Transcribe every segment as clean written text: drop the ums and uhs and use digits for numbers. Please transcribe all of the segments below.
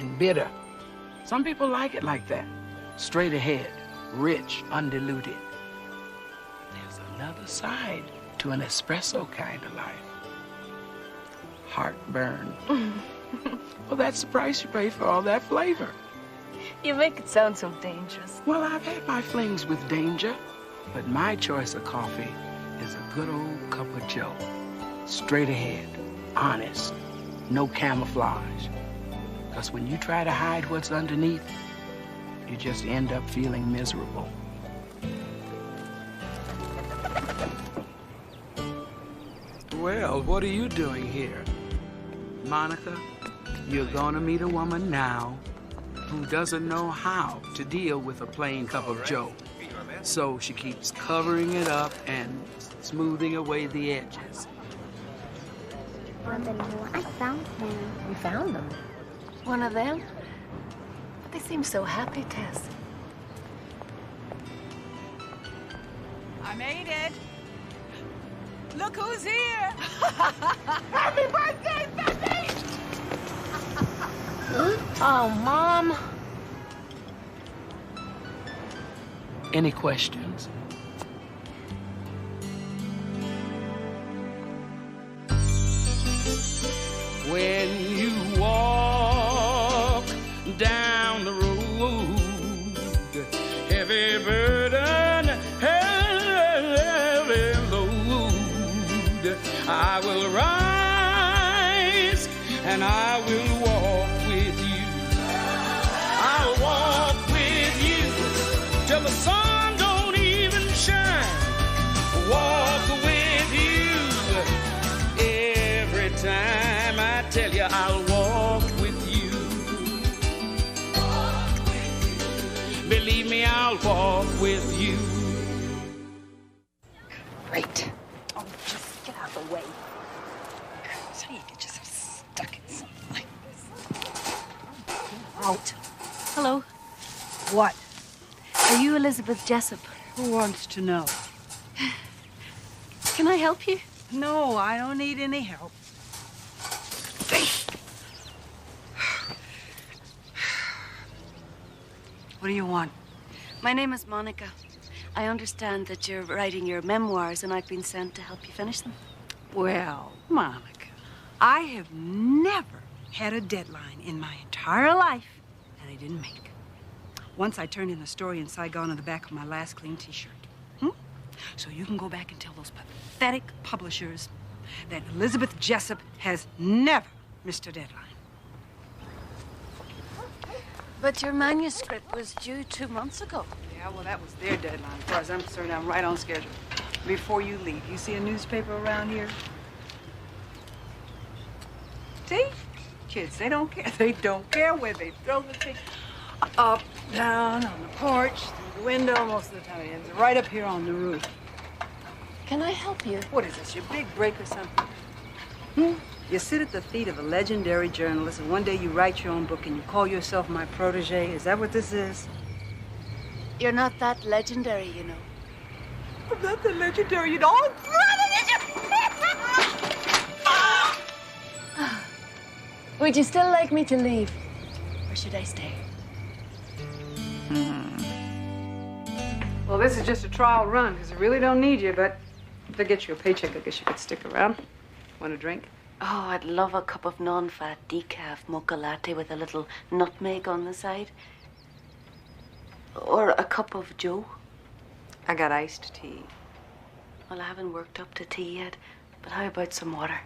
and bitter. Some people like it like that. Straight ahead, rich, undiluted. There's another side to an espresso kind of life. Heartburn. Well, that's the price you pay for all that flavor. You make it sound so dangerous. Well, I've had my flings with danger, but my choice of coffee is a good old cup of Joe. Straight ahead, honest, no camouflage. Because when you try to hide what's underneath, you just end up feeling miserable. Well, what are you doing here? Monica, you're gonna meet a woman now who doesn't know how to deal with a plain cup of Joe. So she keeps covering it up and smoothing away the edges. I found him. You found them? One of them? They seem so happy, Tess. I made it. Look who's here. Happy birthday, baby! Oh, Mom. Any questions? When you walk down the road, heavy burden, heavy load, I will rise and I will walk with you. I'll walk with you till the sun don't even shine. Walk with you every time. I tell you, I'll walk with you. Believe me, I'll walk with you. Great. Oh, just get out of the way. So you get yourself stuck in something like this. Out. Hello. What? Are you Elizabeth Jessup? Who wants to know? Can I help you? No, I don't need any help. What do you want? My name is Monica. I understand that you're writing your memoirs and I've been sent to help you finish them. Well, Monica, I have never had a deadline in my entire life that I didn't make. Once I turned in a story in Saigon on the back of my last clean T-shirt. So you can go back and tell those pathetic publishers that Elizabeth Jessup has never missed a deadline. But your manuscript was due 2 months ago. Yeah, well, that was their deadline. As far as I'm concerned, I'm right on schedule. Before you leave, you see a newspaper around here? See? Kids, they don't care. They don't care where they throw the thing. Up, down, on the porch, through the window. Most of the time it ends right up here on the roof. Can I help you? What is this, your big break or something? You sit at the feet of a legendary journalist, and one day you write your own book and you call yourself my protege. Is that what this is? You're not that legendary, you know. I'm not the legendary, you know. Would you still like me to leave? Or should I stay? Well, this is just a trial run, because I really don't need you, but if I get you a paycheck, I guess you could stick around. Want a drink? Oh, I'd love a cup of non-fat decaf mocha latte with a little nutmeg on the side. Or a cup of Joe. I got iced tea. Well, I haven't worked up to tea yet, but how about some water?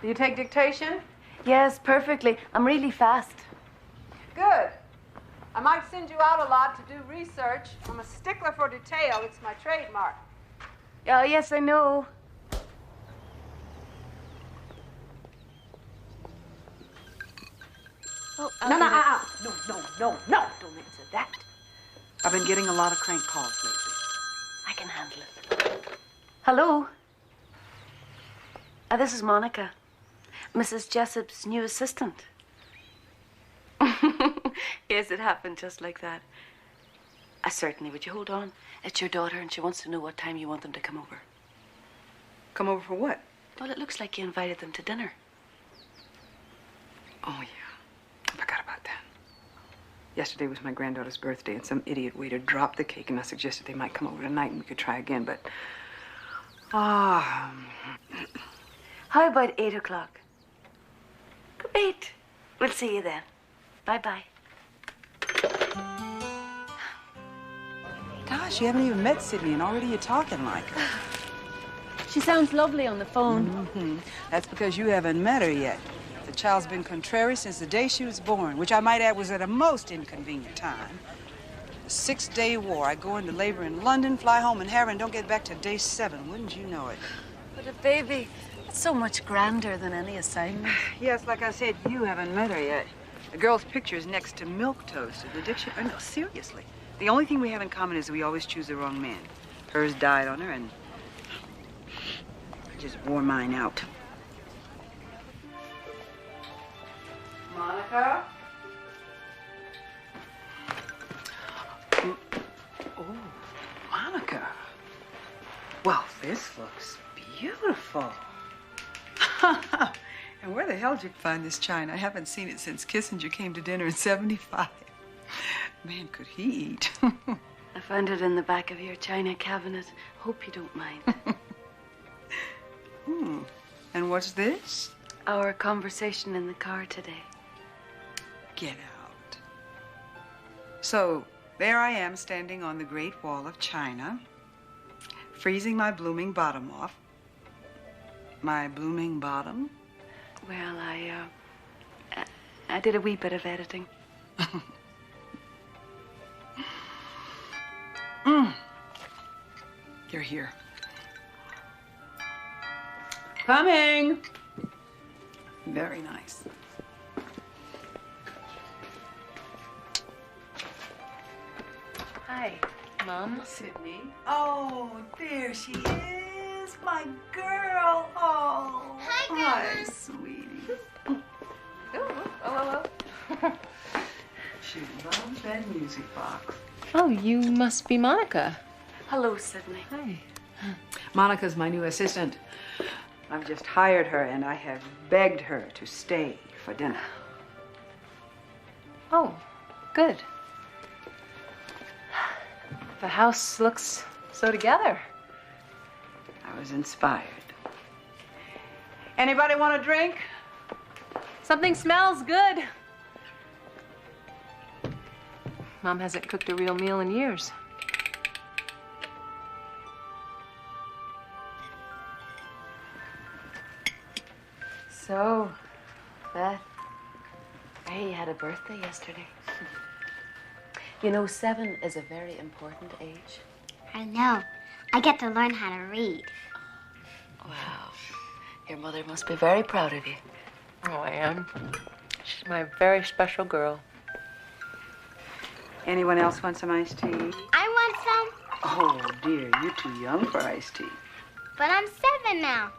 Do you take dictation? Yes, perfectly. I'm really fast. Good. I might send you out a lot to do research. I'm a stickler for detail. It's my trademark. Oh, yes, I know. Oh, No, don't answer that. I've been getting a lot of crank calls lately. I can handle it. Hello? This is Monica, Mrs. Jessup's new assistant. Yes, it happened just like that. Certainly. Would you hold on? It's your daughter, and she wants to know what time you want them to come over. Come over for what? Well, it looks like you invited them to dinner. Oh, yeah. I forgot about that. Yesterday was my granddaughter's birthday, and some idiot waiter dropped the cake, and I suggested they might come over tonight and we could try again, but... How about 8 o'clock? Great. We'll see you then. Bye-bye. Gosh, you haven't even met Sydney, and already you're talking like her. She sounds lovely on the phone. Mm-hmm. That's because you haven't met her yet. The child's been contrary since the day she was born, which I might add was at a most inconvenient time. A 6-day war. I go into labor in London, fly home in Harrow, and don't get back to day 7. Wouldn't you know it? But a baby, it's so much grander than any assignment. Yes, like I said, you haven't met her yet. The girl's picture is next to milk toast in the dictionary. No, seriously. The only thing we have in common is we always choose the wrong man. Hers died on her, and I just wore mine out. Monica? Oh, Monica. Well, this looks beautiful. And where the hell did you find this china? I haven't seen it since Kissinger came to dinner in '75. Man, could he eat. I found it in the back of your china cabinet. Hope you don't mind. And what's this? Our conversation in the car today. Get out. So, there I am standing on the Great Wall of China, freezing my blooming bottom off. My blooming bottom? Well, I did a wee bit of editing. You're here. Coming. Very nice. Hi, Mom. Sydney. Oh, there she is, my girl. Oh, hi, sweetie. Oh. She loves that music box. Oh, you must be Monica. Hello, Sydney. Hi. Monica's my new assistant. I've just hired her, and I have begged her to stay for dinner. Oh, good. The house looks so together. I was inspired. Anybody want a drink? Something smells good. Mom hasn't cooked a real meal in years. So, Beth, Ray had a birthday yesterday. You know, 7 is a very important age. I know. I get to learn how to read. Wow. Your mother must be very proud of you. Oh, I am. She's my very special girl. Anyone else want some iced tea? I want some, Oh, dear, you're too young for iced tea. but I'm 7 now.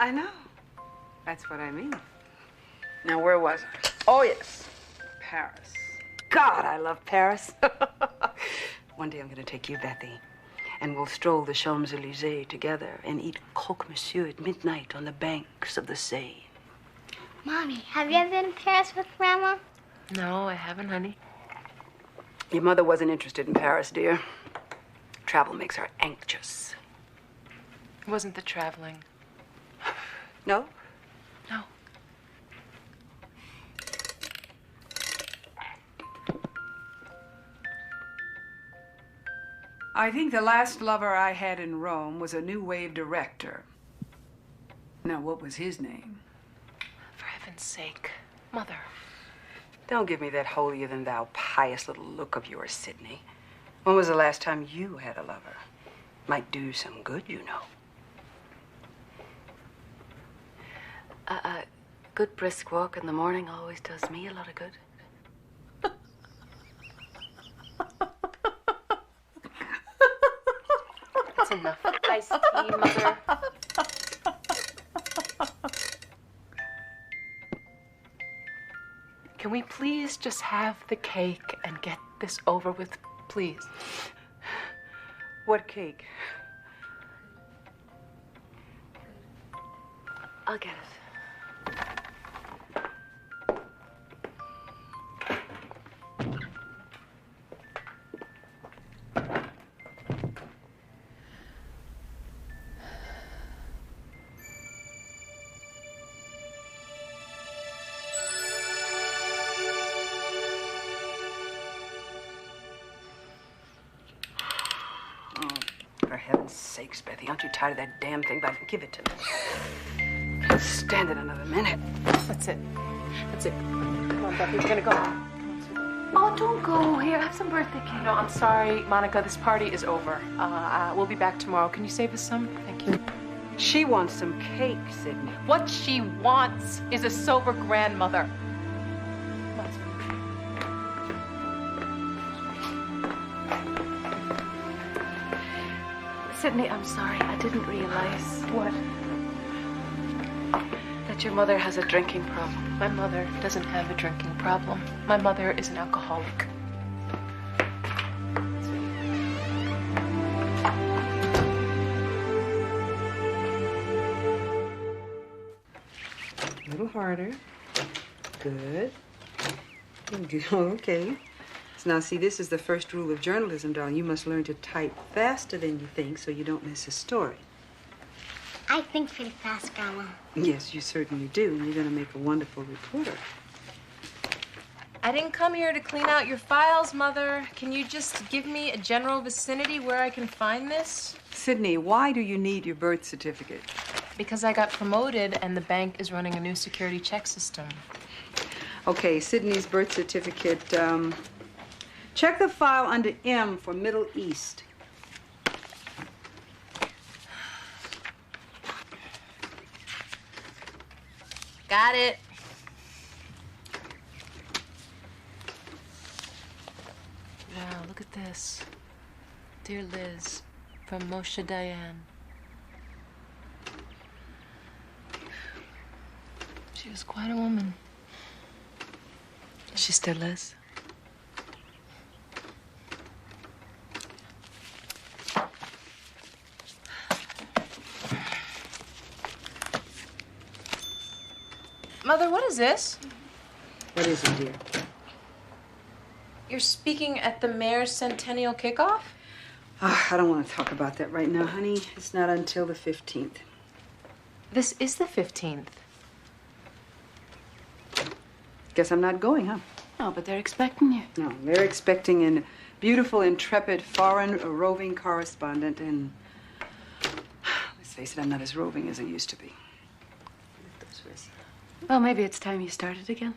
I know. That's what I mean. Now, where was I? Oh, yes. Paris. God, I love Paris. One day I'm going to take you, Bethy, and we'll stroll the Champs-Élysées together and eat croque monsieur at midnight on the banks of the Seine. Mommy, have you ever been to Paris with Grandma? No, I haven't, honey. Your mother wasn't interested in Paris, dear. Travel makes her anxious. It wasn't the traveling. No? No. I think the last lover I had in Rome was a new wave director. Now, what was his name? For heaven's sake. Mother. Don't give me that holier-than-thou pious little look of yours, Sydney. When was the last time you had a lover? Might do some good, you know. A good brisk walk in the morning always does me a lot of good. That's enough. Iced tea, Mother. Can we please just have the cake and get this over with, please? What cake? I'll get it. heaven's sakes, Bethy, aren't you tired of that damn thing? But give it to me. Can't stand it another minute. That's it. That's it. Come on, Bethy, we're gonna go home. Oh, don't go. Here, have some birthday cake. No, I'm sorry, Monica. This party is over. We'll be back tomorrow. Can you save us some? Thank you. She wants some cake, Sydney. What she wants is a sober grandmother. Come on, Sydney, I'm sorry. I didn't realize What? that your mother has a drinking problem. My mother doesn't have a drinking problem. My mother is an alcoholic. A little harder. Good. Okay. So now, see, this is the first rule of journalism, darling. You must learn to type faster than you think so you don't miss a story. I think pretty fast, Grandma. Yes, you certainly do. And you're going to make a wonderful reporter. I didn't come here to clean out your files, Mother. Can you just give me a general vicinity where I can find this? Sydney, why do you need your birth certificate? Because I got promoted and the bank is running a new security check system. Okay, Sydney's birth certificate. Check the file under M for Middle East. Got it. Wow, look at this. Dear Liz, from Moshe Dayan. She was quite a woman. She still is. Mother, what is this? What is it, dear? You're speaking at the mayor's centennial kickoff? I don't want to talk about that right now, honey. It's not until the 15th. This is the 15th. Guess I'm not going, huh? No, but they're expecting you. No, they're expecting a beautiful, intrepid foreign roving correspondent, and let's face it, I'm not as roving as I used to be. Well, maybe it's time you started again.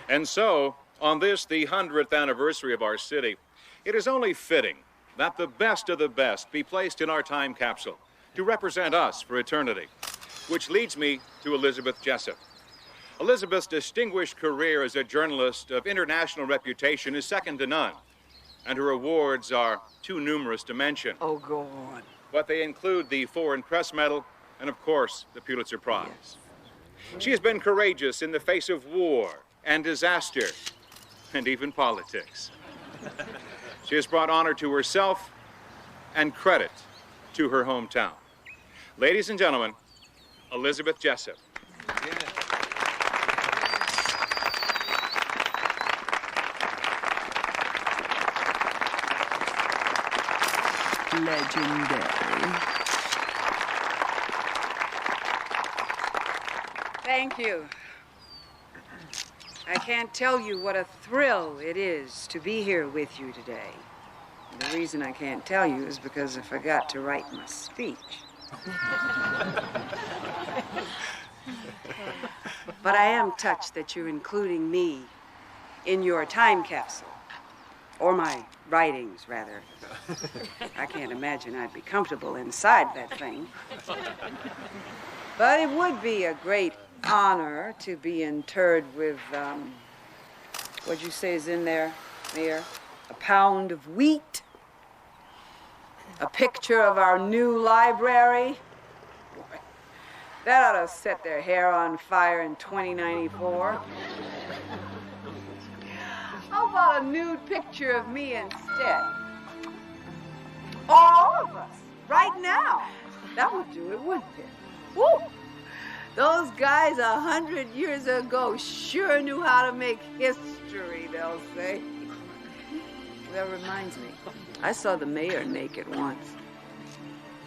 And so, on this, the 100th anniversary of our city, it is only fitting that the best of the best be placed in our time capsule to represent us for eternity. Which leads me to Elizabeth Jessup. Elizabeth's distinguished career as a journalist of international reputation is second to none, and her awards are too numerous to mention. Oh, go on. But they include the Foreign Press Medal and, of course, the Pulitzer Prize. Yes. She has been courageous in the face of war and disaster, and even politics. She has brought honor to herself and credit to her hometown. Ladies and gentlemen, Elizabeth Jessup. Legendary. Thank you. I can't tell you what a thrill it is to be here with you today. The reason I can't tell you is because I forgot to write my speech. But I am touched that you're including me in your time capsule. Or my writings, rather. I can't imagine I'd be comfortable inside that thing. But it would be a great honor to be interred with, what'd you say is in there, Mayor? A pound of wheat, a picture of our new library. Boy, that ought to set their hair on fire in 2094. How about a nude picture of me instead? All of us, right now. That would do it, wouldn't it? Woo! Those guys 100 years ago sure knew how to make history, they'll say. That reminds me, I saw the mayor naked once.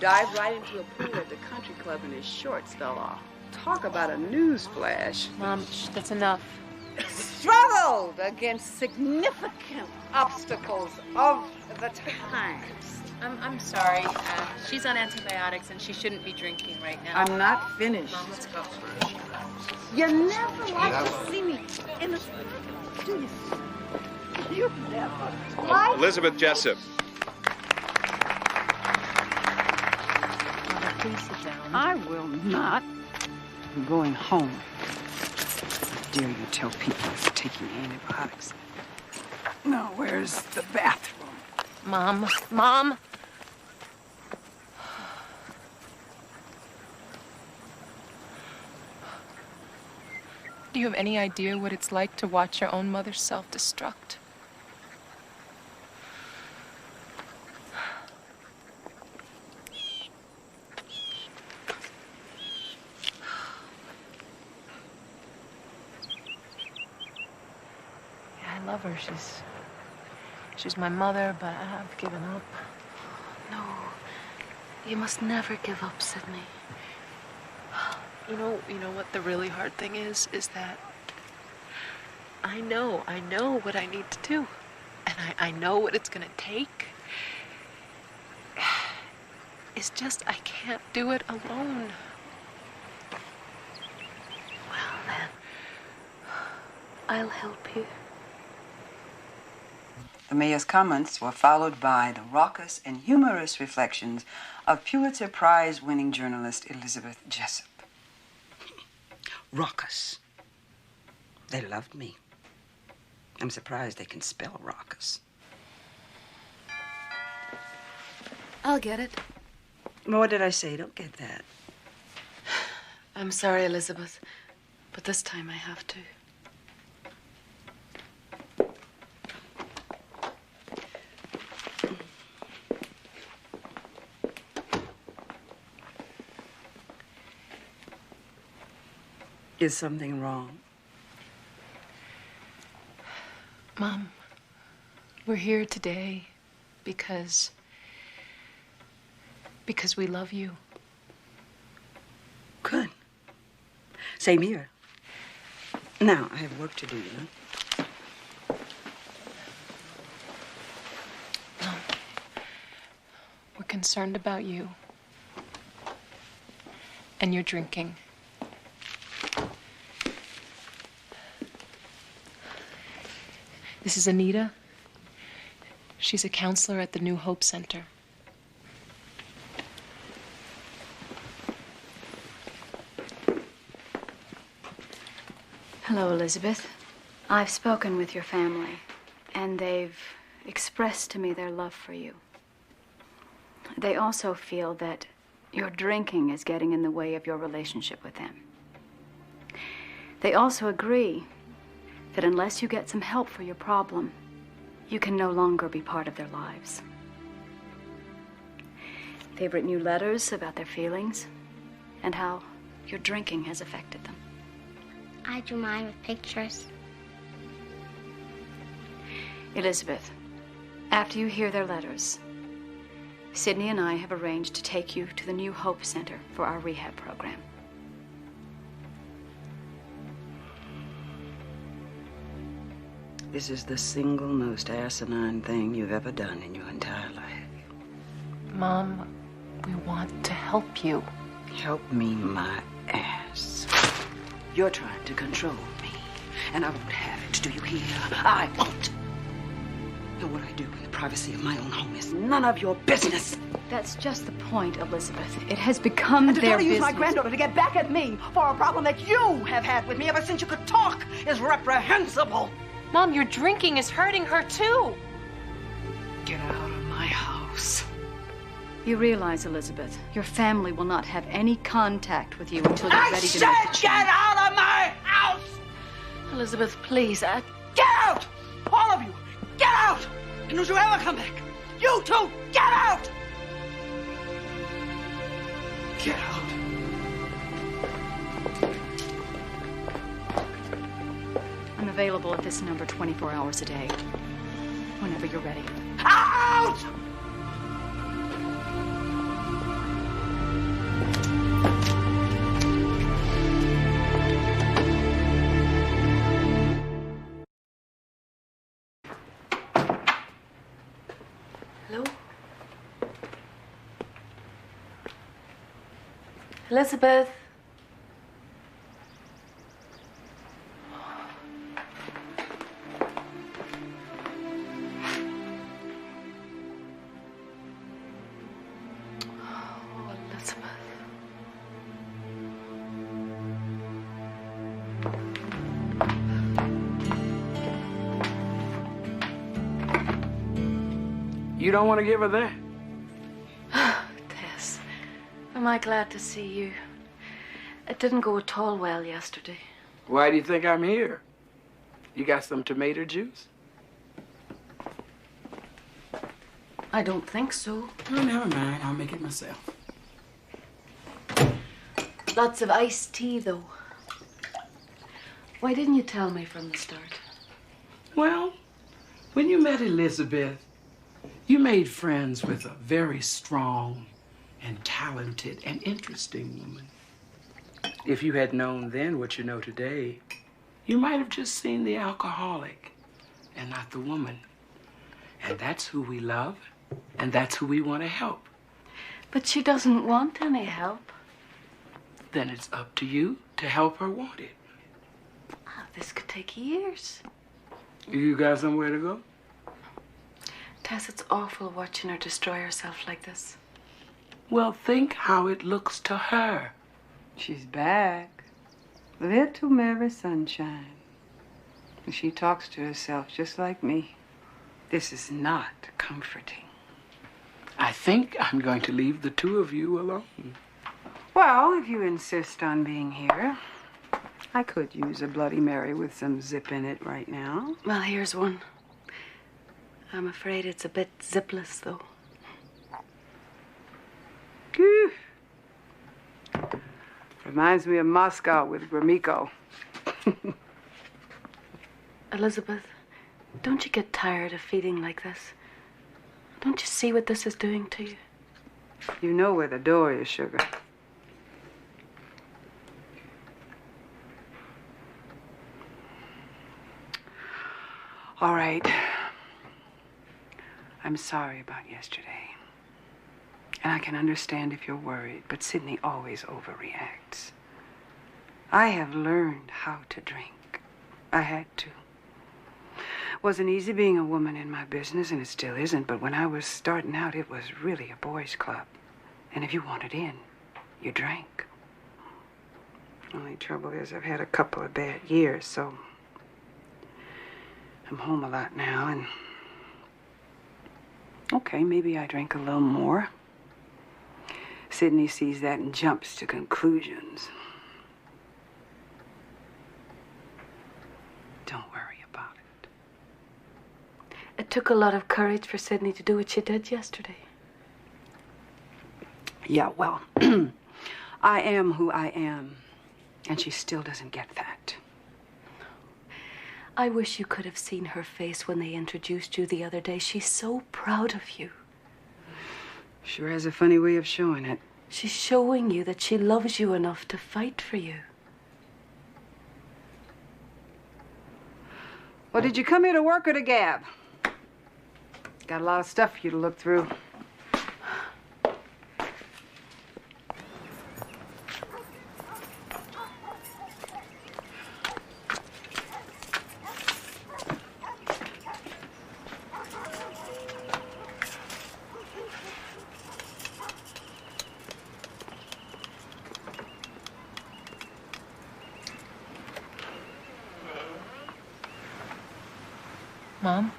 Dived right into a pool at the country club and his shorts fell off. Talk about a news flash. Mom, that's enough. struggled against significant obstacles of the times. I'm sorry. She's on antibiotics and she shouldn't be drinking right now. I'm not finished. Mom, let's go. You never like to see me in a struggle, do you? You never. What? Elizabeth Jessup. Mother, please sit down. I will not. I'm going home. How dare you tell people you're taking antibiotics? Now, where's the bathroom? Mom. Do you have any idea what it's like to watch your own mother self-destruct? Yeah, I love her. She's my mother, but I've given up. No, you must never give up, Sidney. You know what the really hard thing is that I know what I need to do. And I know what it's gonna take. It's just I can't do it alone. Well, then, I'll help you. The mayor's comments were followed by the raucous and humorous reflections of Pulitzer Prize-winning journalist Elizabeth Jessup. Raucous. They loved me. I'm surprised they can spell raucous. I'll get it. Well, what did I say? Don't get that. I'm sorry, Elizabeth, but this time I have to. Is something wrong? Mom, we're here today because we love you. Good. Same here. Now, I have work to do, you know? Mom, we're concerned about you and your drinking. This is Anita. She's a counselor at the New Hope Center. Hello, Elizabeth. I've spoken with your family, and they've expressed to me their love for you. They also feel that your drinking is getting in the way of your relationship with them. They also agree that unless you get some help for your problem, you can no longer be part of their lives. They've written you letters about their feelings and how your drinking has affected them. I drew mine with pictures. Elizabeth, after you hear their letters, Sidney and I have arranged to take you to the New Hope Center for our rehab program. This is the single most asinine thing you've ever done in your entire life. Mom, we want to help you. Help me my ass. You're trying to control me, and I won't have it. Do you hear? I won't. And what I do in the privacy of my own home is none of your business. That's just the point, Elizabeth. It has become And to their try to use business. my granddaughter to get back at me for a problem that you have had with me ever since you could talk is reprehensible. Mom, your drinking is hurting her too. Get out of my house. You realize, Elizabeth, your family will not have any contact with you until you're ready to make I the said get out of my house! Elizabeth, please, Get out! All of you! Get out! And don't you ever come back! You two, get out! Get out. I'm available at this number 24 hours a day, whenever you're ready. Out! Hello? Elizabeth? Oh, Elizabeth. You don't want to give her that? Tess, am I glad to see you? It didn't go at all well yesterday. Why do you think I'm here? You got some tomato juice? I don't think so. Oh, never mind. I'll make it myself. Lots of iced tea, though. Why didn't you tell me from the start? Well, when you met Elizabeth, you made friends with a very strong and talented and interesting woman. If you had known then what you know today, you might have just seen the alcoholic and not the woman. And that's who we love, and that's who we want to help. But she doesn't want any help. Then it's up to you to help her want it. Oh, this could take years. You got somewhere to go? Tess, it's awful watching her destroy herself like this. Well, think how it looks to her. She's back. Little Mary Sunshine. She talks to herself just like me. This is not comforting. I think I'm going to leave the two of you alone. Well, if you insist on being here, I could use a Bloody Mary with some zip in it right now. Well, here's one. I'm afraid it's a bit zipless, though. Phew. Reminds me of Moscow with Gromyko. Elizabeth, don't you get tired of feeling like this? Don't you see what this is doing to you? You know where the door is, sugar. All right. I'm sorry about yesterday. And I can understand if you're worried, but Sidney always overreacts. I have learned how to drink. I had to. Wasn't easy being a woman in my business, and it still isn't, but when I was starting out, it was really a boys' club. And if you wanted in, you drank. Only trouble is I've had a couple of bad years, so I'm home a lot now, and okay, maybe I drink a little more. Sidney sees that and jumps to conclusions. Don't worry about it. It took a lot of courage for Sidney to do what she did yesterday. Yeah, well, I am who I am, and she still doesn't get that. I wish you could have seen her face when they introduced you the other day. She's so proud of you. Sure has a funny way of showing it. She's showing you that she loves you enough to fight for you. Well, did you come here to work or to gab? Got a lot of stuff for you to look through. Mom?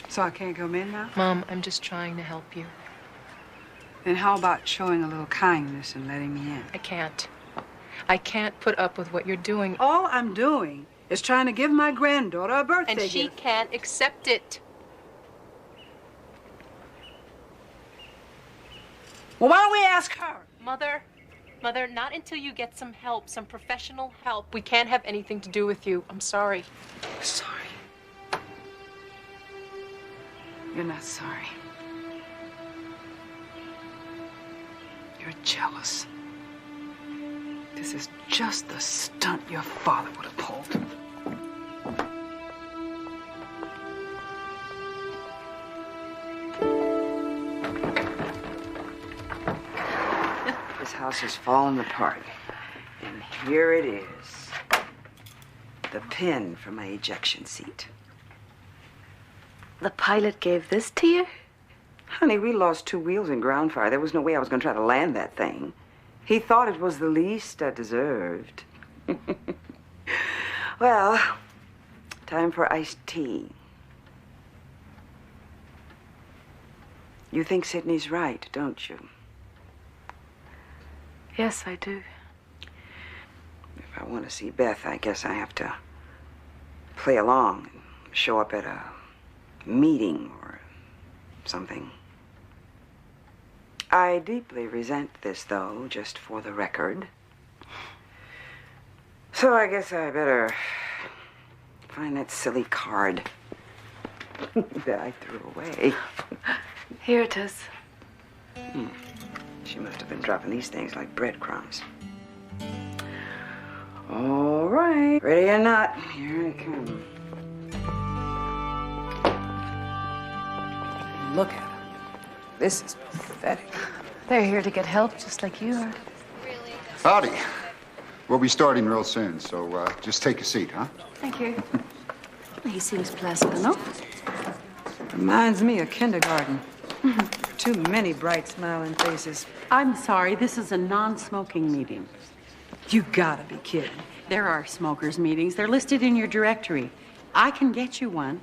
So I can't come in now? Mom, I'm just trying to help you. Then how about showing a little kindness and letting me in? I can't. I can't put up with what you're doing. All I'm doing is trying to give my granddaughter a birthday And she gift. can't accept it. Well, why don't we ask her? Mother, not until you get some help, some professional help. We can't have anything to do with you. I'm sorry. Sorry. You're not sorry. You're jealous. This is just the stunt your father would have pulled. This house is falling apart. And here it is. The pin for my ejection seat. The pilot gave this to you? Honey, we lost 2 wheels in ground fire. There was no way I was going to try to land that thing. He thought it was the least I deserved. Well, time for iced tea. You think Sydney's right, don't you? Yes, I do. If I want to see Beth, I guess I have to play along and show up at a meeting or something. I deeply resent this, though, just for the record. So I guess I better find that silly card that I threw away. Here it is. She must have been dropping these things like breadcrumbs. All right. Ready or not, here I come. Look at them. This is pathetic. They're here to get help, just like you are. Howdy. We'll be starting real soon, so just take a seat, huh? Thank you. He seems placid enough. Reminds me of kindergarten. Too many bright, smiling faces. I'm sorry, this is a non-smoking meeting. You gotta be kidding. There are smokers' meetings. They're listed in your directory. I can get you one.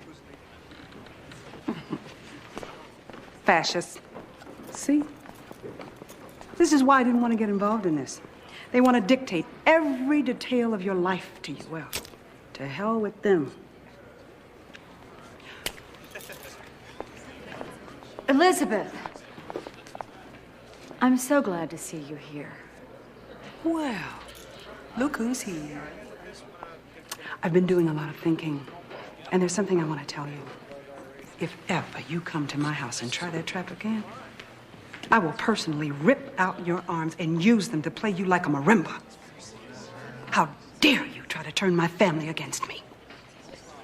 Fascists. See? This is why I didn't want to get involved in this. They want to dictate every detail of your life to you. Well, to hell with them. Elizabeth, I'm so glad to see you here. Well, look who's here. I've been doing a lot of thinking, and there's something I want to tell you. If ever you come to my house and try that trap again, I will personally rip out your arms and use them to play you like a marimba. How dare you try to turn my family against me?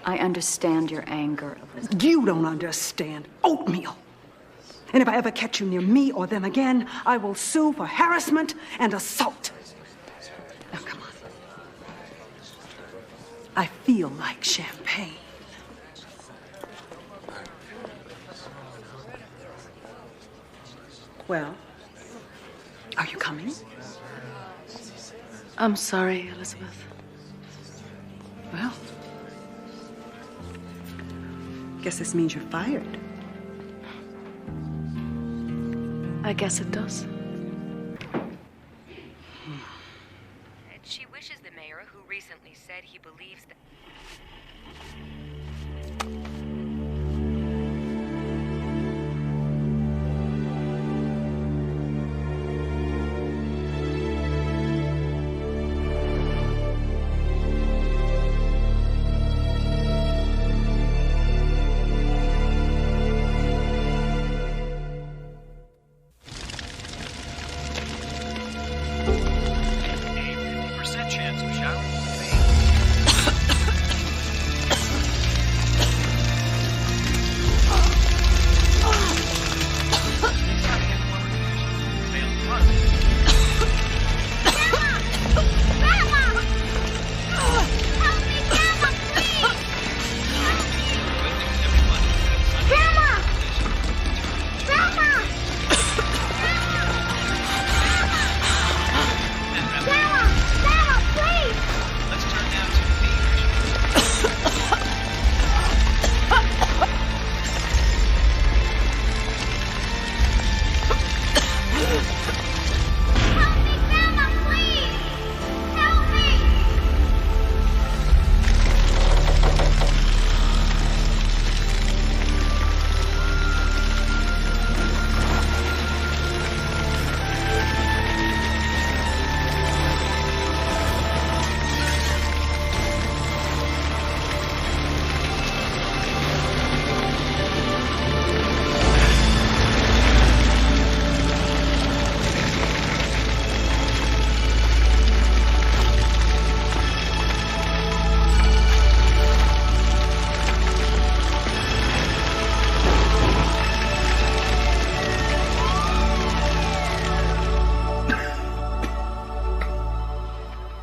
I understand your anger, Elizabeth. You don't understand oatmeal. And if I ever catch you near me or them again, I will sue for harassment and assault. Now, come on. I feel like champagne. Well, are you coming? I'm sorry, Elizabeth. Well, guess this means you're fired. I guess it does. She wishes the mayor, who recently said he believes that...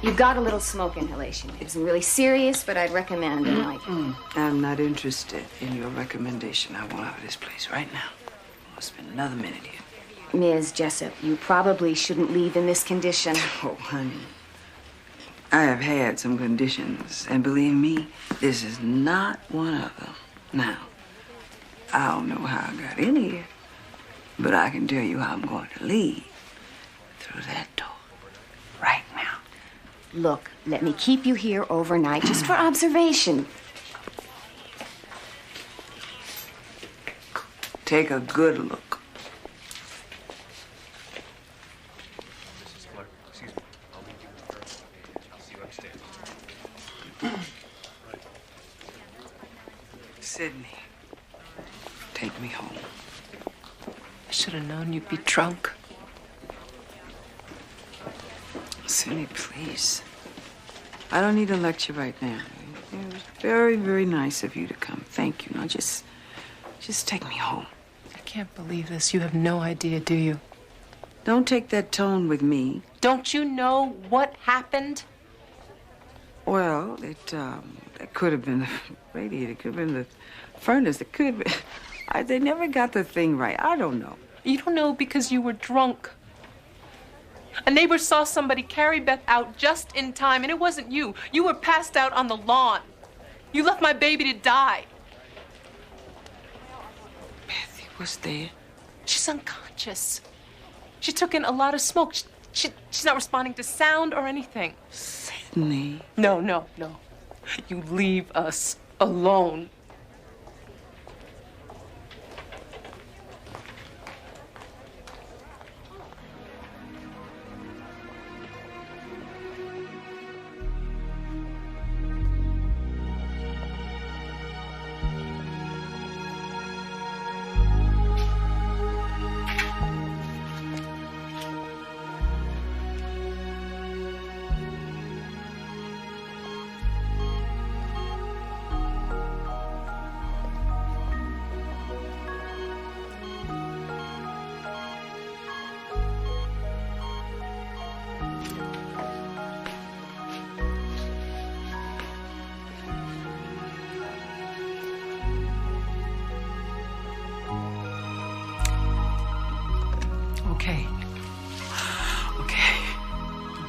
You've got a little smoke inhalation. It isn't really serious, but I'd recommend it. I'm not interested in your recommendation. I want out of this place right now. I'll spend another minute here. Ms. Jessup, you probably shouldn't leave in this condition. Oh, honey. I have had some conditions, and believe me, this is not one of them. Now, I don't know how I got in here, but I can tell you how I'm going to leave through that door right now. Look, let me keep you here overnight just for observation. Take a good look. Mrs. Clark, excuse me. I'll leave you with her. I'll see you upstairs. Sydney, take me home. I should have known you'd be drunk. Sydney, please. I don't need a lecture right now. It was very, very nice of you to come. Thank you. Now just take me home. I can't believe this. You have no idea, do you? Don't take that tone with me. Don't you know what happened? Well, it could have been the radiator. It could have been the furnace. It could have been... they never got the thing right. I don't know. You don't know because you were drunk. A neighbor saw somebody carry Beth out just in time, and it wasn't you. You were passed out on the lawn. You left my baby to die. Bethy was there. She's unconscious. She took in a lot of smoke. She's not responding to sound or anything. Sydney. No. You leave us alone.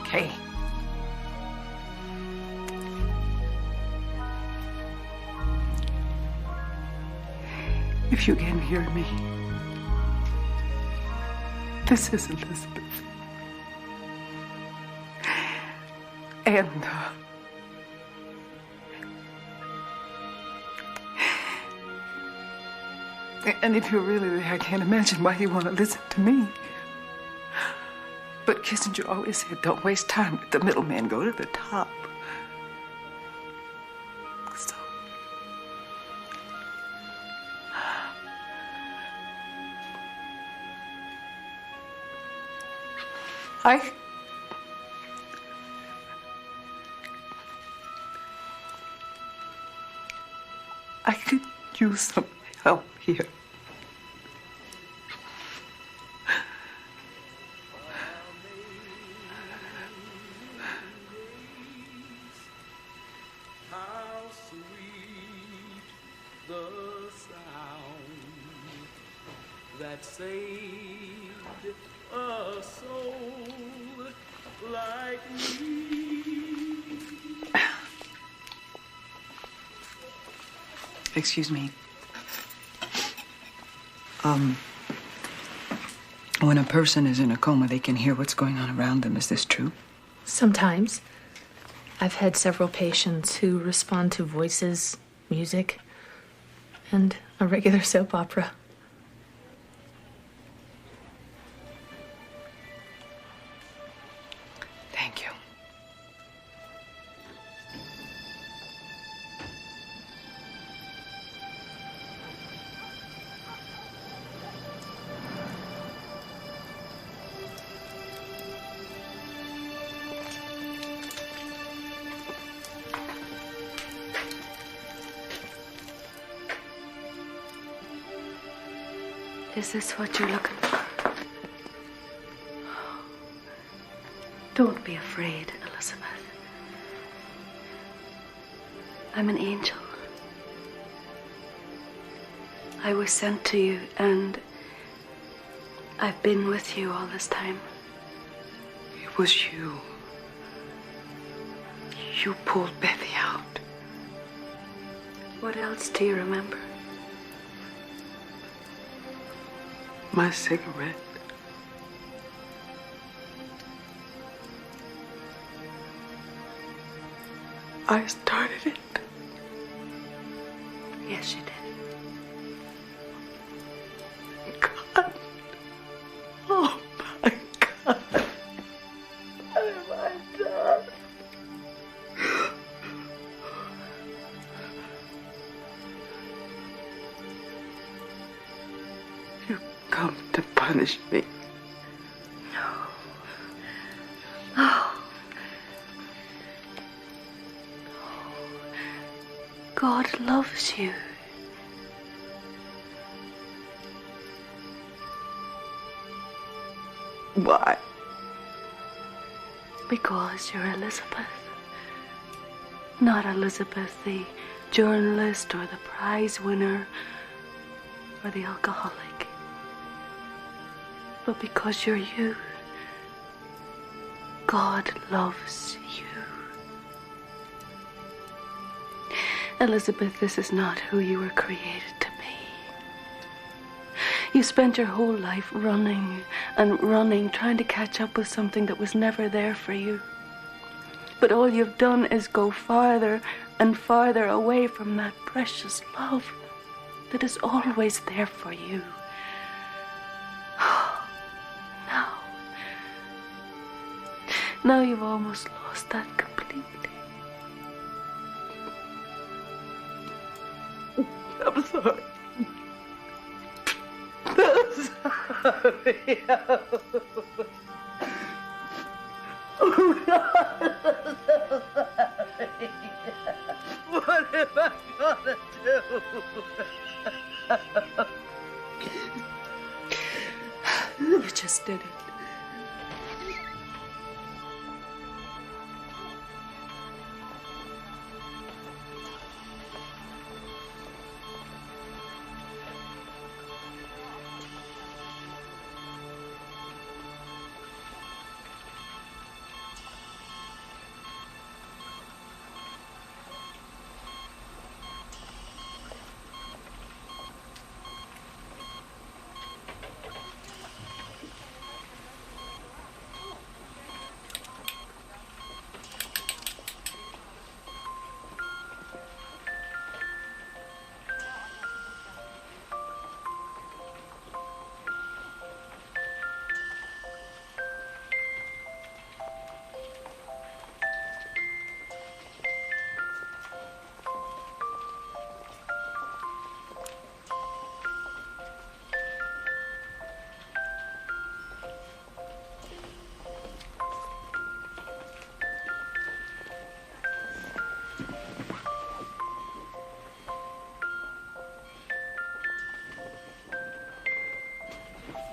Okay. If you can hear me, this is Elizabeth. And if you're really there, I can't imagine why you want to listen to me. But Kissinger always said, don't waste time with the middleman, go to the top. So, I could use some help here. That saved a soul like me. Excuse me. When a person is in a coma, they can hear what's going on around them. Is this true? Sometimes. I've had several patients who respond to voices, music, and a regular soap opera. Thank you. Is this what you're looking for? Don't be afraid, Elizabeth. I'm an angel. I was sent to you, and I've been with you all this time. It was you. You pulled Bethy out. What else do you remember? My cigarette. I started it. Yes, you did. God. Oh, my God. What have I done? You come to punish me. No. Oh. God loves you. Why? Because you're Elizabeth. Not Elizabeth, the journalist or the prize winner or the alcoholic. But because you're you. God loves you. Elizabeth, this is not who you were created to be. You spent your whole life running and running, trying to catch up with something that was never there for you. But all you've done is go farther and farther away from that precious love that is always there for you. Now you've almost lost that completely. I'm sorry. I'm sorry. Oh, God. What am I gonna do? You just did it.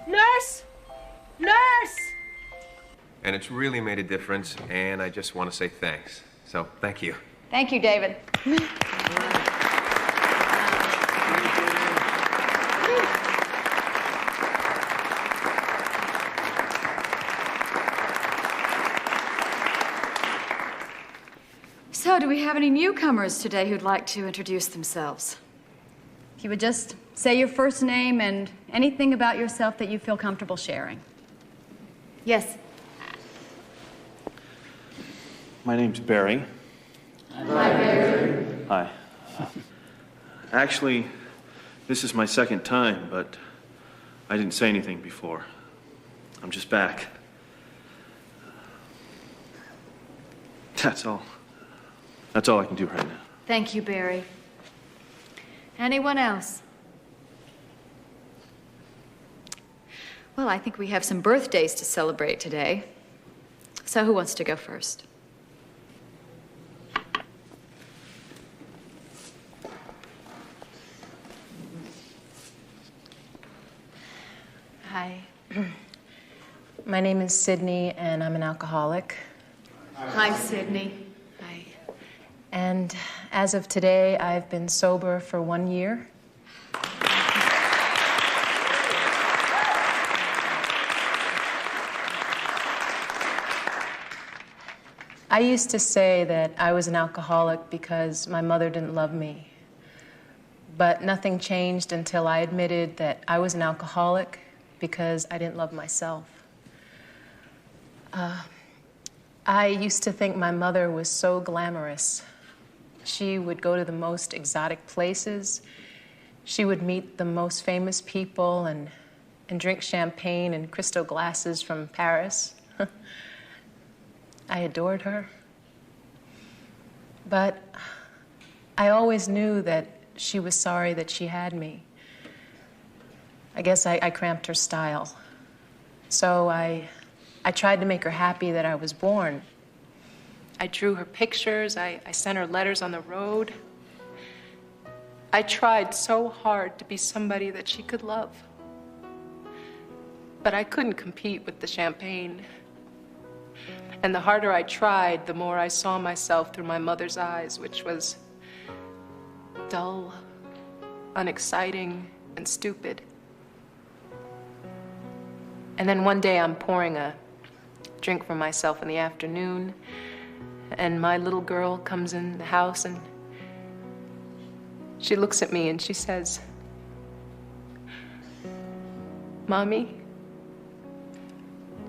Nurse! Nurse! And it's really made a difference, and I just want to say thanks. So, thank you. Thank you, David. So, do we have any newcomers today who'd like to introduce themselves? If you would just say your first name and anything about yourself that you feel comfortable sharing. Yes. My name's Barry. Hi, Barry. Hi. Actually, this is my second time, but I didn't say anything before. I'm just back. That's all. That's all I can do right now. Thank you, Barry. Anyone else? Well, I think we have some birthdays to celebrate today. So who wants to go first? Hi. My name is Sydney, and I'm an alcoholic. Hi, Sydney. Hi. And as of today, I've been sober for 1 year. I used to say that I was an alcoholic because my mother didn't love me. But nothing changed until I admitted that I was an alcoholic because I didn't love myself. I used to think my mother was so glamorous. She would go to the most exotic places. She would meet the most famous people and drink champagne in crystal glasses from Paris. I adored her. But I always knew that she was sorry that she had me. I guess I cramped her style. So I tried to make her happy that I was born. I drew her pictures. I sent her letters on the road. I tried so hard to be somebody that she could love. But I couldn't compete with the champagne. And the harder I tried, the more I saw myself through my mother's eyes, which was dull, unexciting, and stupid. And then one day I'm pouring a drink for myself in the afternoon, and my little girl comes in the house and she looks at me and she says, "Mommy,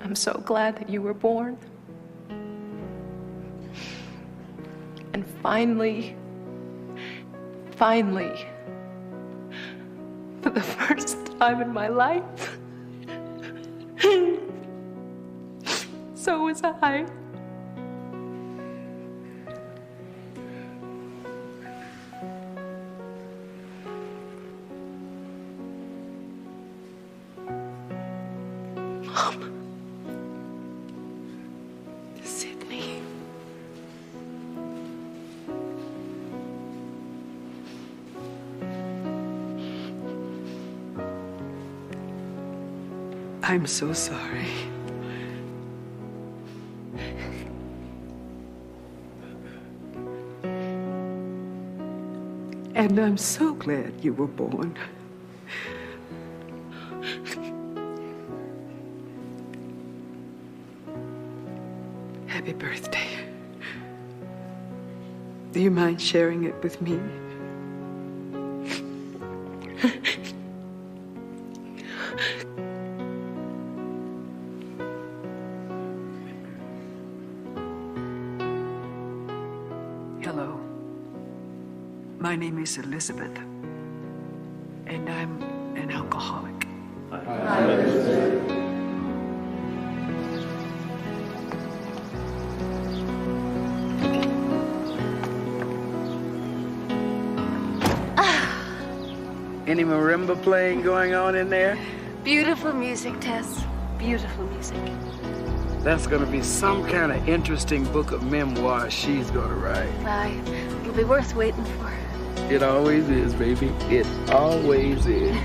I'm so glad that you were born." And finally, for the first time in my life, so was I. Mom. Sydney. I'm so sorry. And I'm so glad you were born. Happy birthday. Do you mind sharing it with me? Hello. My name is Elizabeth, and I'm an alcoholic. Any marimba playing going on in there? Beautiful music, Tess. Beautiful music. That's gonna be some kind of interesting book of memoirs she's gonna write. Aye, it'll be worth waiting for. It always is, baby. It always is.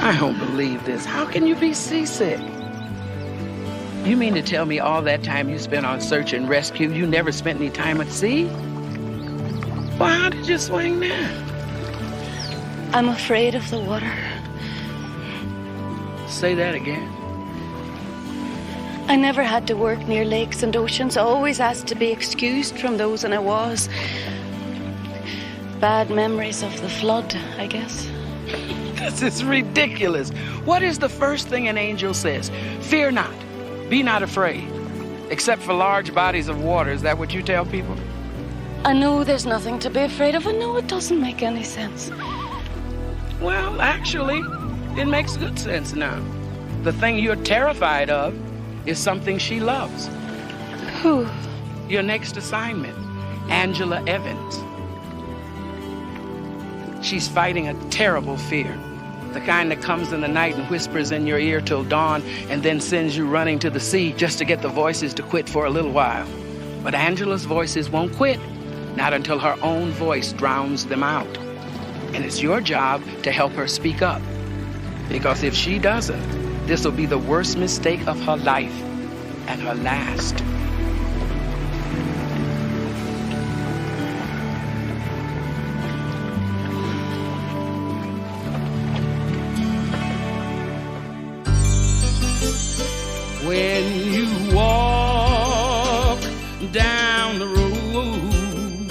I don't believe this. How can you be seasick? You mean to tell me all that time you spent on search and rescue, you never spent any time at sea? Well, how did you swing there? I'm afraid of the water. Say that again. I never had to work near lakes and oceans. I always asked to be excused from those, and I was. Bad memories of the flood, I guess. This is ridiculous. What is the first thing an angel says? Fear not. Be not afraid. Except for large bodies of water. Is that what you tell people? I know there's nothing to be afraid of. I know it doesn't make any sense. Well, actually, it makes good sense now. The thing you're terrified of is something she loves. Who? Your next assignment, Angela Evans. She's fighting a terrible fear. The kind that comes in the night and whispers in your ear till dawn and then sends you running to the sea just to get the voices to quit for a little while. But Angela's voices won't quit, not until her own voice drowns them out. And it's your job to help her speak up. Because if she doesn't, this will be the worst mistake of her life and her last. When you walk down the road,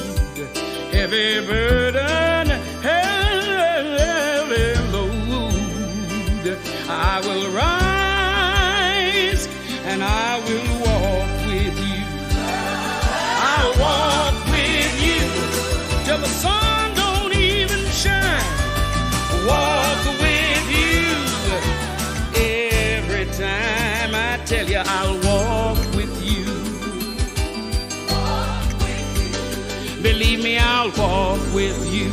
heavy burden, heavy load, I will rise and I will walk with you. I'll walk with you till the sun don't even shine. Walk with you every time I tell you I'll walk with you. Believe me, I'll walk with you.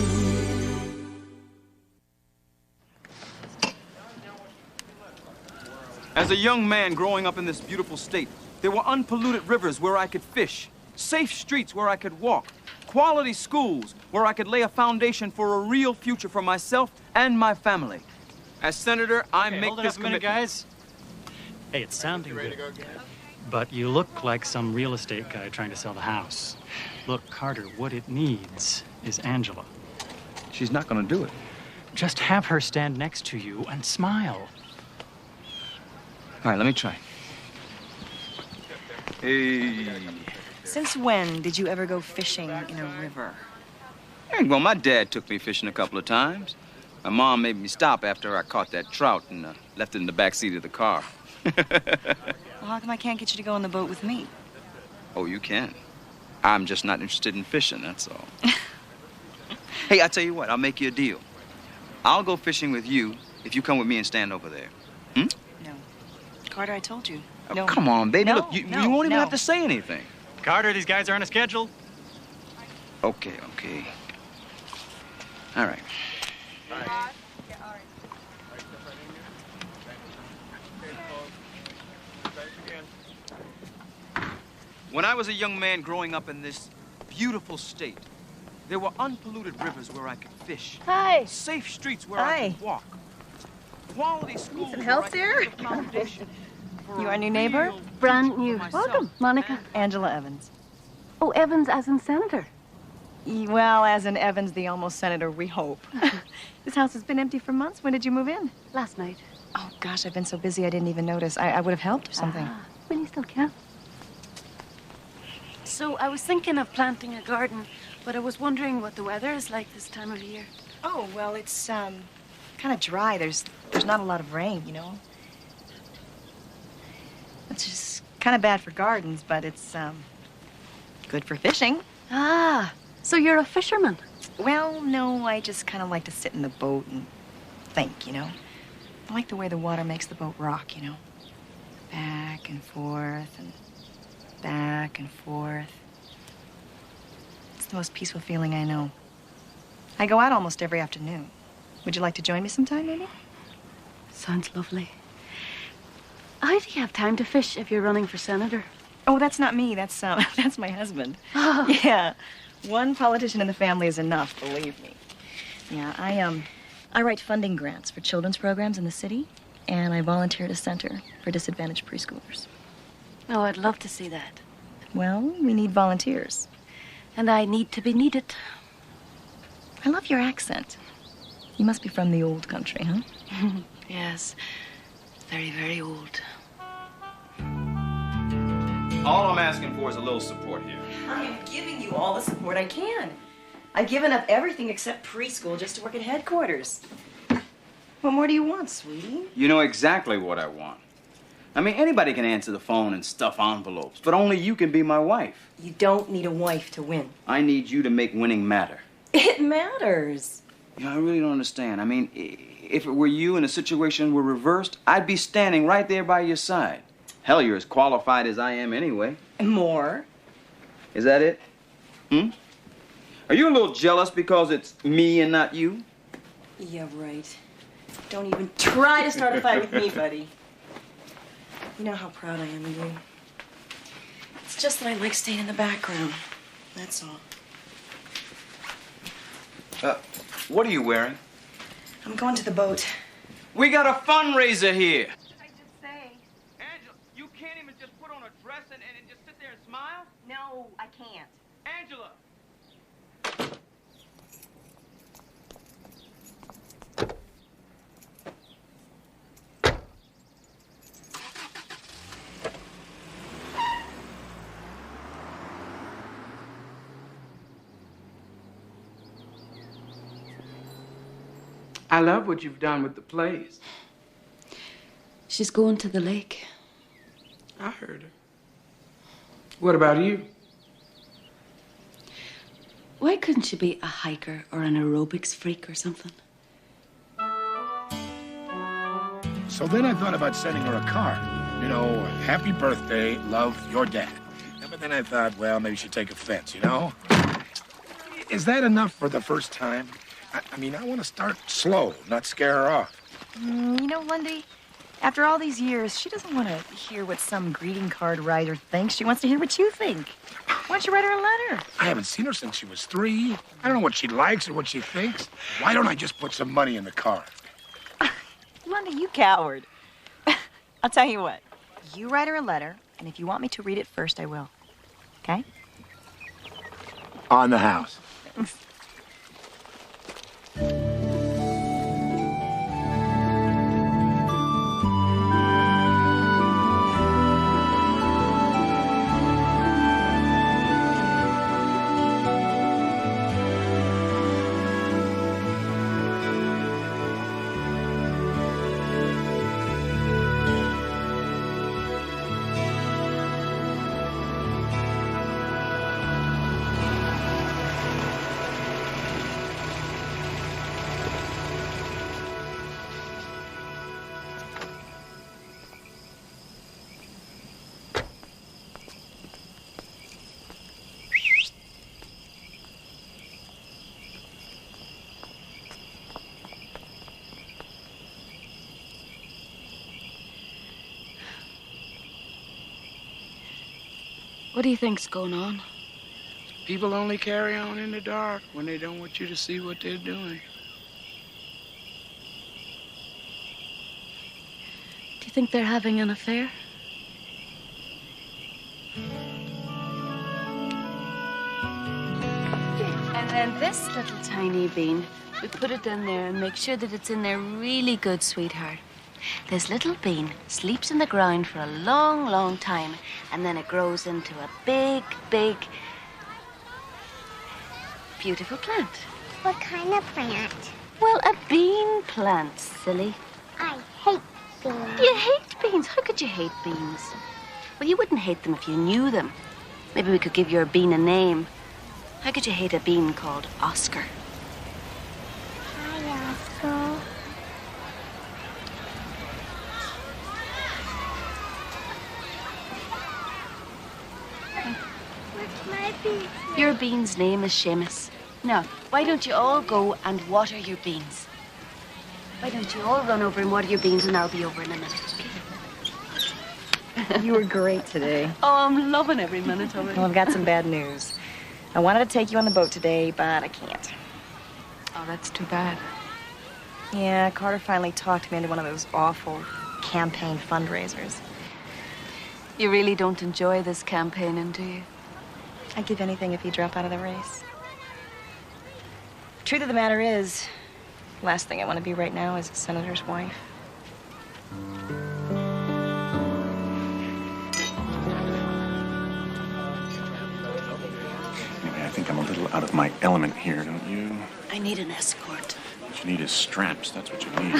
As a young man growing up in this beautiful state, there were unpolluted rivers where I could fish, safe streets where I could walk, quality schools where I could lay a foundation for a real future for myself and my family. As senator, I make hold it this up a minute, commitment. guys. Hey, it's sounding good. But you look like some real estate guy trying to sell the house. Look, Carter, what it needs is Angela. She's not gonna do it. Just have her stand next to you and smile. All right, let me try. Hey. Since when did you ever go fishing in a river? Well, my dad took me fishing a couple of times. My mom made me stop after I caught that trout and left it in the back seat of the car. Well, how come I can't get you to go on the boat with me? Oh, you can. I'm just not interested in fishing, that's all. Hey, I tell you what, I'll make you a deal. I'll go fishing with you if you come with me and stand over there. Hmm? No. Carter, I told you. Oh, No. come on, baby. No, Look, you no, won't even no. have to say anything. Carter, these guys are on a schedule. Okay. All right. When I was a young man growing up in this beautiful state, there were unpolluted rivers where I could fish. Hi. Safe streets where Hi. I could walk. Quality schools. some help where I there? could lay a foundation for You a our new neighbor? real Brand new. myself. Welcome, Monica. Angela Evans. Oh, Evans as in senator. Well, as in Evans, the almost senator, we hope. This house has been empty for months. When did you move in? Last night. Oh, gosh, I've been so busy I didn't even notice. I would have helped or something. Well, you still can. So I was thinking of planting a garden, but I was wondering what the weather is like this time of year. Oh, well, it's kind of dry. There's not a lot of rain, you know. It's just kind of bad for gardens, but it's good for fishing. Ah, so you're a fisherman? Well, no, I just kind of like to sit in the boat and think, you know. I like the way the water makes the boat rock, you know. Back and forth and back and forth. It's the most peaceful feeling I know. I go out almost every afternoon. Would you like to join me sometime, maybe? Sounds lovely. How do you have time to fish if you're running for senator? Oh, that's not me. That's that's my husband. Yeah, one politician in the family is enough, believe me. Yeah, I write funding grants for children's programs in the city, and I volunteer at a center for disadvantaged preschoolers. Oh, I'd love to see that. Well, we need volunteers. And I need to be needed. I love your accent. You must be from the old country, huh? Yes, very, very old. All I'm asking for is a little support here. I am giving you all the support I can. I've given up everything except preschool just to work at headquarters. What more do you want, sweetie? You know exactly what I want. I mean, anybody can answer the phone and stuff envelopes, but only you can be my wife. You don't need a wife to win. I need you to make winning matter. It matters. Yeah, I really don't understand. I mean, if it were you and the situation were reversed, I'd be standing right there by your side. Hell, you're as qualified as I am anyway. More? Is that it? Are you a little jealous because it's me and not you? Yeah, right. Don't even try to start a fight with me, buddy. You know how proud I am of you. It's just that I like staying in the background. That's all. What are you wearing? I'm going to the boat. We got a fundraiser here. What did I just say? Angela, you can't even just put on a dress and just sit there and smile? No, I can't. Angela! I love what you've done with the place. She's going to the lake. I heard her. What about you? Why couldn't she be a hiker or an aerobics freak or something? So then I thought about sending her a card. You know, happy birthday, love, your dad. But then I thought, well, maybe she'd take offense, you know? Is that enough for the first time? I mean, I want to start slow, not scare her off. You know, Lundy, after all these years, she doesn't want to hear what some greeting card writer thinks. She wants to hear what you think. Why don't you write her a letter? I haven't seen her since she was 3. I don't know what she likes or what she thinks. Why don't I just put some money in the card? Lundy, you coward. I'll tell you what. You write her a letter, and if you want me to read it first, I will. Okay? On the house. What do you think's going on? People only carry on in the dark when they don't want you to see what they're doing. Do you think they're having an affair? And then this little tiny bean, we put it in there and make sure that it's in there really good, sweetheart. This little bean sleeps in the ground for a long, long time, and then it grows into a big, big, beautiful plant. What kind of plant? Well, a bean plant, silly. I hate beans. You hate beans? How could you hate beans? Well, you wouldn't hate them if you knew them. Maybe we could give your bean a name. How could you hate a bean called Oscar? Hi, Oscar. What's my bean? Your bean's name is Seamus. Now, why don't you all go and water your beans? Why don't you all run over and water your beans, and I'll be over in a minute, okay? You were great today. Oh, I'm loving every minute of it. Well, I've got some bad news. I wanted to take you on the boat today, but I can't. Oh, that's too bad. Yeah, Carter finally talked me into one of those awful campaign fundraisers. You really don't enjoy this campaigning, do you? I'd give anything if you drop out of the race. Truth of the matter is, last thing I want to be right now is a senator's wife. Anyway, I think I'm a little out of my element here, don't you? I need an escort. What you need is straps. That's what you need.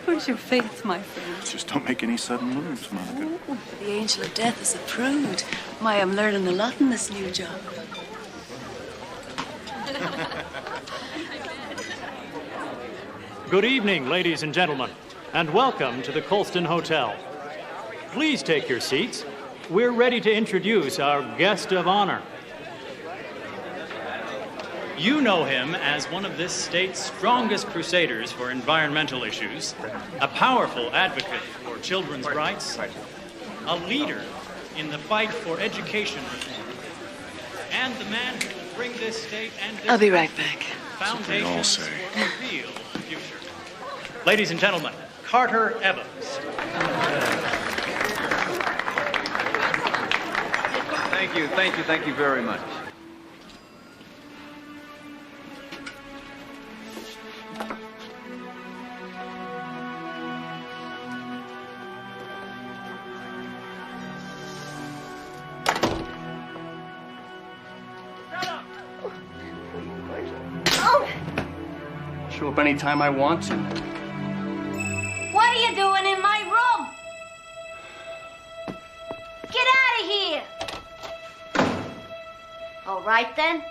Where's your faith, my friend? Just don't make any sudden moves, Monica. Oh, the angel of death is a prude. My, I'm learning a lot in this new job. Good evening, ladies and gentlemen, and welcome to the Colston Hotel. Please take your seats. We're ready to introduce our guest of honor. You know him as one of this state's strongest crusaders for environmental issues, a powerful advocate for children's rights, a leader in the fight for education reform, and the man who will bring this state and this I'll be right back. foundations for a real future. Ladies and gentlemen, Carter Evans. Thank you very much. Show up anytime I want to. What are you doing in my room? Get out of here! All right, then.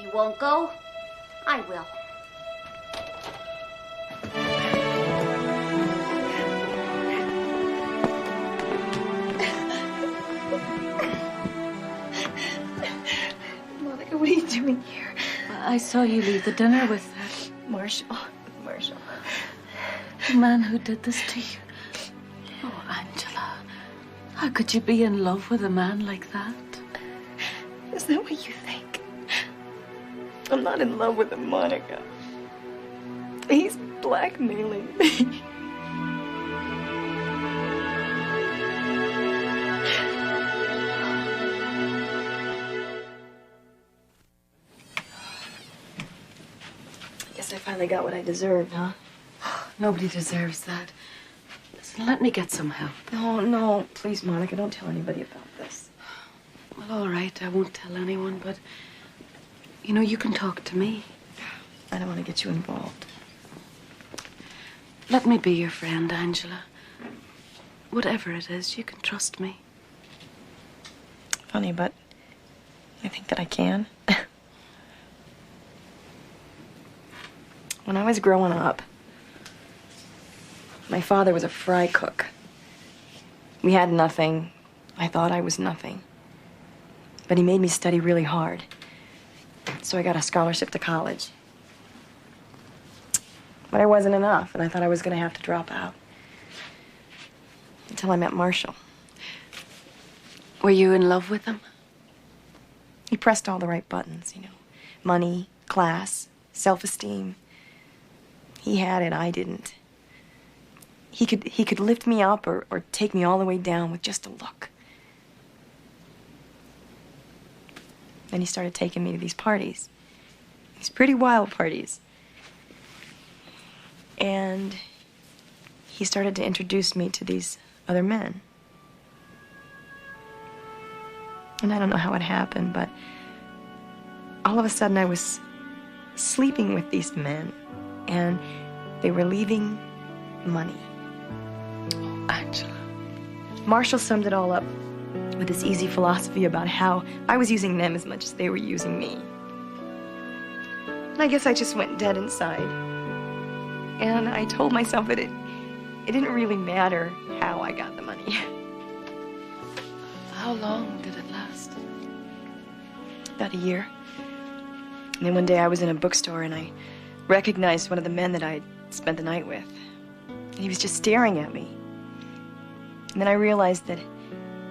You won't go? I will. Monica, what are you doing here? I saw you leave the dinner with Marshall. The man who did this to you. Oh, Angela. How could you be in love with a man like that? Is that what you think? I'm not in love with him, Monica. He's blackmailing me. Guess I finally got what I deserved, huh? Nobody deserves that. Listen, let me get some help. No, please, Monica, don't tell anybody about this. Well, all right, I won't tell anyone, but, you know, you can talk to me. I don't want to get you involved. Let me be your friend, Angela. Whatever it is, you can trust me. Funny, but I think that I can. When I was growing up, my father was a fry cook. We had nothing. I thought I was nothing. But he made me study really hard. So I got a scholarship to college. But I wasn't enough, and I thought I was going to have to drop out. Until I met Marshall. Were you in love with him? He pressed all the right buttons, you know. Money, class, self-esteem. He had it, I didn't. He could lift me up or take me all the way down with just a look. Then he started taking me to these parties. These pretty wild parties. And he started to introduce me to these other men. And I don't know how it happened, but all of a sudden I was sleeping with these men, and they were leaving money. Oh, Angela. Marshall summed it all up with this easy philosophy about how I was using them as much as they were using me. And I guess I just went dead inside. And I told myself that it didn't really matter how I got the money. How long did it last? About a year. And then one day I was in a bookstore and I recognized one of the men that I'd spent the night with. And he was just staring at me. And then I realized that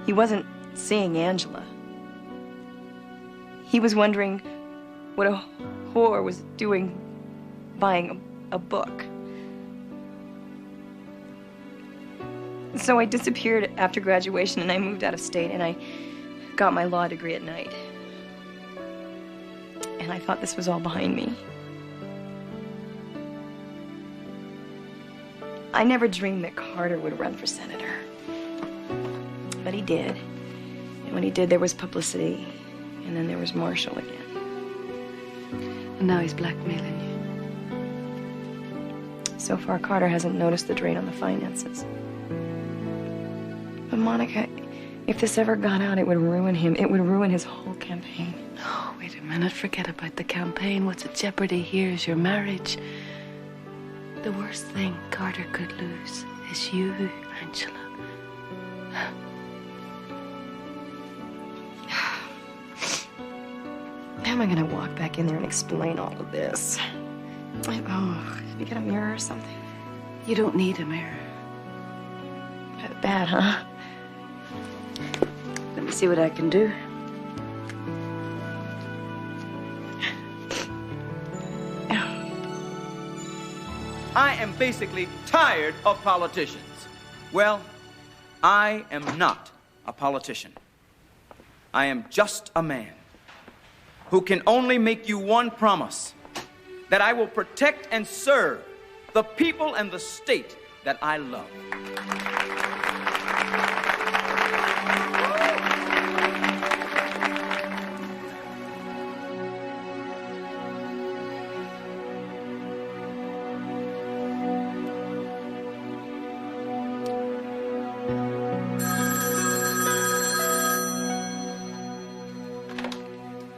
he wasn't seeing Angela. He was wondering what a whore was doing buying a book. So I disappeared after graduation and I moved out of state and I got my law degree at night. And I thought this was all behind me. I never dreamed that Carter would run for senator. But he did. And when he did, there was publicity. And then there was Marshall again. And now he's blackmailing you. So far, Carter hasn't noticed the drain on the finances. But Monica, if this ever got out, it would ruin him. It would ruin his whole campaign. Oh, wait a minute. Forget about the campaign. What's at jeopardy here is your marriage. The worst thing Carter could lose is you, Angela. How am I gonna walk back in there and explain all of this? Oh, you get a mirror or something? You don't need a mirror. Bad, huh? Let me see what I can do. I am basically tired of politicians. Well, I am not a politician. I am just a man who can only make you one promise, that I will protect and serve the people and the state that I love.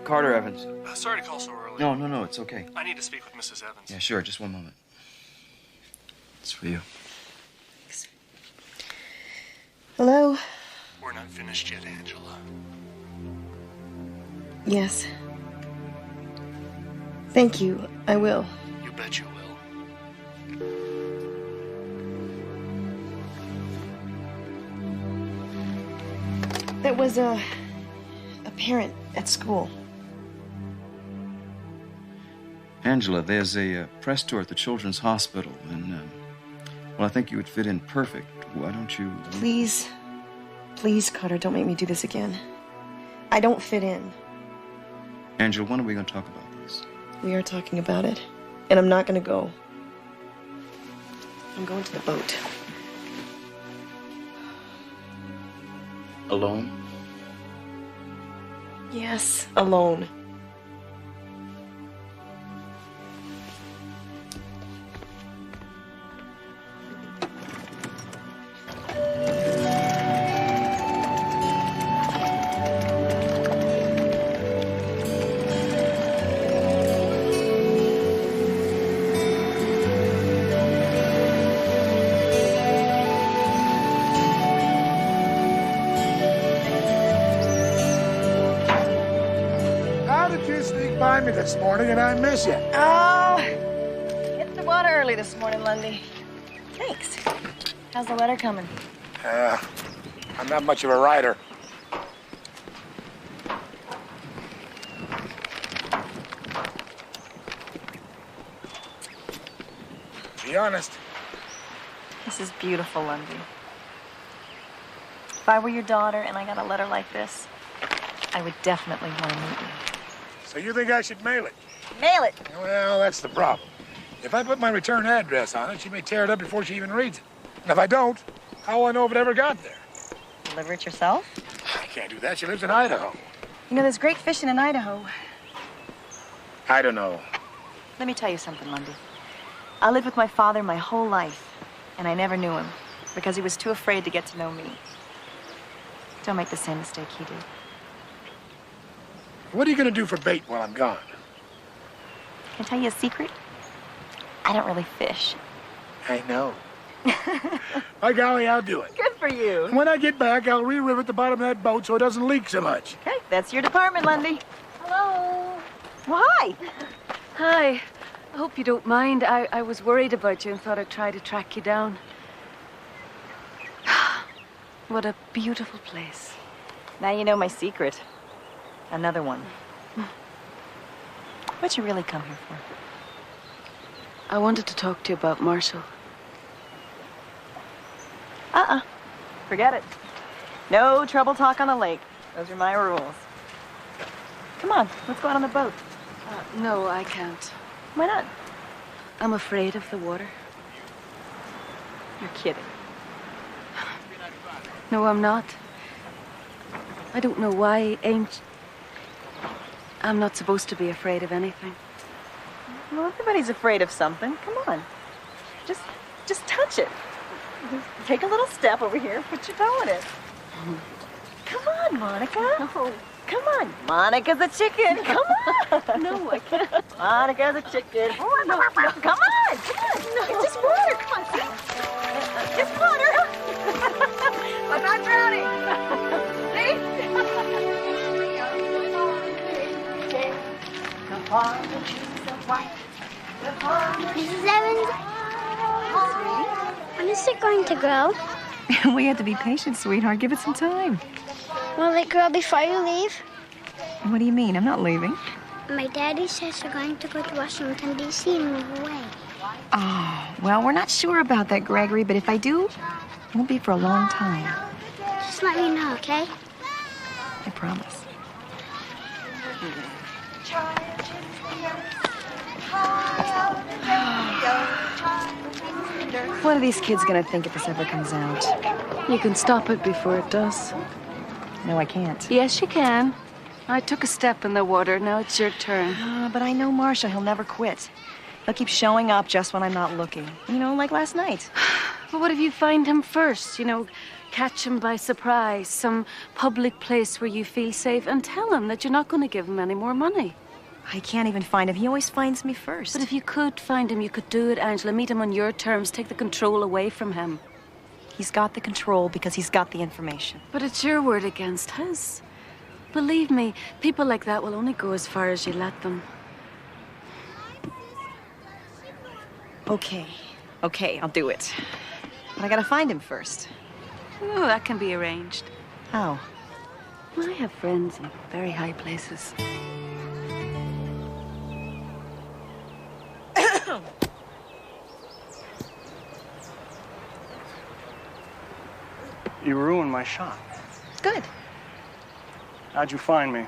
Carter Evans. Sorry to call so early. No, it's okay. I need to speak with Mrs. Evans. Yeah, sure, just one moment. It's for you. Hello? We're not finished yet, Angela. Yes. Thank you. I will. You bet you will. There was a parent at school. Angela, there's a press tour at the Children's Hospital, and, well, I think you would fit in perfect. Why don't you... Please, Carter, don't make me do this again. I don't fit in. Angela, when are we going to talk about this? We are talking about it, and I'm not going to go. I'm going to the boat. Alone? Yes, alone. By me this morning and I miss you. Oh, hit the water early this morning, Lundy. Thanks. How's the letter coming? I'm not much of a writer. Be honest. This is beautiful, Lundy. If I were your daughter and I got a letter like this, I would definitely want to meet you. So you think I should mail it? Mail it. Well, that's the problem. If I put my return address on it, she may tear it up before she even reads it. And if I don't, how will I know if it ever got there? Deliver it yourself? I can't do that. She lives in Idaho. You know, there's great fishing in Idaho. I don't know. Let me tell you something, Lundy. I lived with my father my whole life, and I never knew him because he was too afraid to get to know me. Don't make the same mistake he did. What are you going to do for bait while I'm gone? Can I tell you a secret? I don't really fish. I know. By golly, I'll do it. Good for you. And when I get back, I'll re-rivet the bottom of that boat so it doesn't leak so much. Okay, that's your department, Lundy. Hello. Well, hi. Hi. I hope you don't mind. I was worried about you and thought I'd try to track you down. What a beautiful place. Now you know my secret. Another one. What'd you really come here for? I wanted to talk to you about Marshall. Forget it. No trouble talk on the lake. Those are my rules. Come on, let's go out on the boat. No, I can't. Why not? I'm afraid of the water. You're kidding. No, I'm not. I don't know why, I'm not supposed to be afraid of anything. Well, everybody's afraid of something. Come on. Just touch it. Take a little step over here. Put your toe in it. Come on, Monica. No. Come on. Monica's a chicken. Come on. No, I can't. Monica's a chicken. Oh, no. Come on. No. It's just water. Come on. See? It's water. I'm not drowning. See? Mrs. Evans, when is it going to grow? We have to be patient, sweetheart. Give it some time. Will it grow before you leave? What do you mean? I'm not leaving. My daddy says we're going to go to Washington, D.C. and move away. Oh, well, we're not sure about that, Gregory, but if I do, it won't be for a long time. Just let me know, okay? I promise. What are these kids gonna think if this ever comes out? You can stop it before it does. No, I can't. Yes, you can. I took a step in the water. Now it's your turn. But I know Marshall. He'll never quit. He'll keep showing up just when I'm not looking. You know, like last night. But what if you find him first? You know, catch him by surprise, some public place where you feel safe, and tell him that you're not going to give him any more money. I can't even find him. He always finds me first. But if you could find him, you could do it, Angela. Meet him on your terms. Take the control away from him. He's got the control because he's got the information. But it's your word against his. Believe me, people like that will only go as far as you let them. Okay, I'll do it. But I gotta find him first. Oh, that can be arranged. How? I have friends in very high places. You ruined my shot. Good. How'd you find me?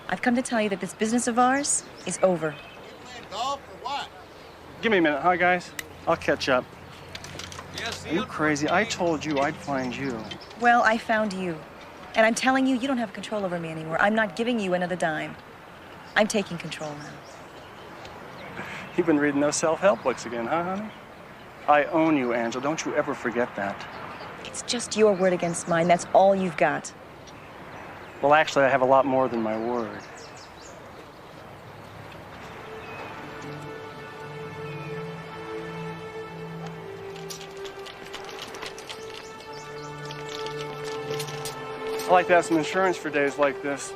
I've come to tell you that this business of ours is over. Give me a minute, huh, guys? I'll catch up. Are you crazy? I told you I'd find you. Well, I found you. And I'm telling you, you don't have control over me anymore. I'm not giving you another dime. I'm taking control now. You've been reading those self-help books again, huh, honey? I own you, Angela. Don't you ever forget that. It's just your word against mine. That's all you've got. Well, actually, I have a lot more than my word. I like to have some insurance for days like this.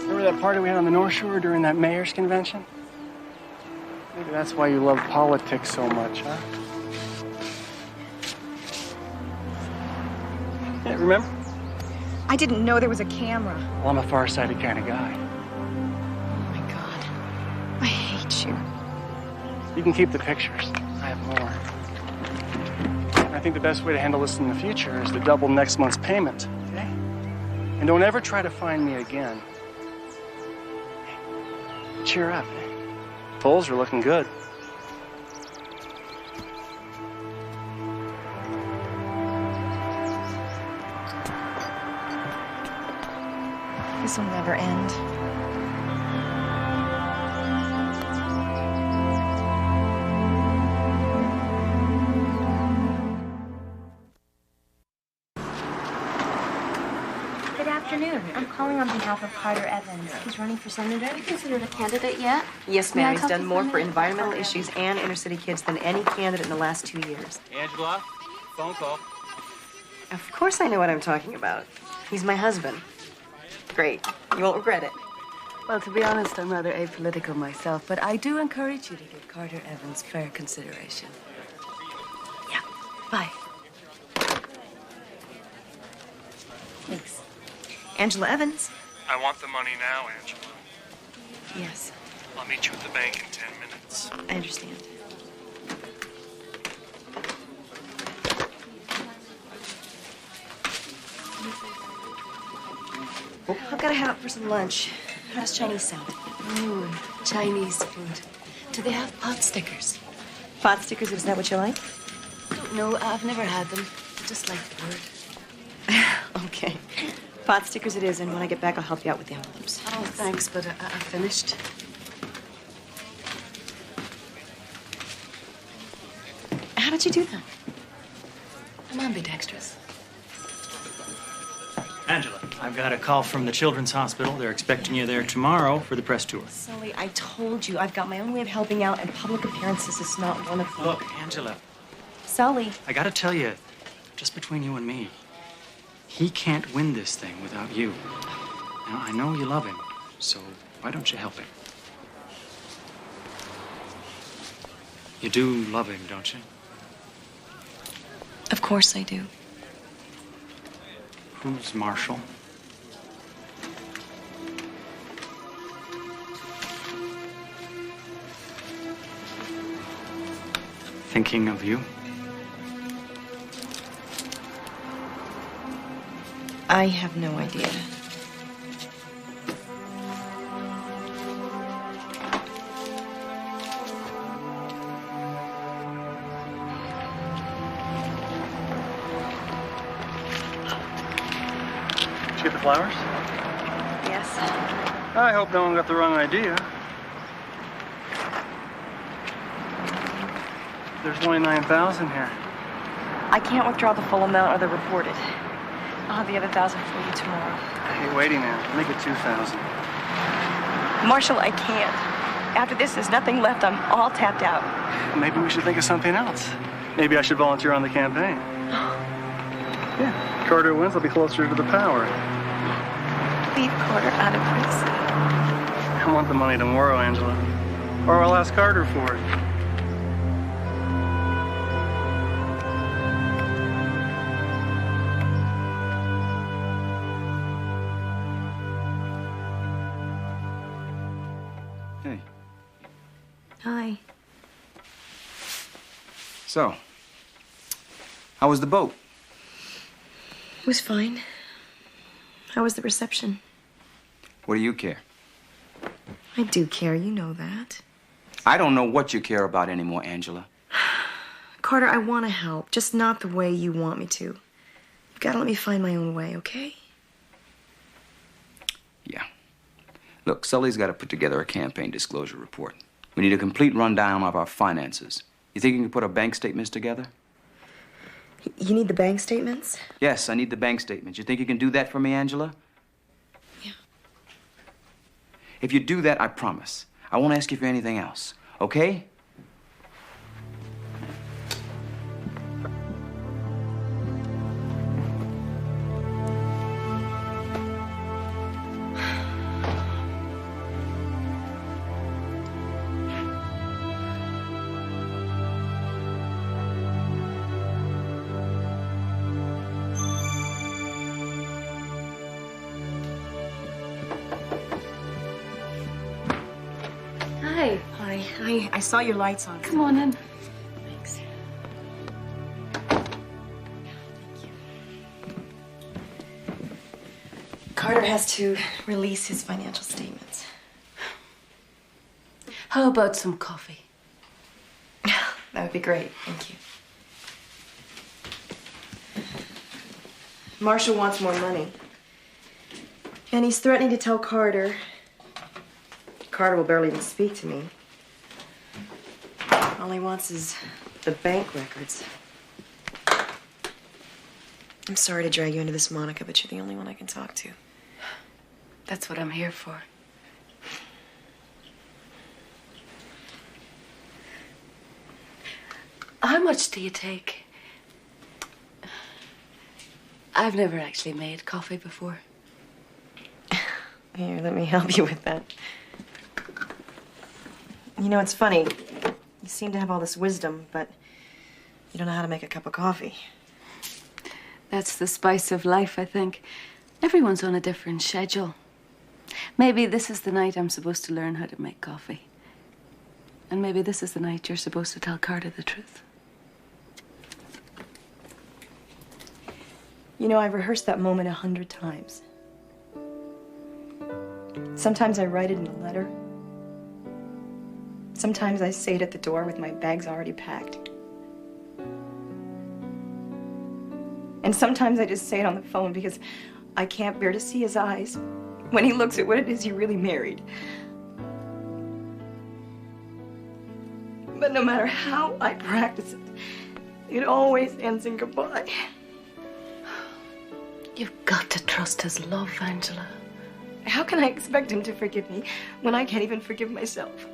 Remember that party we had on the North Shore during that mayor's convention? Maybe that's why you love politics so much, huh? Yeah, remember? I didn't know there was a camera. Well, I'm a far-sighted kind of guy. Oh, my God. I hate you. You can keep the pictures. I have more. I think the best way to handle this in the future is to double next month's payment, okay? And don't ever try to find me again. Cheer up. Polls are looking good. This will never end. Good afternoon. I'm calling on behalf of Carter Evans. He's running for senator. Have you considered a candidate yet? Yes, May I ma'am. He's talk done to more someone? for environmental issues and inner city kids than any candidate in the last 2 years. Angela, phone call. Of course I know what I'm talking about. He's my husband. Great. You won't regret it. Well, to be honest, I'm rather apolitical myself, but I do encourage you to give Carter Evans fair consideration. Yeah, bye. Thanks. Angela Evans. I want the money now, Angela. Yes, I'll meet you at the bank in 10 minutes. I understand. I've got to head out for some lunch. How's Chinese sound? Chinese food. Do they have pot stickers? Pot stickers, is that what you like? Don't know. I've never had them. I just like the word. Okay. Pot stickers it is, and when I get back, I'll help you out with the envelopes. Oh, thanks, but I finished. did you do that? I'm ambidextrous. Angela, I've got a call from the Children's Hospital. They're expecting you there tomorrow for the press tour. Sully, I told you I've got my own way of helping out, and public appearances is not one of them. Look, Angela, Sully. I gotta tell you, just between you and me, he can't win this thing without you. Now, I know you love him, so why don't you help him? You do love him, don't you? Of course I do. Who's Marshall? Thinking of you? I have no idea. Did you get the flowers? Yes. I hope no one got the wrong idea. There's only 9,000 here. I can't withdraw the full amount or they're reported. I'll have the other 1,000 for you tomorrow. Hey, waiting now. Make it 2,000. Marshall, I can't. After this, there's nothing left. I'm all tapped out. Maybe we should think of something else. Maybe I should volunteer on the campaign. Yeah, Carter wins, I'll be closer to the power. Leave Carter out of this. I want the money tomorrow, Angela. Or I'll ask Carter for it. Hey. Hi. So, how was the boat? It was fine. How was the reception? What do you care? I do care, you know that. I don't know what you care about anymore, Angela. Carter, I want to help, just not the way you want me to. You've got to let me find my own way, okay? Yeah. Look, Sully's got to put together a campaign disclosure report. We need a complete rundown of our finances. You think you can put our bank statements together? You need the bank statements? Yes, I need the bank statements. You think you can do that for me, Angela? Yeah. If you do that, I promise. I won't ask you for anything else, okay? Hi. Hi. I saw your lights on. Come on in. Thanks. Carter has to release his financial statements. How about some coffee? That would be great. Thank you. Marshall wants more money. And he's threatening to tell Carter. Carter will barely even speak to me. All he wants is the bank records. I'm sorry to drag you into this, Monica, but you're the only one I can talk to. That's what I'm here for. How much do you take? I've never actually made coffee before. Here, let me help you with that. You know, it's funny. You seem to have all this wisdom, but you don't know how to make a cup of coffee. That's the spice of life, I think. Everyone's on a different schedule. Maybe this is the night I'm supposed to learn how to make coffee. And maybe this is the night you're supposed to tell Carter the truth. You know, I've rehearsed that moment 100 times. Sometimes I write it in a letter. Sometimes I say it at the door with my bags already packed. And sometimes I just say it on the phone because I can't bear to see his eyes when he looks at what it is he really married. But no matter how I practice it, It always ends in goodbye. You've got to trust his love, Angela. How can I expect him to forgive me when I can't even forgive myself?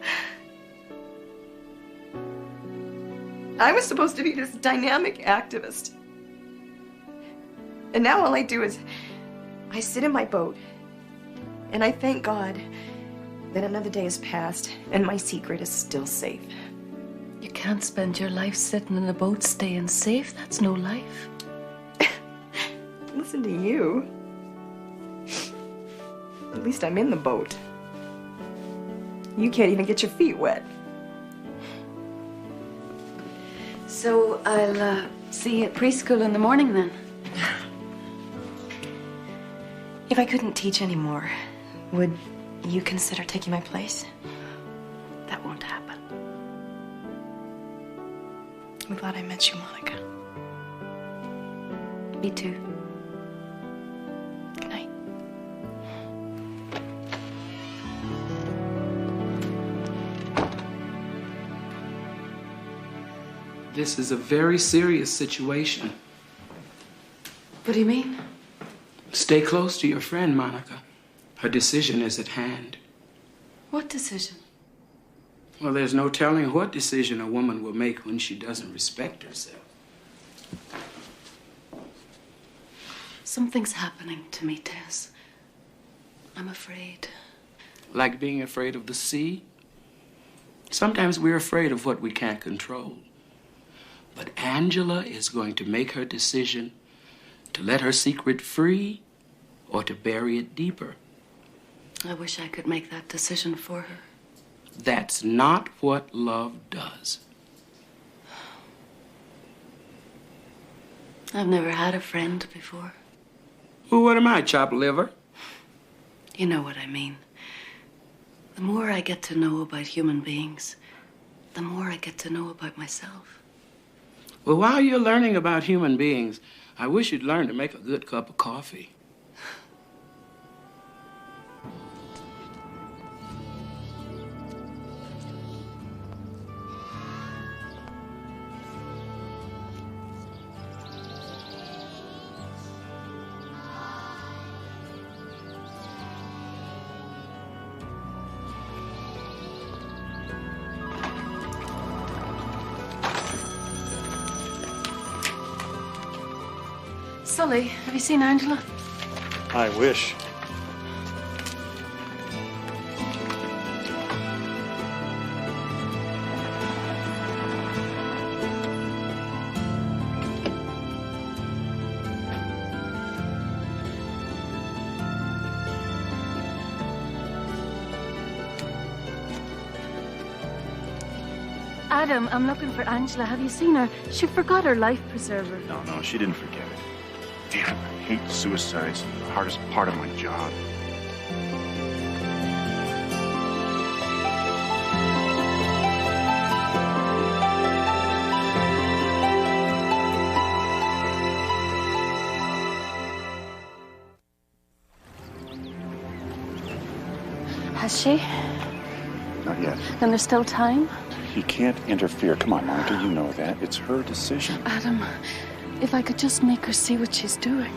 I was supposed to be this dynamic activist. And now all I do is I sit in my boat and I thank God that another day has passed and my secret is still safe. You can't spend your life sitting in a boat staying safe. That's no life. Listen to you. At least I'm in the boat. You can't even get your feet wet. So I'll see you at preschool in the morning then. If I couldn't teach anymore, would you consider taking my place? That won't happen. I'm glad I met you, Monica. Me too. Good night. This is a very serious situation. What do you mean? Stay close to your friend, Monica. Her decision is at hand. What decision? Well, there's no telling what decision a woman will make when she doesn't respect herself. Something's happening to me, Tess. I'm afraid. Like being afraid of the sea? Sometimes we're afraid of what we can't control. But Angela is going to make her decision to let her secret free or to bury it deeper. I wish I could make that decision for her. That's not what love does. I've never had a friend before. Well, what am I, chopped liver? You know what I mean. The more I get to know about human beings, the more I get to know about myself. Well, while you're learning about human beings, I wish you'd learn to make a good cup of coffee. Sully, have you seen Angela? I wish. Adam, I'm looking for Angela. Have you seen her? She forgot her life preserver. No, she didn't forget it. Damn, I hate suicides. The hardest part of my job. Has she? Not yet. Then there's still time? He can't interfere. Come on, Monica, you know that. It's her decision. Adam, if I could just make her see what she's doing.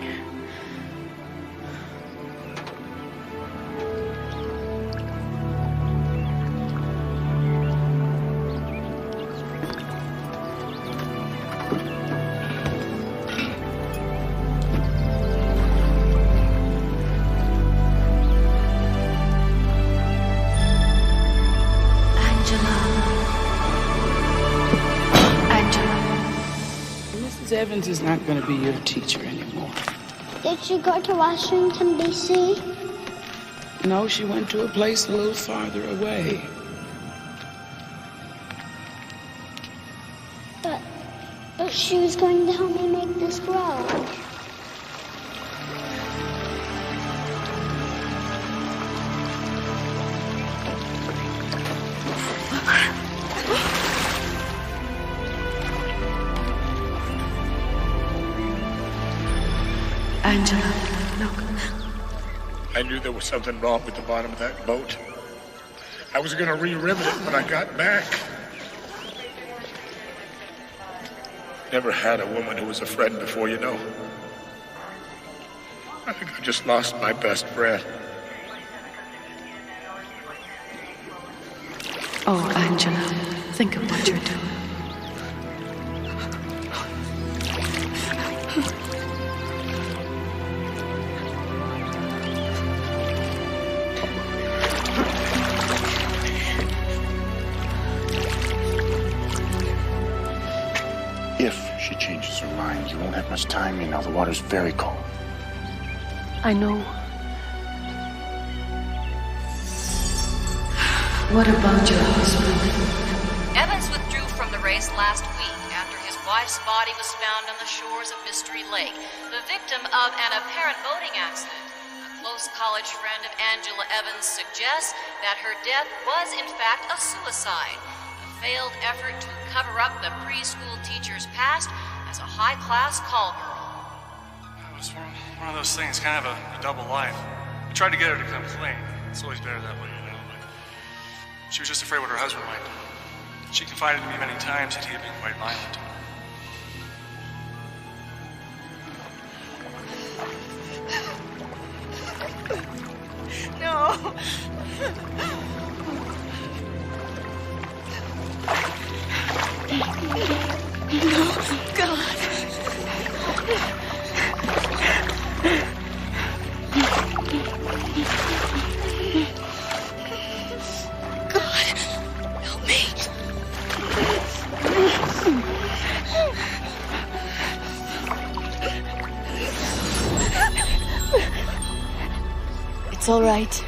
Evans is not going to be your teacher anymore. Did she go to Washington, D.C.? No, she went to a place a little farther away. But she was going to help me make this grow. Angela, look. I knew there was something wrong with the bottom of that boat. I was going to re-rivet it when I got back. never had a woman who was a friend before, you know. I think I just lost my best friend. Oh, Angela, think of what you're doing. If she changes her mind, you won't have much time. You know, the water's very cold. I know. What about your husband? Evans withdrew from the race last week after his wife's body was found on the shores of Mystery Lake, the victim of an apparent boating accident. A close college friend of Angela Evans suggests that her death was in fact a suicide, a failed effort to cover up the preschool teacher's past as a high-class call girl. It was one of those things, kind of a double life. I tried to get her to come clean. It's always better that way, you know. She was just afraid what her husband might do. She confided to me many times that he had been quite violent. No. No, God. Help me. It's all right.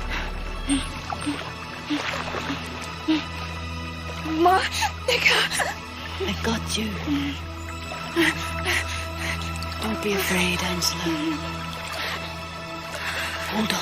Monica. I got you. Don't be afraid, Angela. Hold on.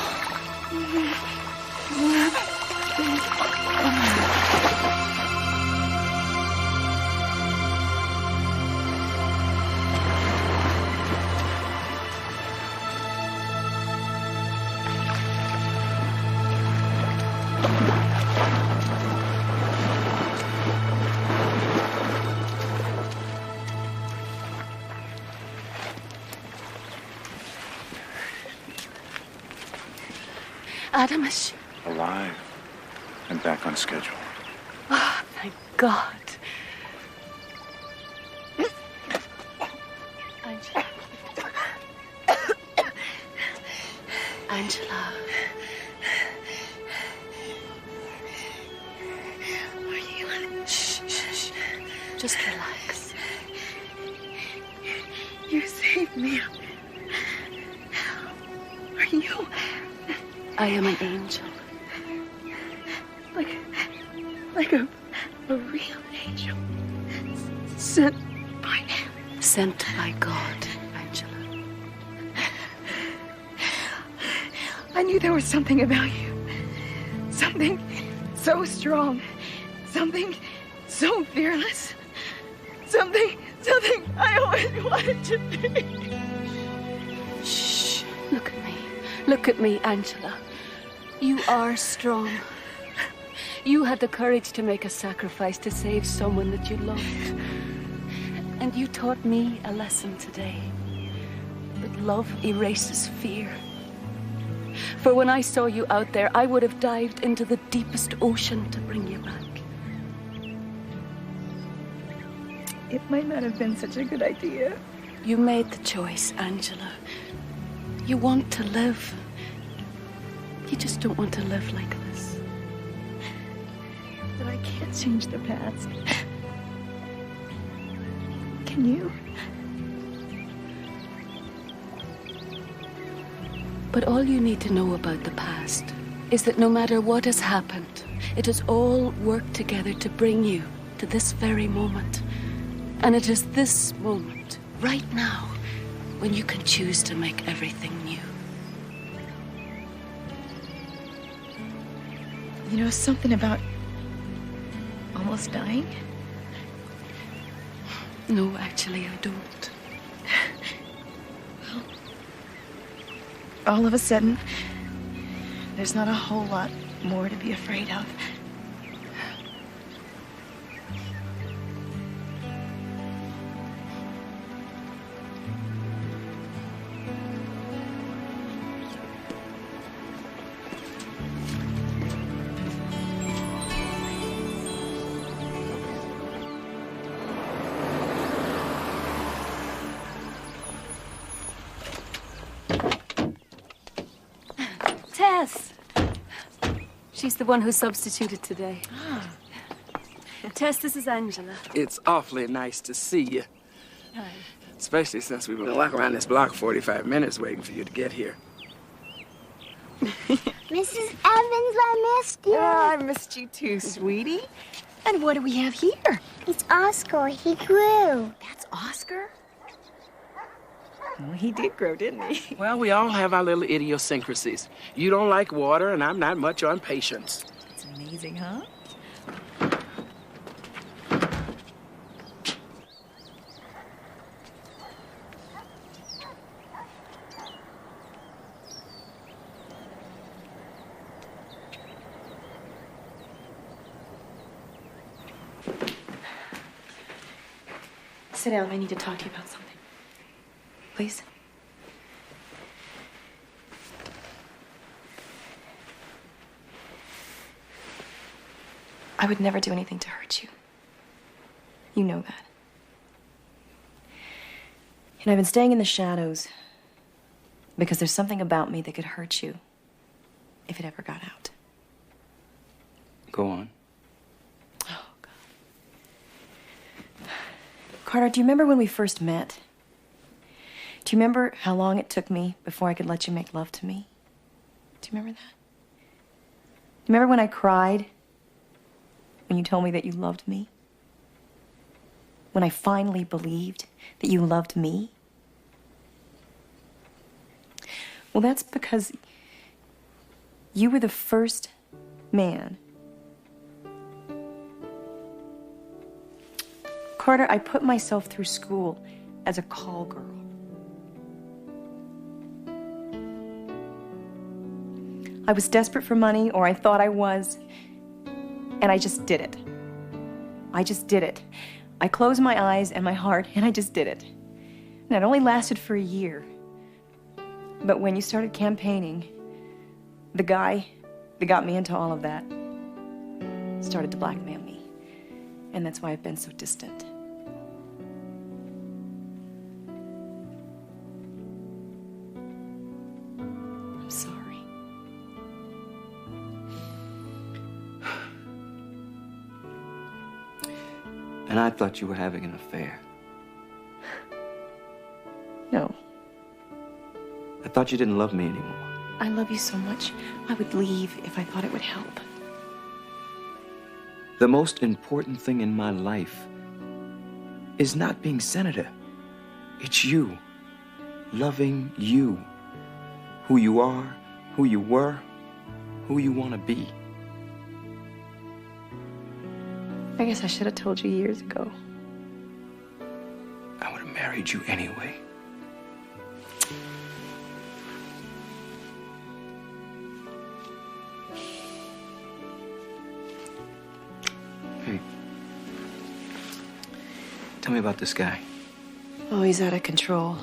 Adam, is she? Alive and back on schedule. Oh, thank God. Angela. Angela. Are you? Shh, shh, shh. Just relax. You saved me. Are you? I am an angel. Like a real angel. Sent by him. Sent by God, Angela. I knew there was something about you. Something so strong. Something so fearless. Something I always wanted to be. Shh. Look at me. Look at me, Angela. You are strong. You had the courage to make a sacrifice to save someone that you loved. And you taught me a lesson today. That love erases fear. For when I saw you out there, I would have dived into the deepest ocean to bring you back. It might not have been such a good idea. You made the choice, Angela. You want to live. You just don't want to live like this. But I can't change the past. Can you? But all you need to know about the past is that no matter what has happened, it has all worked together to bring you to this very moment. And it is this moment, right now, when you can choose to make everything new. You know something about almost dying? No, actually, I don't. Well, all of a sudden, there's not a whole lot more to be afraid of. She's the one who substituted today. Tess, this is Angela. It's awfully nice to see you. Hi. Especially since we've been walking around this block 45 minutes waiting for you to get here. Mrs. Evans, I missed you. Yeah, I missed you too, sweetie. And what do we have here? It's Oscar. He grew. That's Oscar? Well, he did grow, didn't he? Well, we all have our little idiosyncrasies. You don't like water, and I'm not much on patience. It's amazing, huh? Sit down. I need to talk to you about something. Please? I would never do anything to hurt you. You know that. And I've been staying in the shadows because there's something about me that could hurt you if it ever got out. Go on. Carter, do you remember when we first met? Do you remember how long it took me before I could let you make love to me? Do you remember that? Do you remember when I cried when you told me that you loved me? When I finally believed that you loved me? Well, that's because you were the first man. Carter, I put myself through school as a call girl. I was desperate for money, or I thought I was, and I just did it. I just did it. I closed my eyes and my heart, and I just did it. And it only lasted for a year. But when you started campaigning, the guy that got me into all of that started to blackmail me. And that's why I've been so distant. I'm sorry. And I thought you were having an affair. No. I thought you didn't love me anymore. I love you so much, I would leave if I thought it would help. The most important thing in my life is not being senator. It's you. Loving you. Who you are, who you were, who you want to be. I guess I should have told you years ago. I would have married you anyway. Hey. Tell me about this guy. Oh, he's out of control.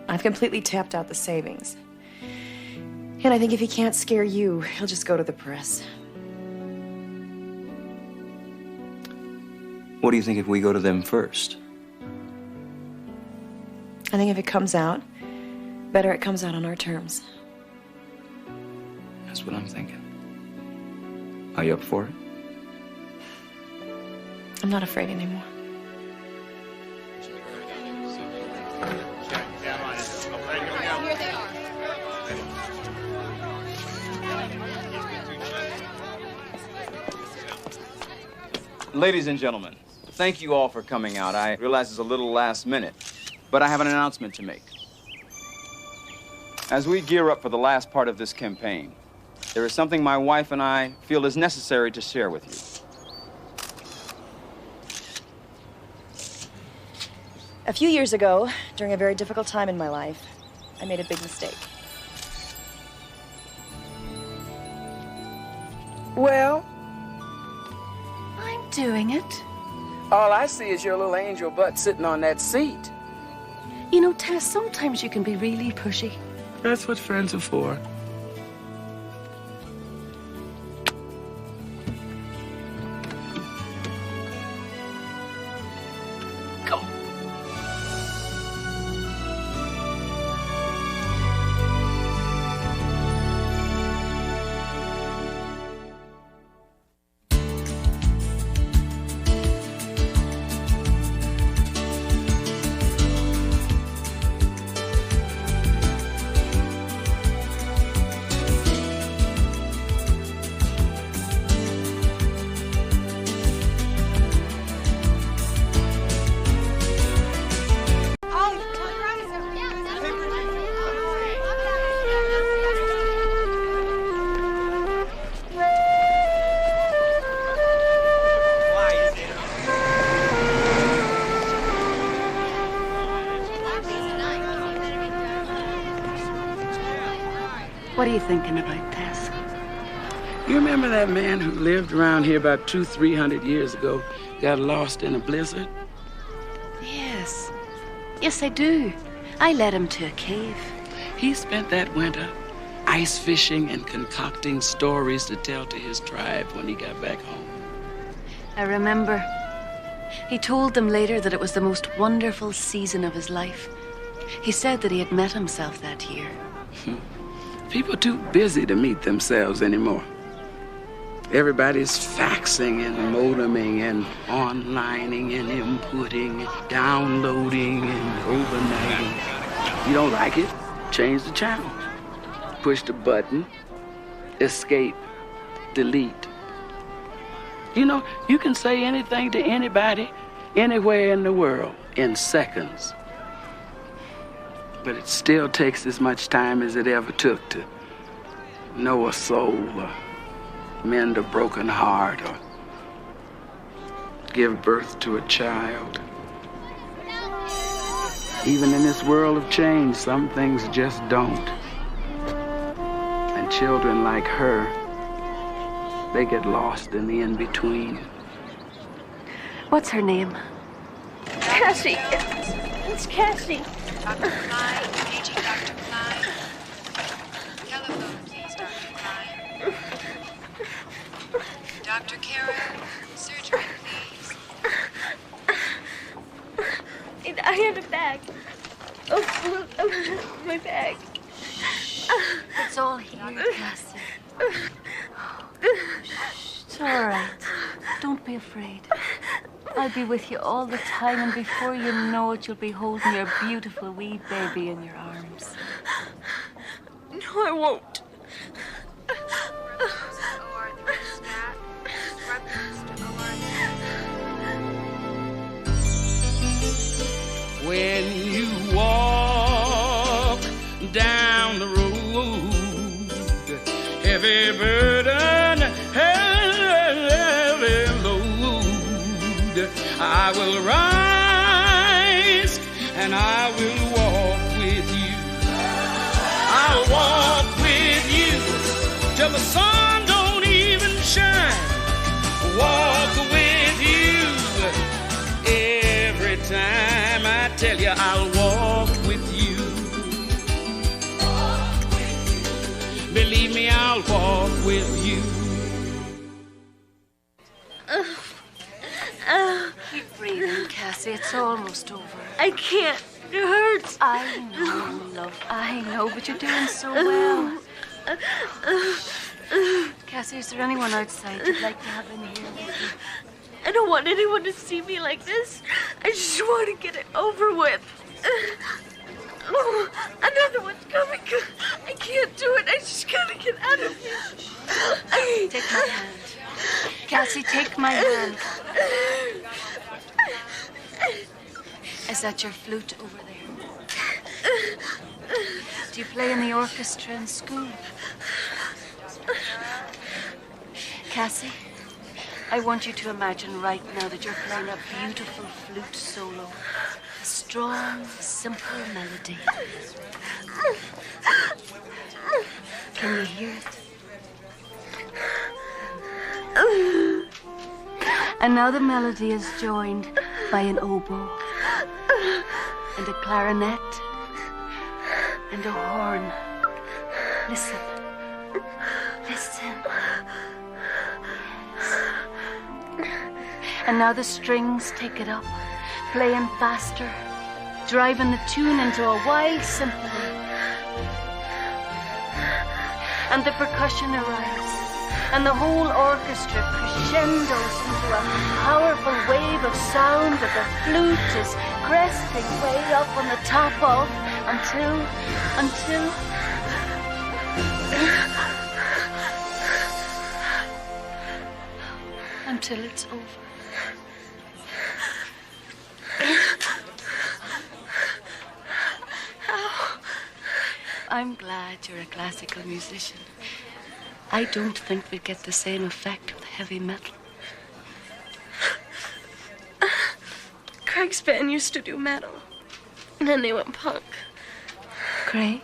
I've completely tapped out the savings. And I think if he can't scare you, he'll just go to the press. What do you think if we go to them first? I think if it comes out, better it comes out on our terms. That's what I'm thinking. Are you up for it? I'm not afraid anymore. Ladies and gentlemen, thank you all for coming out. I realize it's a little last minute, but I have an announcement to make. As we gear up for the last part of this campaign, there is something my wife and I feel is necessary to share with you. A few years ago, during a very difficult time in my life, I made a big mistake. Well, I'm doing it. all I see is your little angel butt sitting on that seat. You know, Tess, sometimes you can be really pushy. That's what friends are for. Go. What are you thinking about, Tess? You remember that man who lived around here about 200-300 years ago, got lost in a blizzard? Yes. Yes, I do. I led him to a cave. He spent that winter ice fishing and concocting stories to tell to his tribe when he got back home. I remember. He told them later that it was the most wonderful season of his life. He said that he had met himself that year. People too busy to meet themselves anymore. Everybody's faxing and modeming and onlining and inputting, downloading and overnighting. You don't like it? Change the channel. Push the button, escape, delete. You know, you can say anything to anybody, anywhere in the world, in seconds. But it still takes as much time as it ever took to know a soul, or mend a broken heart, or give birth to a child. Even in this world of change, some things just don't. And children like her, they get lost in the in-between. What's her name? Cassie. It's Cassie. Dr. Klein, paging Dr. Klein. Telephone, please, Dr. Klein. Dr. Karen, surgery, please. I had a bag. Oh, my bag. It's all here, Cassie. It's all right. Don't be afraid. I'll be with you all the time, and before you know it, you'll be holding your beautiful wee baby in your arms. No, I won't. When you walk down the road, heavy burden, heavy load, I will rise and I will walk with you. I'll walk with you till the sun don't even shine. Walk with you every time. I tell you, I'll walk with you. Believe me, I'll walk with you. Keep breathing, Cassie. It's almost over. I can't. It hurts. I know, love. I know, but you're doing so well. Cassie, is there anyone outside you'd like to have in here with you? I don't want anyone to see me like this. I just want to get it over with. Oh, another one's coming. I can't do it. I just gotta get out of here. Take my hand. Cassie, take my hand. Is that your flute over there? Do you play in the orchestra in school? Cassie, I want you to imagine right now that you're playing a beautiful flute solo. A strong, simple melody. Can you hear it? And now the melody is joined by an oboe and a clarinet and a horn. Listen. Listen. And now the strings take it up, playing faster, driving the tune into a wild symphony. And the percussion arrives, and the whole orchestra crescendos into a powerful wave of sound that the flute is cresting way up on the top of until it's over. I'm glad you're a classical musician. I don't think we'd get the same effect with heavy metal. Craig's band used to do metal, and then they went punk. Craig?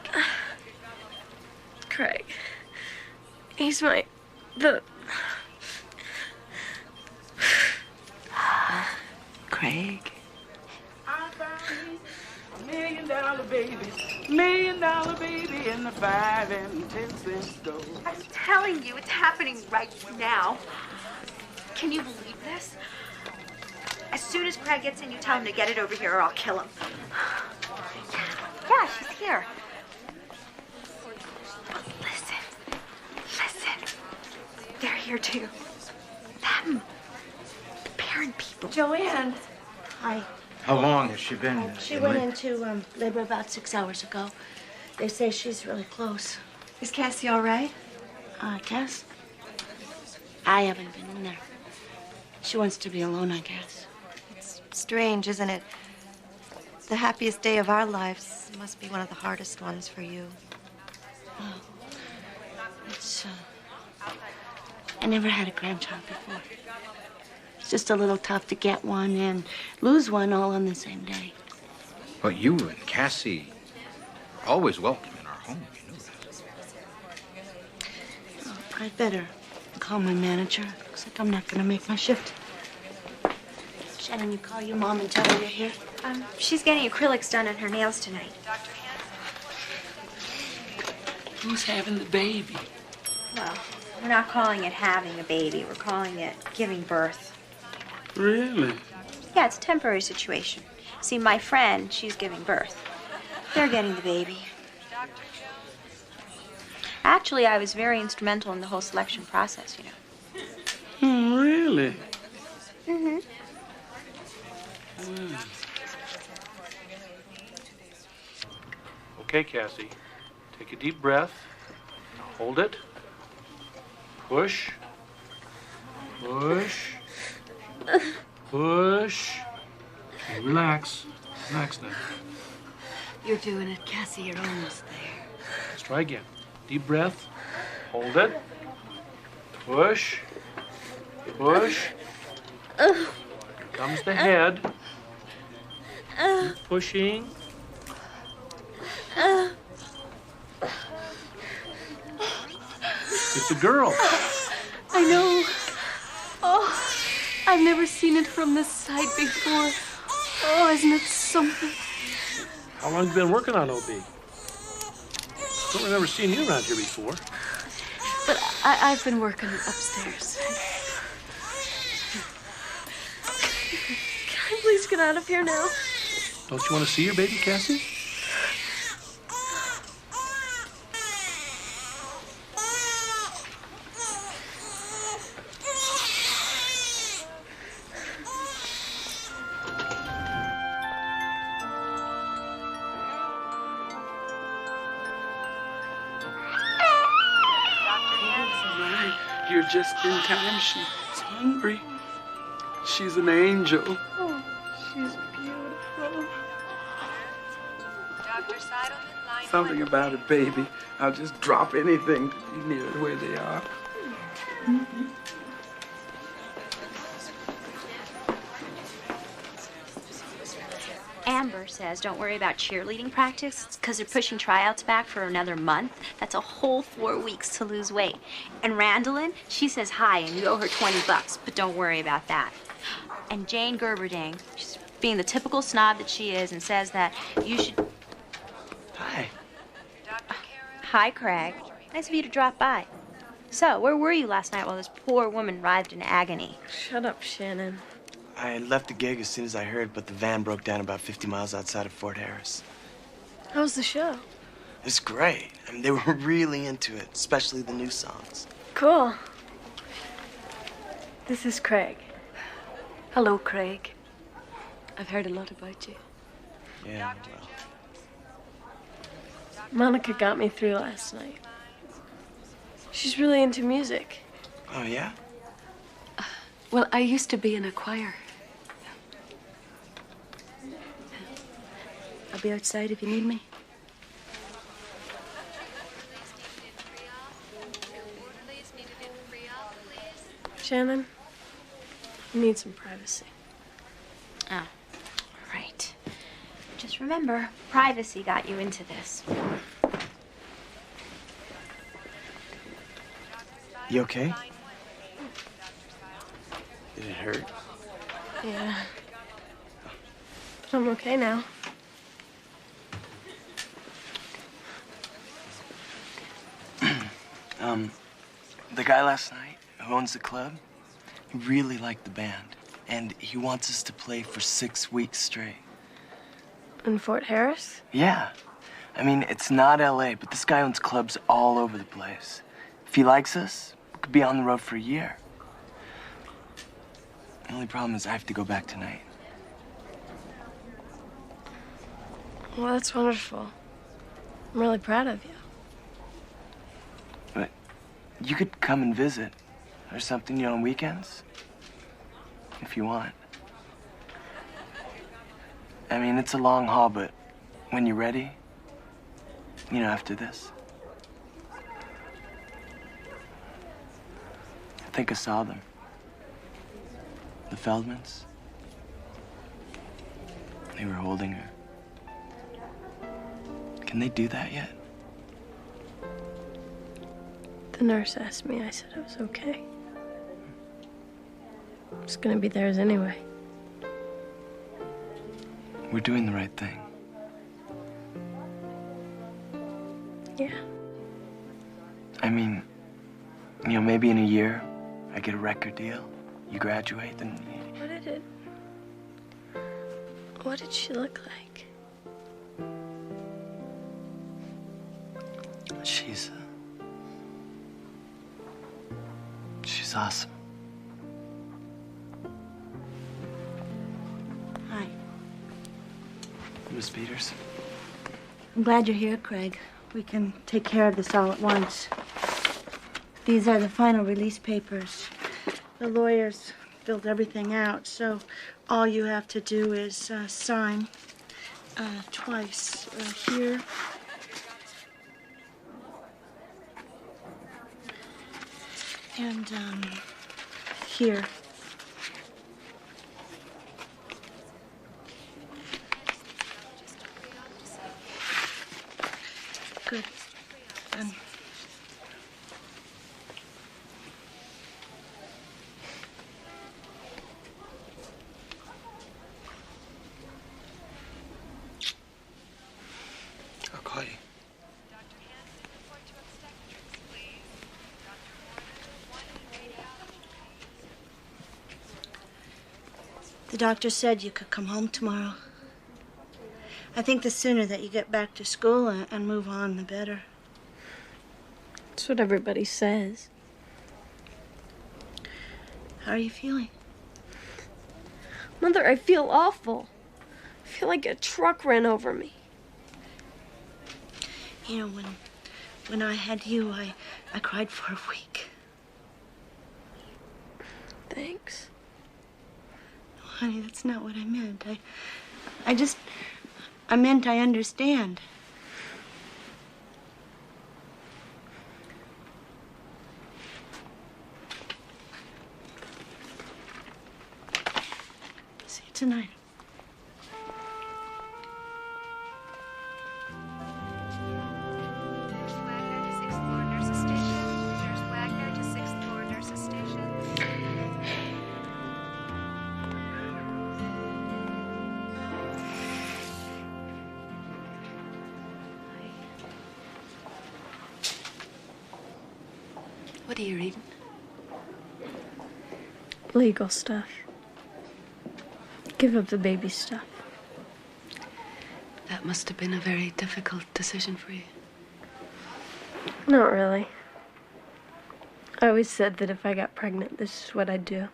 Craig. He's the... Craig. $1 million baby, $1 million baby in the 5 and 10 cent store. I'm telling you, it's happening right now. Can you believe this? As soon as Craig gets in, you tell him to get it over here or I'll kill him. Yeah, she's here. But listen. They're here too. Them. The parent people. Joanne. Hi. How long has she been? She went into labor about 6 hours ago. They say she's really close. Is Cassie all right? Cass? I haven't been in there. She wants to be alone, I guess. It's strange, isn't it? The happiest day of our lives must be one of the hardest ones for you. Oh, it's, I never had a grandchild before. It's just a little tough to get one and lose one all on the same day. But you and Cassie are always welcome in our home, you know that. Oh, I'd better call my manager. Looks like I'm not gonna make my shift. Shannon, you call your mom and tell her you're here? She's getting acrylics done on her nails tonight. Who's having the baby? Well, we're not calling it having a baby. We're calling it giving birth. Really? Yeah, it's a temporary situation. See, my friend, she's giving birth. They're getting the baby. Actually, I was very instrumental in the whole selection process, you know. Really? Mm-hmm. Okay, Cassie. Take a deep breath. Now hold it. Push. Push. Push. Okay, relax. Relax now. You're doing it, Cassie. You're almost there. Let's try again. Deep breath. Hold it. Push. Push. Here comes the head. Keep pushing. It's a girl. I know. Oh, I've never seen it from this side before. Oh, isn't it something? How long have you been working on OB? Don't remember seeing you around here before. But I've been working upstairs. Can I please get out of here now? Don't you want to see your baby, Cassie? You're just in time. She's hungry. She's an angel. Oh, she's beautiful. Something about a baby. I'll just drop anything to be near where they are. Amber says don't worry about cheerleading practice because they're pushing tryouts back for another month. That's a whole 4 weeks to lose weight. And Randallin, she says hi and you owe her $20, but don't worry about that. And Jane Gerberding, she's being the typical snob that she is and says that you should... Hi. Hi, Craig. Nice of you to drop by. So, where were you last night while this poor woman writhed in agony? Shut up, Shannon. I left the gig as soon as I heard, but the van broke down about 50 miles outside of Fort Harris. How was the show? It was great. I mean, they were really into it, especially the new songs. Cool. This is Craig. Hello, Craig. I've heard a lot about you. Yeah, well. Monica got me through last night. She's really into music. Oh, yeah? Well, I used to be in a choir. I'll be outside if you need me. Shannon, you need some privacy. Oh, right. Just remember, privacy got you into this. You okay? Did it hurt? Yeah. But I'm okay now. The guy last night who owns the club, he really liked the band. And he wants us to play for 6 weeks straight. In Fort Harris? Yeah. I mean, it's not LA, but this guy owns clubs all over the place. If he likes us, we could be on the road for a year. The only problem is I have to go back tonight. Well, that's wonderful. I'm really proud of you. But you could come and visit or something, on weekends. If you want. I mean, it's a long haul, but when you're ready, after this. I think I saw them. The Feldmans. They were holding her. Can they do that yet? The nurse asked me. I said it was okay. I'm just gonna be theirs anyway. We're doing the right thing. Yeah. I mean, maybe in a year, I get a record deal. You graduate, then... What did she look like? She's awesome. Hi. Miss Peters. I'm glad you're here, Craig. We can take care of this all at once. These are the final release papers. The lawyers filled everything out, so all you have to do is sign twice here. And here. Good. Done. I'll call you. The doctor said you could come home tomorrow. I think the sooner that you get back to school and move on, the better. That's what everybody says. How are you feeling? Mother, I feel awful. I feel like a truck ran over me. When I had you, I cried for a week. Thanks. Oh, honey, that's not what I meant. I meant I understand. See you tonight. What are you reading? Legal stuff. Give up the baby stuff. That must have been a very difficult decision for you. Not really. I always said that if I got pregnant, this is what I'd do.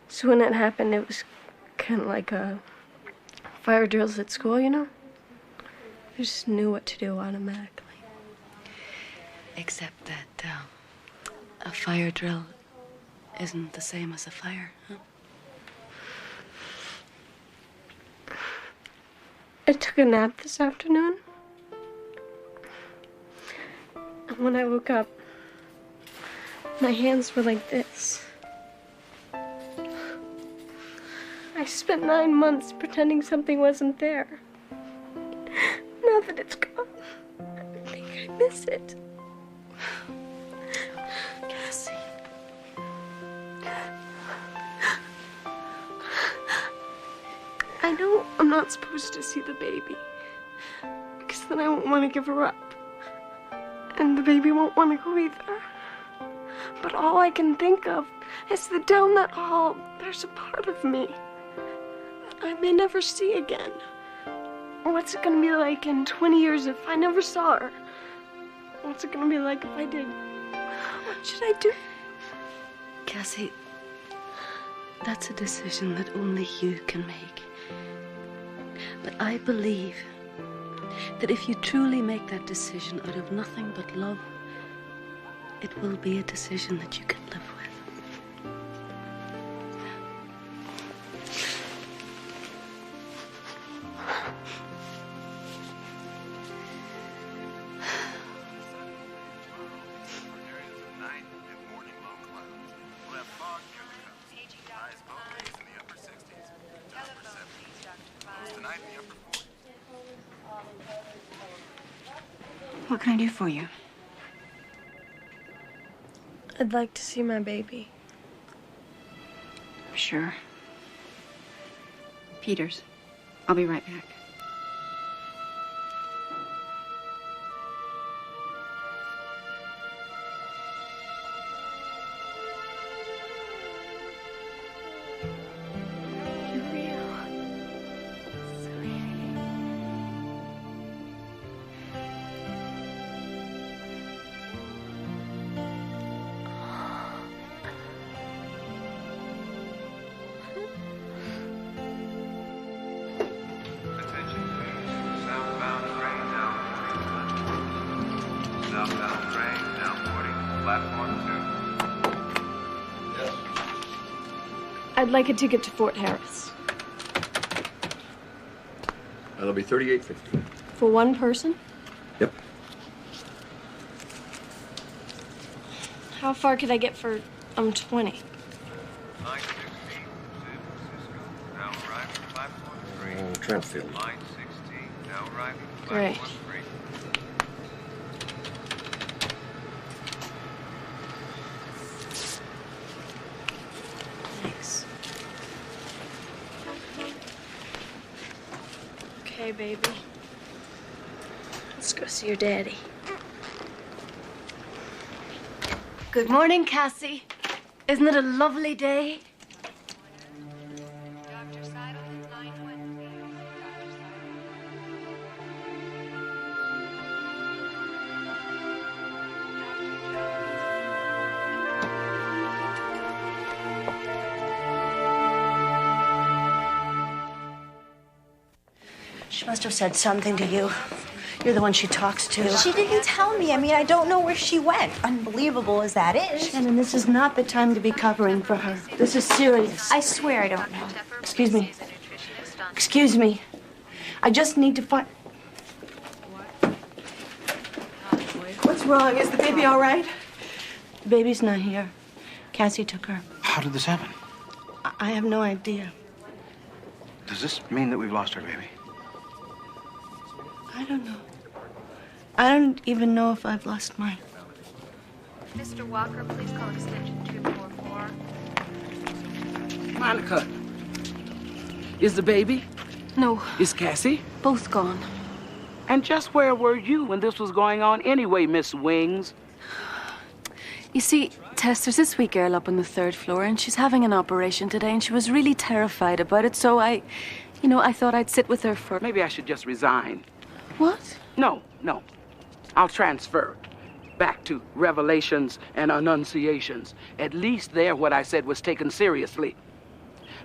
So when it happened, it was kind of like a fire drills at school, I just knew what to do automatically. Except that a fire drill isn't the same as a fire, huh? I took a nap this afternoon. And when I woke up, my hands were like this. I spent 9 months pretending something wasn't there. Now that it's gone, I think I miss it. I know I'm not supposed to see the baby, because then I won't want to give her up. And the baby won't want to go either. But all I can think of is that down that hall, there's a part of me that I may never see again. What's it gonna be like in 20 years if I never saw her? What's it gonna be like if I did? What should I do? Cassie, that's a decision that only you can make. But I believe that if you truly make that decision out of nothing but love, it will be a decision that you can live with. What can I do for you? I'd like to see my baby. Sure. Peters, I'll be right back. You're real. Southbound train now boarding platform 2. Yes. I'd like a ticket to Fort Harris. That'll be $38.50. For one person? Yep. How far could I get for 20? Trentfield. Great. Thanks. Okay, baby. Let's go see your daddy. Good morning, Cassie. Isn't it a lovely day? She must have said something to you. You're the one she talks to. She didn't tell me. I mean, I don't know where she went. Unbelievable as that is. Shannon, this is not the time to be covering for her. This is serious. I swear I don't know. Excuse me. Excuse me. I just need to find... What's wrong? Is the baby all right? The baby's not here. Cassie took her. How did this happen? I have no idea. Does this mean that we've lost our baby? I don't know. I don't even know if I've lost mine. Mr. Walker, please call extension 244. Monica, is the baby? No. Is Cassie? Both gone. And just where were you when this was going on anyway, Miss Wings? You see, Tess, there's this wee girl up on the 3rd floor, and she's having an operation today, and she was really terrified about it, so I thought I'd sit with her for... Maybe I should just resign. What? No. I'll transfer back to Revelations and Annunciations. At least there what I said was taken seriously.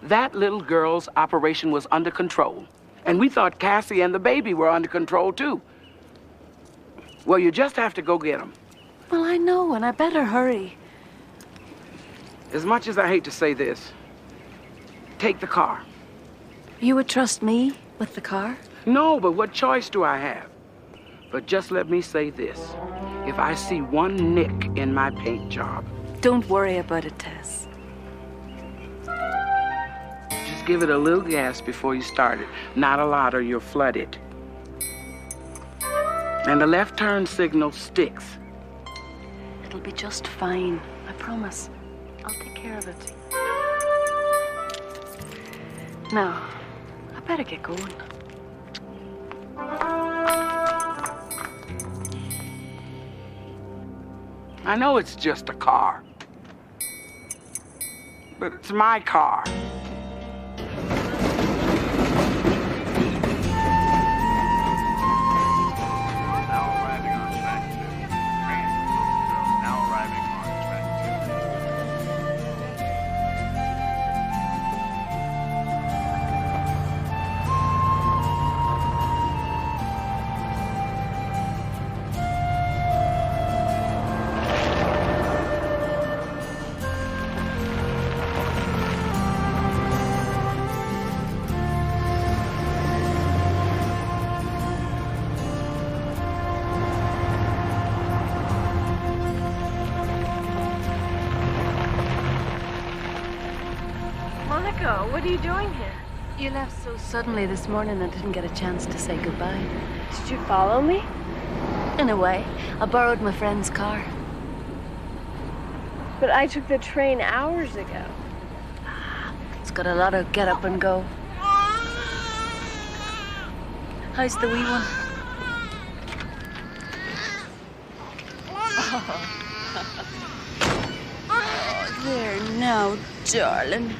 That little girl's operation was under control. And we thought Cassie and the baby were under control, too. Well, you just have to go get them. Well, I know, and I better hurry. As much as I hate to say this, take the car. You would trust me with the car? No, but what choice do I have? But just let me say this. If I see one nick in my paint job... Don't worry about it, Tess. Just give it a little gas before you start it. Not a lot or you'll flood it. And the left turn signal sticks. It'll be just fine. I promise. I'll take care of it. Now, I better get going. I know it's just a car, but it's my car. Monica, what are you doing here? You left so suddenly this morning I didn't get a chance to say goodbye. Did you follow me? In a way. I borrowed my friend's car. But I took the train hours ago. It's got a lot of get up and go. How's the wee one? Oh, there now, darling.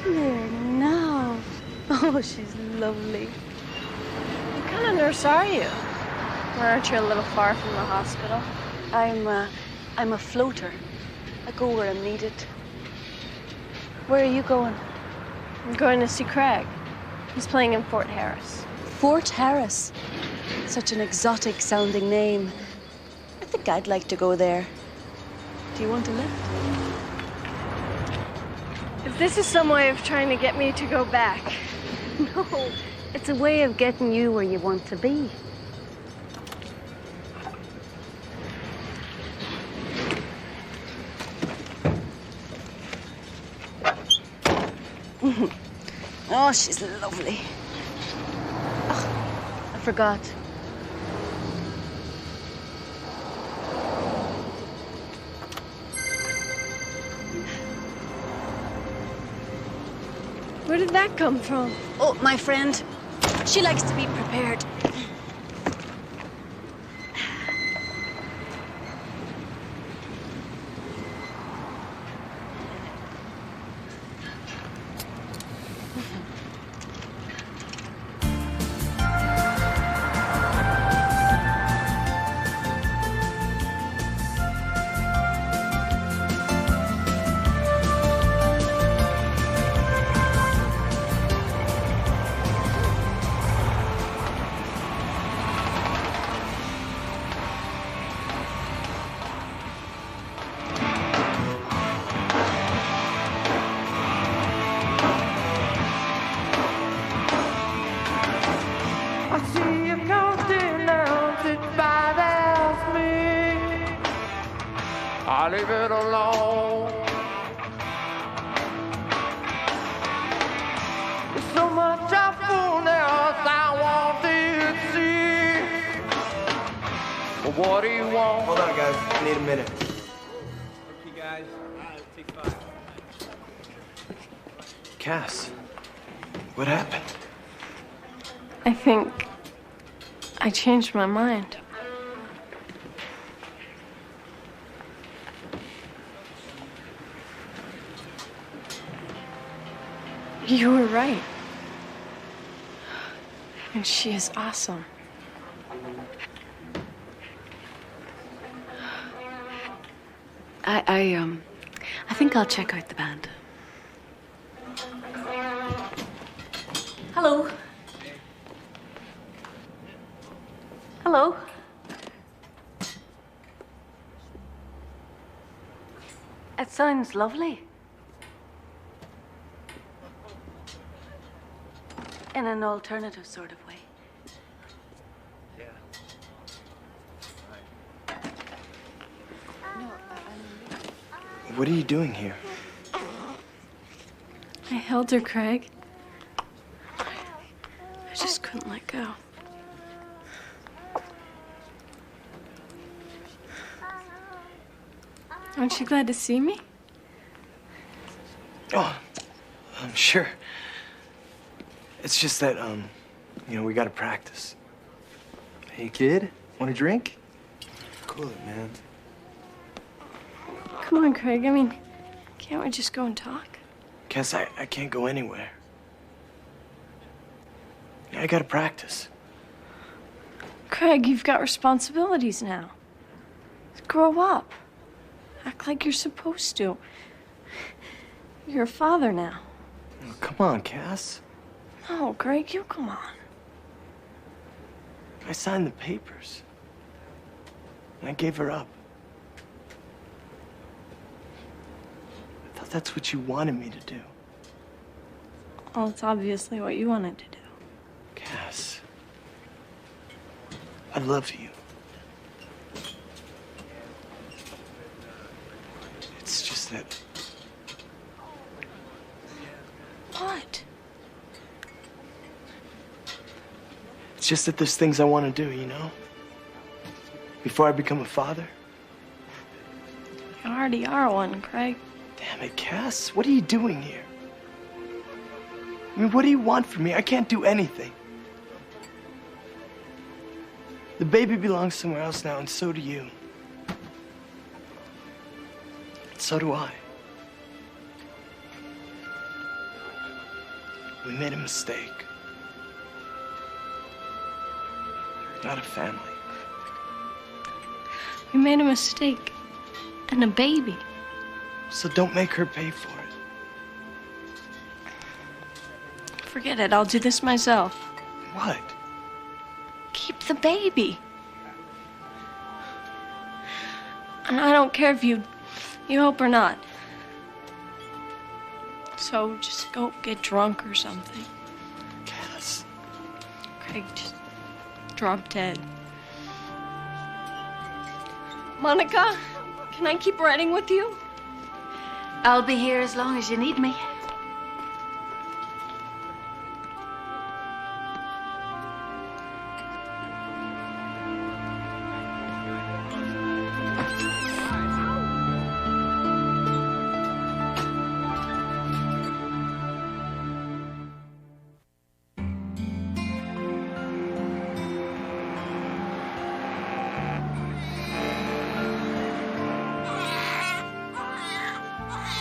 There now. Oh, she's lovely. What kind of nurse are you? Or aren't you a little far from the hospital? I'm a floater. I go where I'm needed. Where are you going? I'm going to see Craig. He's playing in Fort Harris. Fort Harris? Such an exotic sounding name. I think I'd like to go there. Do you want a lift? If this is some way of trying to get me to go back. No, it's a way of getting you where you want to be. Oh, she's lovely. Oh, I forgot. Where did that come from? Oh, my friend. She likes to be prepared. I leave it alone. There's so much awfulness I want to see. But what do you want? Hold on, guys. I need a minute. Okay, guys. Take 5. Cass, what happened? I think I changed my mind. You were right. And she is awesome. I think I'll check out the band. Hello. Hello. It sounds lovely. In an alternative sort of way. What are you doing here? I held her, Craig. I just couldn't let go. Aren't you glad to see me? Oh, I'm sure. It's just that, we gotta practice. Hey, kid, want a drink? Cool it, man. Come on, Craig. I mean, can't we just go and talk? Cass, I can't go anywhere. I gotta practice. Craig, you've got responsibilities now. Grow up. Act like you're supposed to. You're a father now. Oh, come on, Cass. No, Craig, you come on. I signed the papers. And I gave her up. I thought that's what you wanted me to do. Well, it's obviously what you wanted to do. Cass, I love you. It's just that... What? It's just that there's things I want to do, Before I become a father. You already are one, Craig. Damn it, Cass. What are you doing here? I mean, what do you want from me? I can't do anything. The baby belongs somewhere else now, and so do you. And so do I. We made a mistake. Not a family. We made a mistake. And a baby. So don't make her pay for it. Forget it. I'll do this myself. What? Keep the baby. And I don't care if you hope or not. So just go get drunk or something. Cass. Craig, just drop dead. Monica, can I keep riding with you? I'll be here as long as you need me.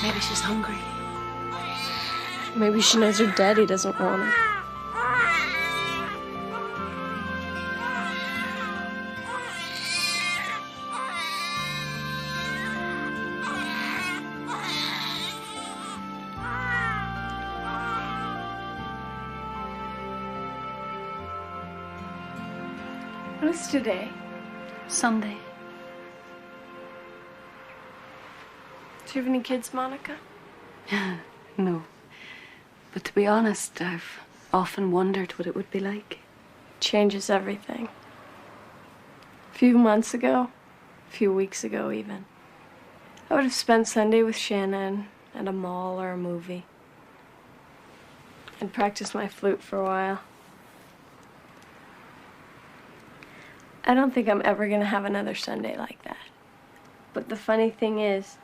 Maybe she's hungry. Maybe she knows her daddy doesn't want her. What's today? Sunday. Do you have any kids, Monica? No. But to be honest, I've often wondered what it would be like. Changes everything. A few months ago, a few weeks ago even, I would have spent Sunday with Shannon at a mall or a movie. I'd practice my flute for a while. I don't think I'm ever gonna have another Sunday like that. But the funny thing is,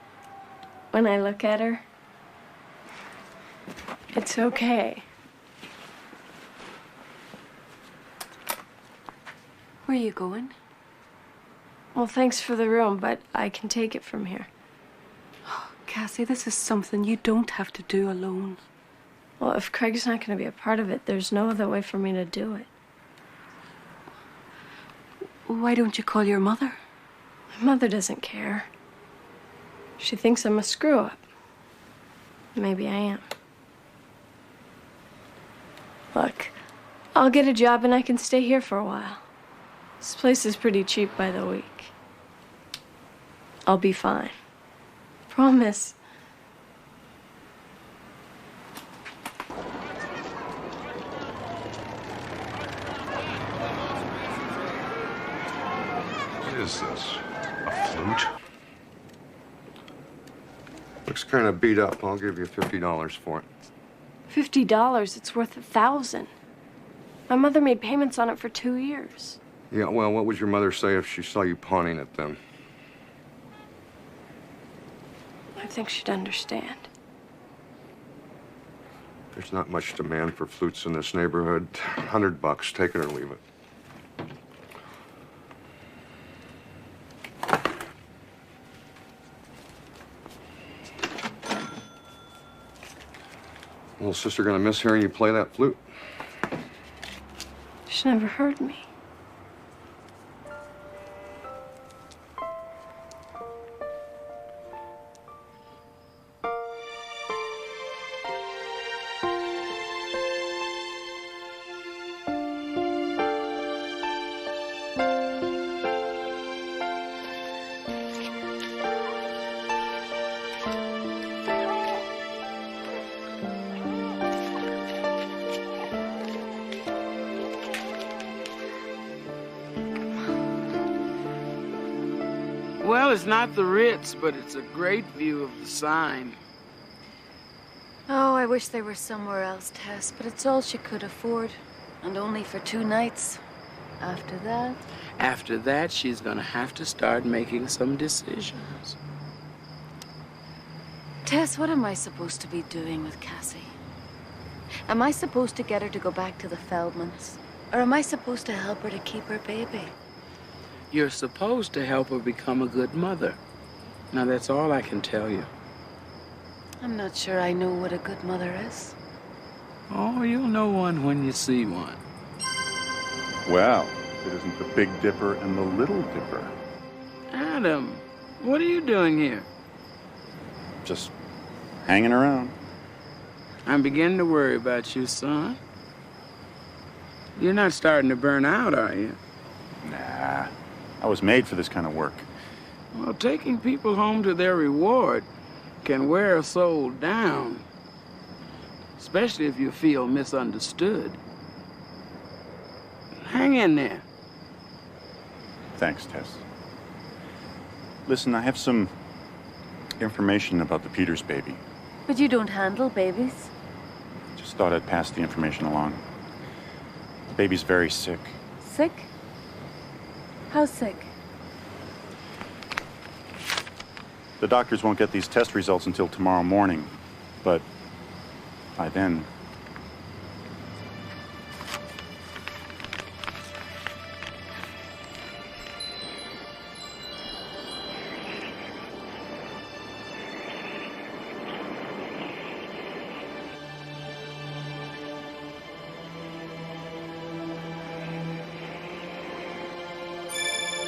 when I look at her, it's okay. Where are you going? Well, thanks for the room, but I can take it from here. Oh, Cassie, this is something you don't have to do alone. Well, if Craig's not going to be a part of it, there's no other way for me to do it. Why don't you call your mother? My mother doesn't care. She thinks I'm a screw-up. Maybe I am. Look, I'll get a job and I can stay here for a while. This place is pretty cheap by the week. I'll be fine. Promise. What is this? A flute? Looks kind of beat up. I'll give you $50 for it. $50, it's worth $1,000. My mother made payments on it for 2 years. Yeah, well, what would your mother say if she saw you pawning it then? I think she'd understand. There's not much demand for flutes in this neighborhood. $100, take it or leave it. Little sister gonna miss hearing you play that flute. She never heard me. Well, it's not the Ritz, but it's a great view of the sign. Oh, I wish they were somewhere else, Tess, but it's all she could afford. And only for 2 nights. After that... After that, she's gonna have to start making some decisions. Tess, what am I supposed to be doing with Cassie? Am I supposed to get her to go back to the Feldmans? Or am I supposed to help her to keep her baby? You're supposed to help her become a good mother. Now, that's all I can tell you. I'm not sure I know what a good mother is. Oh, you'll know one when you see one. Well, it isn't the Big Dipper and the Little Dipper. Adam, what are you doing here? Just hanging around. I'm beginning to worry about you, son. You're not starting to burn out, are you? Nah, I was made for this kind of work. Well, taking people home to their reward can wear a soul down, especially if you feel misunderstood. Hang in there. Thanks, Tess. Listen, I have some information about the Peters baby. But you don't handle babies. Just thought I'd pass the information along. The baby's very sick. Sick? How sick? The doctors won't get these test results until tomorrow morning, but by then...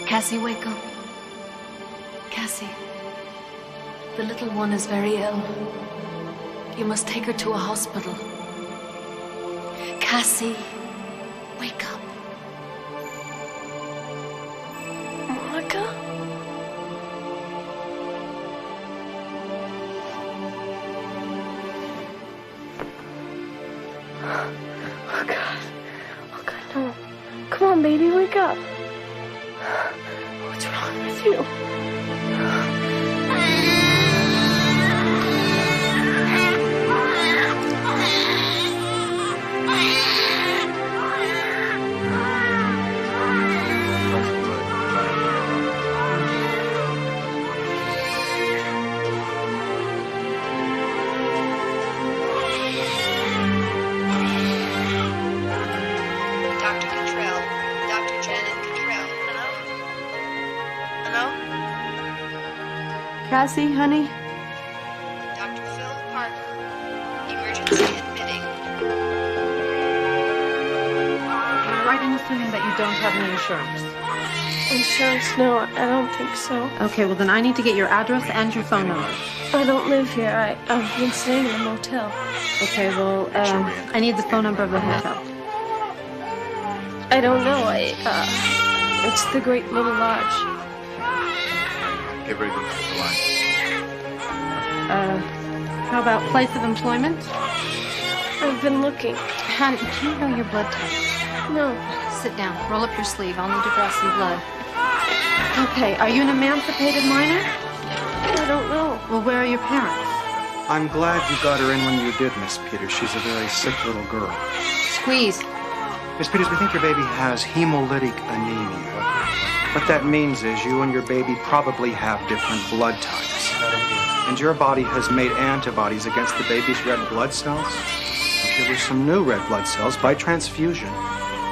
Cassie, wake up. Cassie, the little one is very ill. You must take her to a hospital. Cassie, wake up. Monica? Oh, God. Oh, God, no. Come on, baby, wake up. What's wrong with you? Dr. Cottrell. Dr. Janet Cottrell. Hello? Cassie, honey? Dr. Phil Parker. Emergency admitting. You're right in assuming that you don't have any insurance. Insurance? No, I don't think so. Okay, well then I need to get your address and your phone number. I don't live here. I've been staying in a motel. Okay, well, I need the phone number of the hotel. I don't know. It's the Great Little Lodge. Get ready to the line. How about place of employment? I've been looking. Honey, do you know your blood type? No. Sit down. Roll up your sleeve. I'll need to draw some blood. Okay, are you an emancipated minor? I don't know. Well, where are your parents? I'm glad you got her in when you did, Miss Peters. She's a very sick little girl. Squeeze. Miss Peters, we think your baby has hemolytic anemia. What that means is you and your baby probably have different blood types. And your body has made antibodies against the baby's red blood cells. there were some new red blood cells, by transfusion,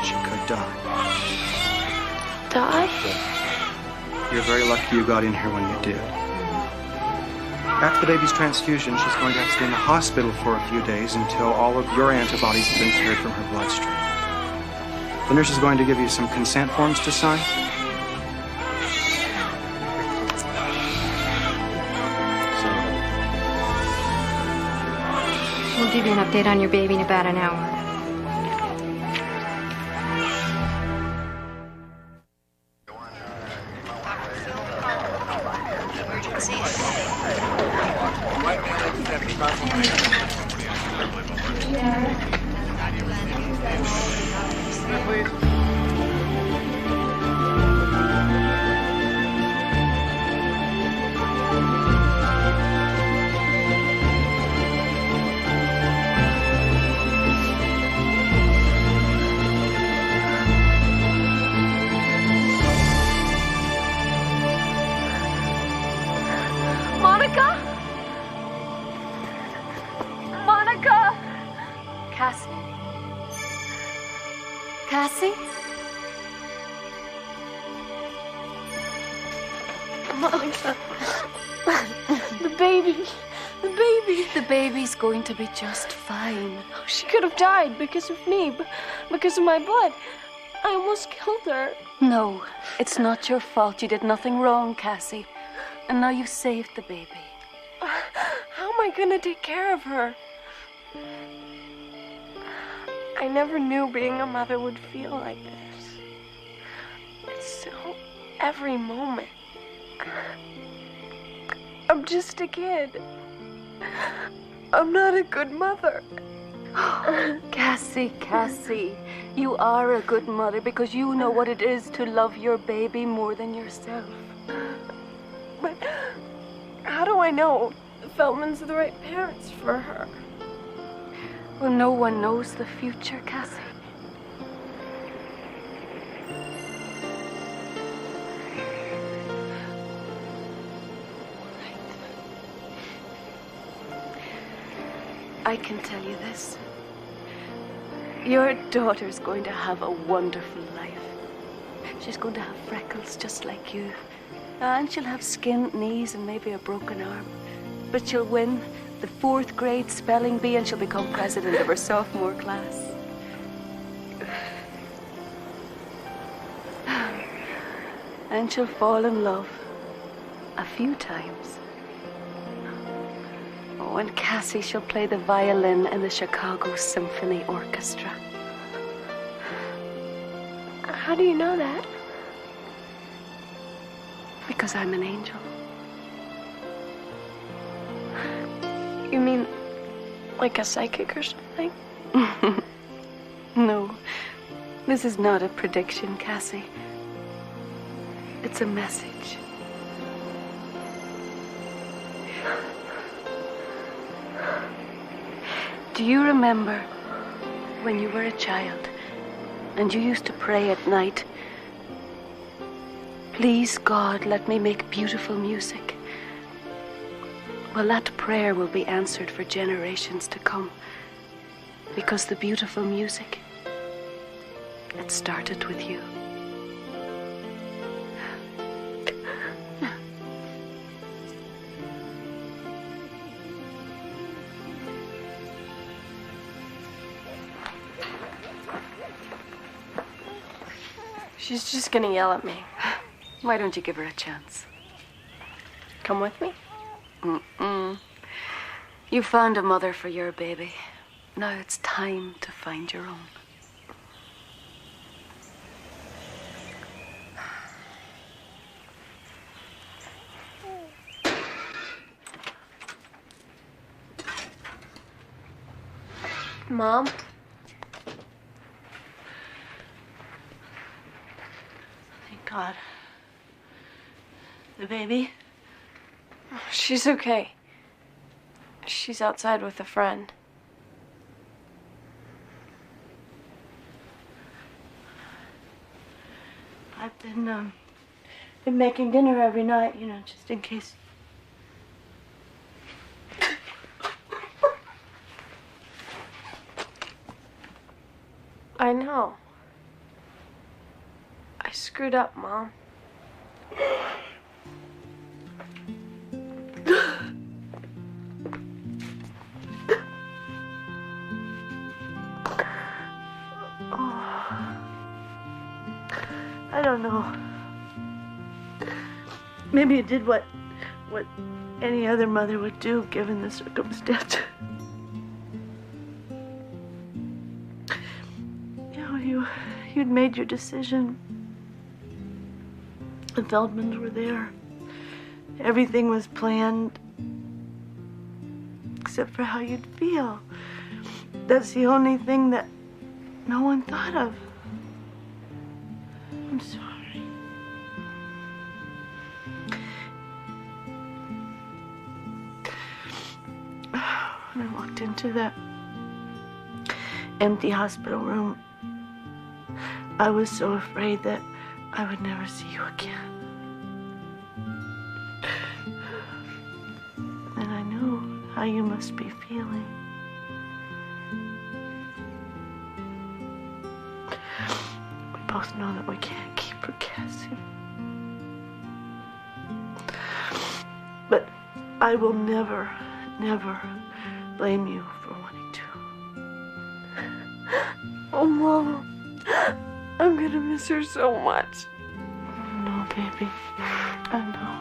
she could die. Die? You're very lucky you got in here when you did. After the baby's transfusion, she's going to have to stay in the hospital for a few days until all of your antibodies have been cleared from her bloodstream. The nurse is going to give you some consent forms to sign. We'll give you an update on your baby in about an hour. Monica? Monica? Cassie? Cassie? Monica. The baby. The baby. The baby's going to be just fine. She could have died because of me, because of my blood. I almost killed her. No, it's not your fault. You did nothing wrong, Cassie. And now you've saved the baby. How am I gonna take care of her? I never knew being a mother would feel like this. It's so every moment. I'm just a kid. I'm not a good mother. Cassie, you are a good mother because you know what it is to love your baby more than yourself. But how do I know the Feldmans are the right parents for her? Well, no one knows the future, Cassie. I can tell you this. Your daughter's going to have a wonderful life. She's going to have freckles just like you. And she'll have skinned knees and maybe a broken arm. But she'll win the 4th grade spelling bee and she'll become president of her sophomore class. And she'll fall in love a few times. Oh, and Cassie, she'll play the violin in the Chicago Symphony Orchestra. How do you know that? Because I'm an angel. You mean like a psychic or something? No, this is not a prediction, Cassie. It's a message. Do you remember when you were a child and you used to pray at night, "Please, God, let me make beautiful music"? Well, that prayer will be answered for generations to come because the beautiful music, it started with you. She's just gonna yell at me. Why don't you give her a chance? Come with me? Mm-mm. You found a mother for your baby. Now it's time to find your own. Mom? Thank God. The baby? She's okay. She's outside with a friend. I've been making dinner every night, you know, just in case. I know. I screwed up, Mom. I don't know. Maybe it did what any other mother would do given the circumstance. You'd made your decision. The Feldmans were there. Everything was planned, except for how you'd feel. That's the only thing that no one thought of. I'm sorry. When I walked into that empty hospital room, I was so afraid that I would never see you again. And I knew how you must be feeling. We both know that we can't keep her, Cassie. But I will never, never blame you for wanting to. Oh, Mama. I'm gonna miss her so much. No, baby. I know.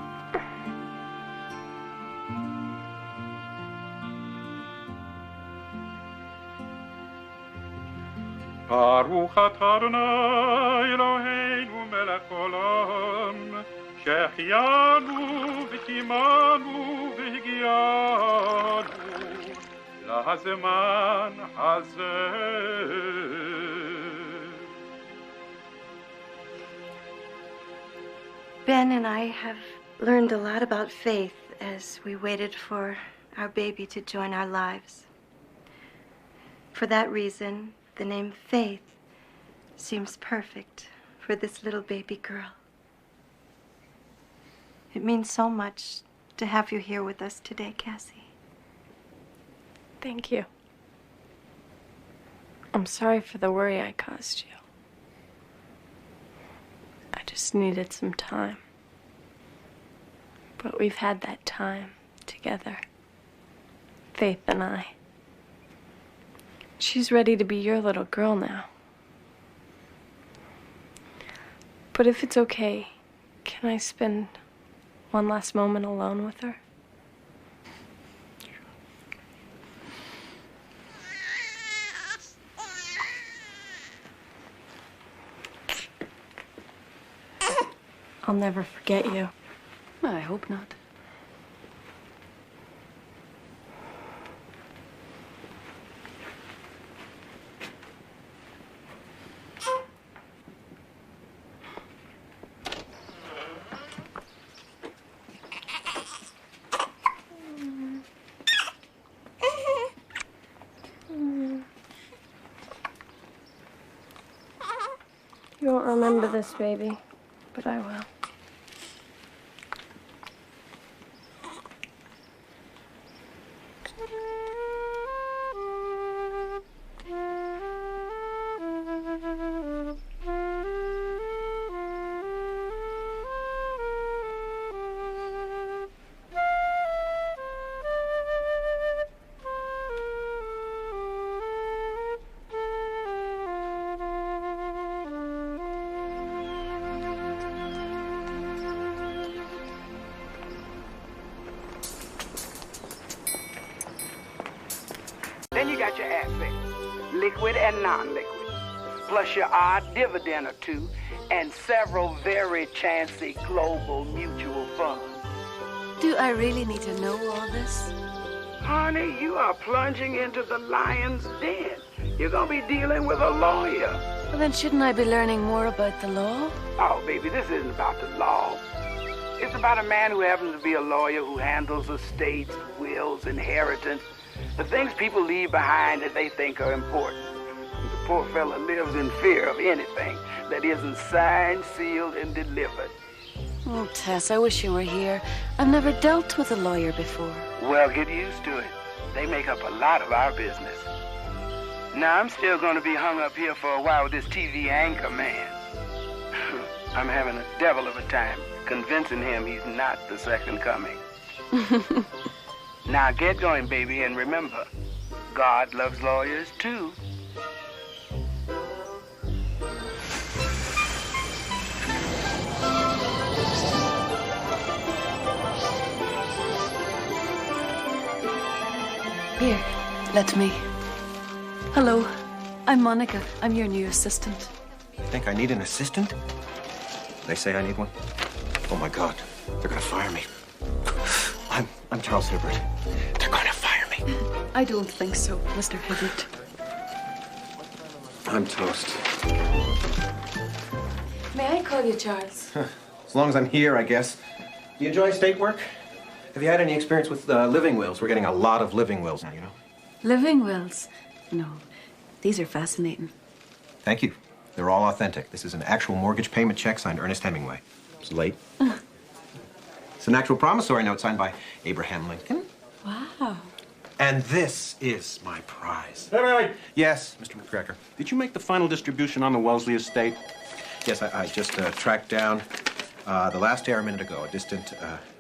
Baruch atah Adonai Eloheinu melech olam, שהחיינו וקיימנו והגיענו לזמן הזה. Ben and I have learned a lot about faith as we waited for our baby to join our lives. For that reason, the name Faith seems perfect for this little baby girl. It means so much to have you here with us today, Cassie. Thank you. I'm sorry for the worry I caused you. I just needed some time. But we've had that time together. Faith and I. She's ready to be your little girl now. But if it's okay, can I spend one last moment alone with her? I'll never forget you. I hope not. You won't remember this, baby, but I will. Then you got your assets, liquid and non-liquid, plus your odd dividend or two, and several very chancy global mutual funds. Do I really need to know all this? Honey, you are plunging into the lion's den. You're gonna be dealing with a lawyer. Well, then shouldn't I be learning more about the law? Oh, baby, this isn't about the law. It's about a man who happens to be a lawyer who handles estates, wills, inheritance, the things people leave behind that they think are important. The poor fella lives in fear of anything that isn't signed, sealed, and delivered. Oh, Tess, I wish you were here. I've never dealt with a lawyer before. Well, get used to it. They make up a lot of our business. Now, I'm still going to be hung up here for a while with this TV anchor man. I'm having a devil of a time convincing him he's not the second coming. Now, get going, baby, and remember, God loves lawyers, too. Here, let me. Hello, I'm Monica. I'm your new assistant. You think I need an assistant? They say I need one. Oh my God, they're gonna fire me. I'm Charles Hibbert. They're gonna fire me. I don't think so, Mr. Hibbert. I'm toast. May I call you Charles? As long as I'm here, I guess. Do you enjoy state work? Have you had any experience with living wills? We're getting a lot of living wills now, you know. Living wills? No, these are fascinating. Thank you. They're all authentic. This is an actual mortgage payment check signed Ernest Hemingway. It's late. It's an actual promissory note signed by Abraham Lincoln. Wow. And this is my prize. Wait. Yes, Mr. McGregor. Did you make the final distribution on the Wellesley estate? Yes, I just tracked down the last heir a minute ago, a distant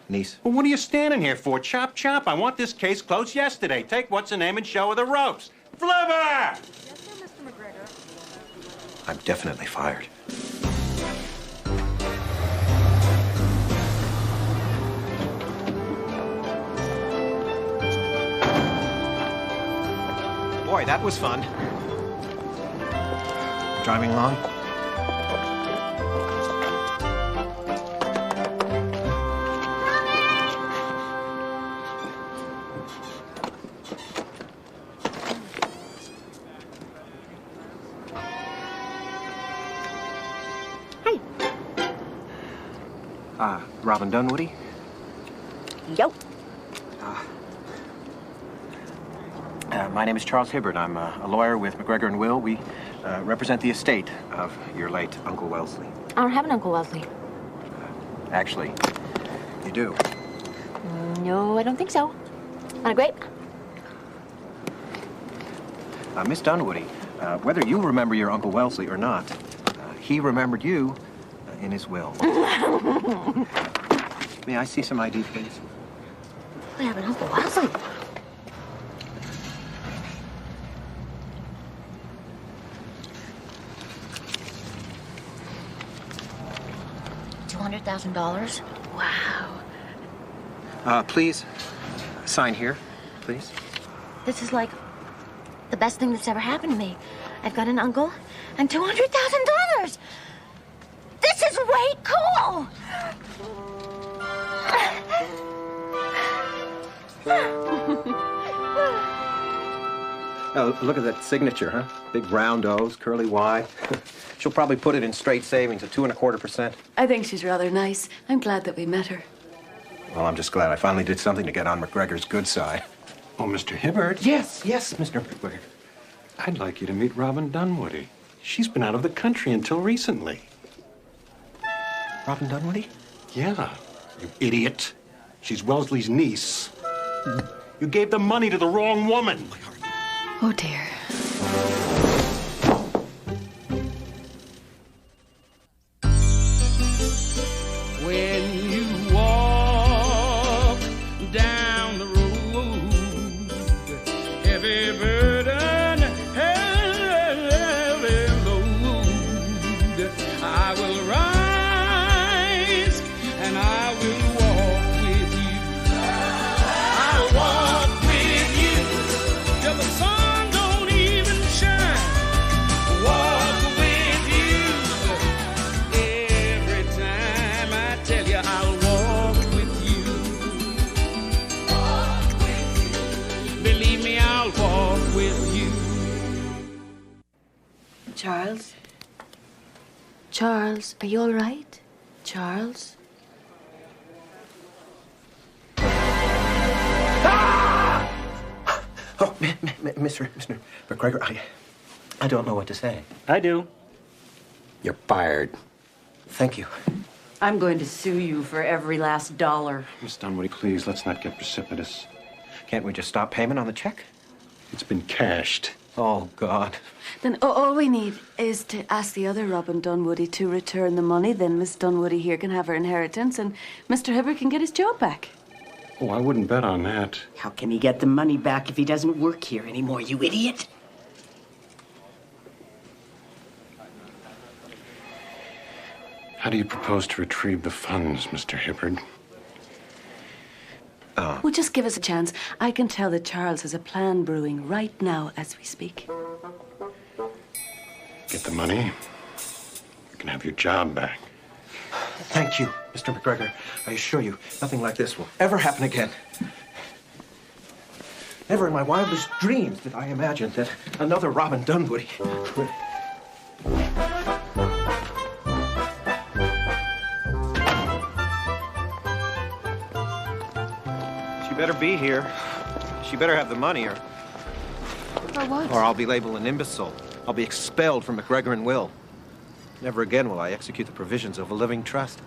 niece. Well, what are you standing here for? Chop, chop. I want this case closed yesterday. Take what's her name and show her the ropes. Flipper! Yes, sir, Mr. McGregor. I'm definitely fired. Boy, that was fun. Driving along? Robin Dunwoody? Yo. My name is Charles Hibbert. I'm a lawyer with McGregor and Will. We represent the estate of your late Uncle Wellesley. I don't have an Uncle Wellesley. Actually, you do. No, I don't think so. Want a grape? Miss Dunwoody, whether you remember your Uncle Wellesley or not, he remembered you in his will. May I see some ID, please? We have an Uncle Wellesley. $200,000? Wow. Please, sign here, please. This is like the best thing that's ever happened to me. I've got an uncle and $200,000. This is way cool. Oh, look at that signature, huh? Big round O's, curly Y. She'll probably put it in straight savings at 2.25%. I think she's rather nice. I'm glad that we met her. Well, I'm just glad I finally did something to get on McGregor's good side. Oh, Mr. Hibbert? Yes, Mr. McGregor. I'd like you to meet Robin Dunwoody. She's been out of the country until recently. Robin Dunwoody? Yeah, you idiot. She's Wellesley's niece. You gave the money to the wrong woman. Oh, dear. When you walk down the road, heavy burden, heavy load, I will rise and I will walk with you. I'll walk with you till the sun don't even shine. Walk with you every time. I tell you, I'll walk with you. Walk with you. Believe me, I'll walk with you. Charles? Charles, are you all right? Charles? Oh, Mr. McGregor, I don't know what to say. I do. You're fired. Thank you. I'm going to sue you for every last dollar. Miss Dunwoody, please, let's not get precipitous. Can't we just stop payment on the check? It's been cashed. Oh, God. Then all we need is to ask the other Robin Dunwoody to return the money. Then Miss Dunwoody here can have her inheritance, and Mr. Hibbert can get his job back. Oh, I wouldn't bet on that. How can he get the money back if he doesn't work here anymore, you idiot? How do you propose to retrieve the funds, Mr. Hibbert? Well, just give us a chance. I can tell that Charles has a plan brewing right now as we speak. Get the money. You can have your job back. Thank you, Mr. McGregor. I assure you, nothing like this will ever happen again. Never in my wildest dreams did I imagine that another Robin Dunwoody would... She better be here. She better have the money, or what? Or I'll be labeled an imbecile. I'll be expelled from McGregor and Will. Never again will I execute the provisions of a living trust.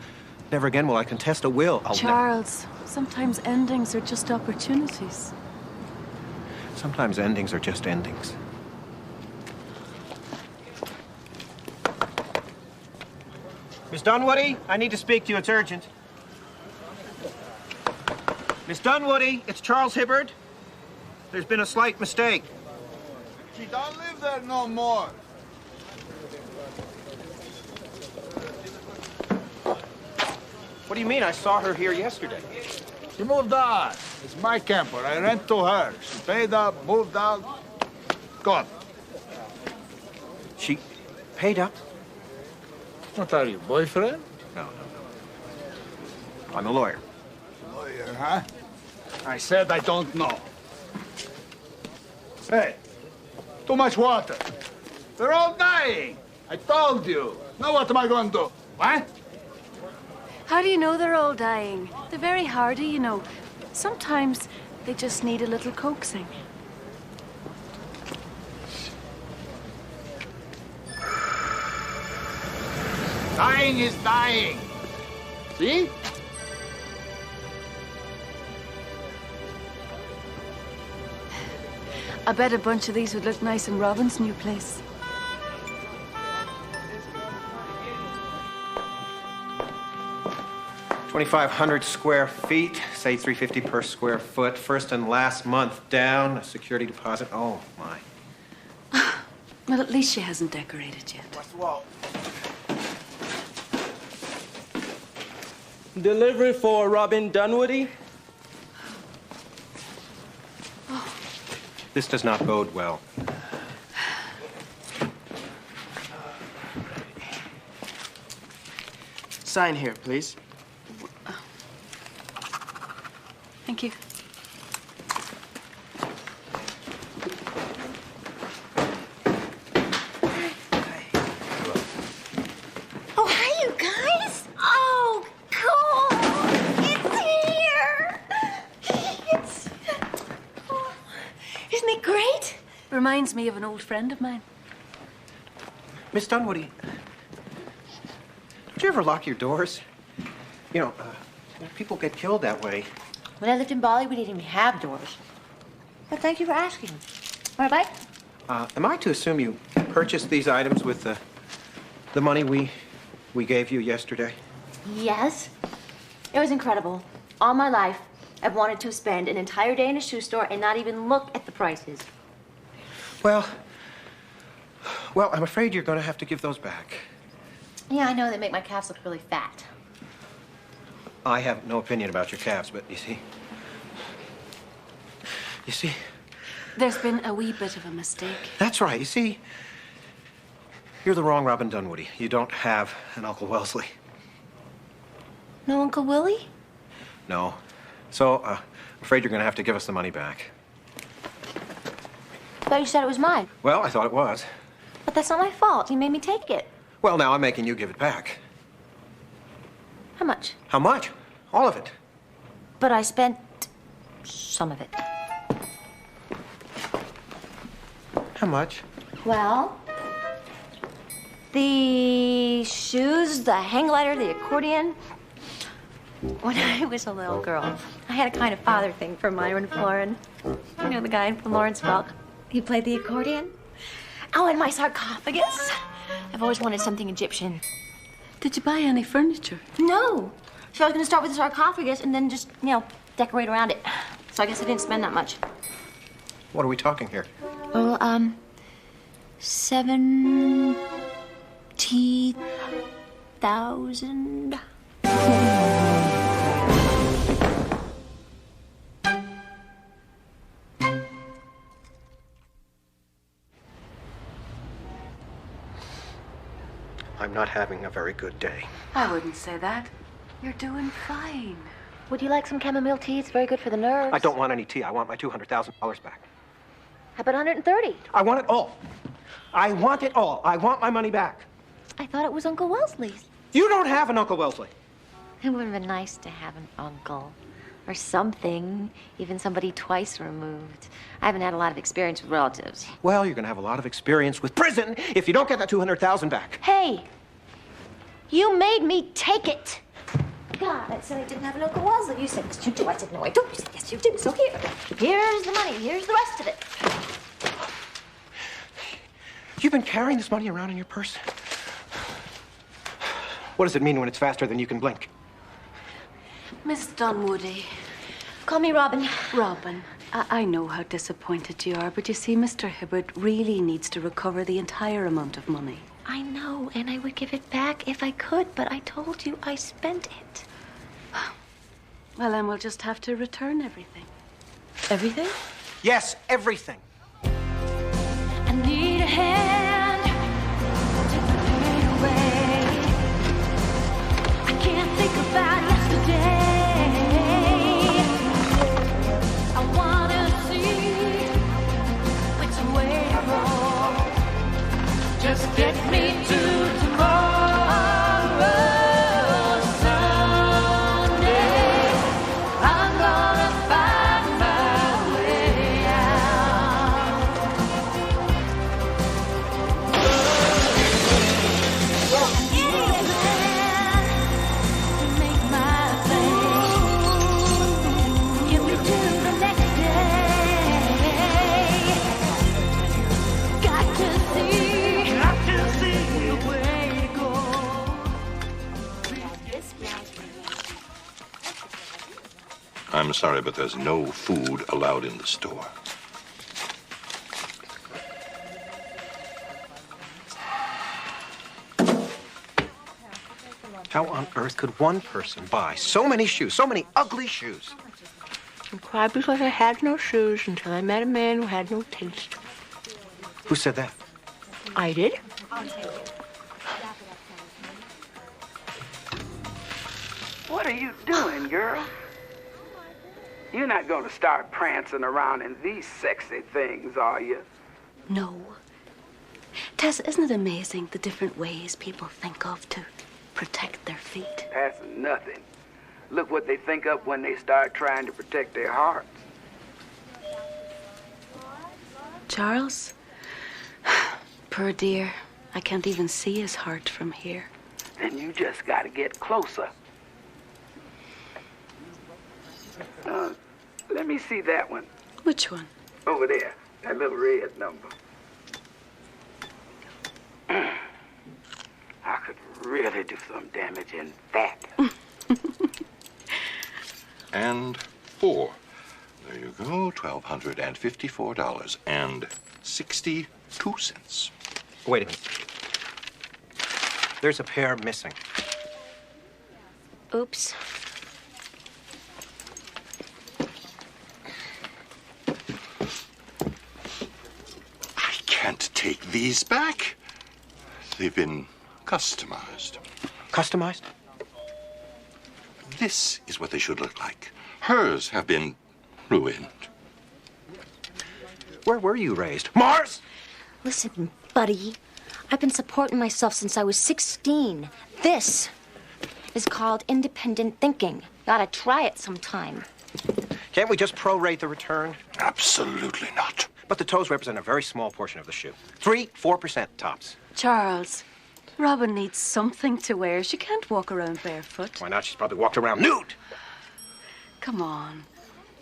Never again will I contest a will. Charles, sometimes endings are just opportunities. Sometimes endings are just endings. Miss Dunwoody, I need to speak to you. It's urgent. Miss Dunwoody, it's Charles Hibbert. There's been a slight mistake. She don't live there no more. What do you mean? I saw her here yesterday. She moved on. It's my camper. I rent to her. She paid up, moved out, gone. She paid up? What are you, boyfriend? No. I'm a lawyer. Lawyer, huh? I said I don't know. Hey, too much water. They're all dying. I told you. Now what am I going to do? What? How do you know they're all dying? They're very hardy, you know. Sometimes they just need a little coaxing. Dying is dying. See? I bet a bunch of these would look nice in Robin's new place. $2,500 square feet, say $350 per square foot. First and last month down, a security deposit. Oh, my. Well, at least she hasn't decorated yet. What's wrong? Delivery for Robin Dunwoody? This does not bode well. Sign here, please. Thank you. Oh, hi, you guys. Oh, cool. It's here. Isn't it great? Reminds me of an old friend of mine. Miss Dunwoody, don't you ever lock your doors? You know, people get killed that way. When I lived in Bali, we didn't even have doors. But thank you for asking. Want a bite? Am I to assume you purchased these items with the money we gave you yesterday? Yes. It was incredible. All my life, I've wanted to spend an entire day in a shoe store and not even look at the prices. Well, I'm afraid you're going to have to give those back. Yeah, I know they make my calves look really fat. I have no opinion about your calves, but you see, There's been a wee bit of a mistake. that's right. You see, you're the wrong Robin Dunwoody. You don't have an Uncle Wellesley. No Uncle Willie? No. So, I'm afraid you're going to have to give us the money back. I thought you said it was mine. Well, I thought it was. But that's not my fault. You made me take it. Well, now I'm making you give it back. How much? How much? All of it. But I spent some of it. How much? Well, the shoes, the hang glider, the accordion. When I was a little girl, I had a kind of father thing for Myron Florin. You know the guy from Lawrence Welk? He played the accordion. Oh, and my sarcophagus. I've always wanted something Egyptian. Did you buy any furniture? No. So I was going to start with the sarcophagus and then just, decorate around it. So I guess I didn't spend that much. What are we talking here? Well, 70,000. I'm not having a very good day. I wouldn't say that. You're doing fine. Would you like some chamomile tea? It's very good for the nerves. I don't want any tea. I want my $200,000 back. How about 130? I want it all. I want it all. I want my money back. I thought it was Uncle Wellesley's. You don't have an Uncle Wellesley. It would have been nice to have an uncle. Or something. Even somebody twice removed. I haven't had a lot of experience with relatives. Well, you're going to have a lot of experience with prison if you don't get that $200,000 back. Hey! You made me take it! God, I said I didn't have an Uncle Wellesley. You said, yes, you do. I said, no, I don't. You said, yes, you do. So here's the money. Here's the rest of it. You've been carrying this money around in your purse? What does it mean when it's faster than you can blink? Miss Dunwoody. Call me Robin. Robin, I know how disappointed you are, but you see, Mr. Hibbert really needs to recover the entire amount of money. I know, and I would give it back if I could, but I told you I spent it. Well, then we'll just have to return everything. Everything? Yes, everything. I need a hand to take the pain away. I can't think about yesterday. I wanna see which way to go. Just get me to tomorrow, Sunday. I'm gonna find my way out. Make my day. Get me to the next day. Got to see the way to go. I'm sorry, but there's no food allowed in the store. How on earth could one person buy so many shoes, so many ugly shoes? I cried because I had no shoes until I met a man who had no taste. Who said that? I did. What are you doing, girl? You're not going to start prancing around in these sexy things, are you? No. Tess, isn't it amazing the different ways people think of to protect their feet? That's nothing. Look what they think of when they start trying to protect their hearts. Charles? Poor dear. I can't even see his heart from here. Then you just got to get closer. Let me see that one. Which one? Over there. That little red number. I could really do some damage in that. And 4. There you go, $1,254.62. Wait a minute. There's a pair missing. Oops. I can't take these back. They've been customized. Customized? This is what they should look like. Hers have been ruined. Where were you raised? Mars? Listen, buddy. I've been supporting myself since I was 16. This is called independent thinking. Gotta try it sometime. Can't we just prorate the return? Absolutely not. But the toes represent a very small portion of the shoe. 3-4% tops. Charles, Robin needs something to wear. She can't walk around barefoot. Why not? She's probably walked around nude. Come on.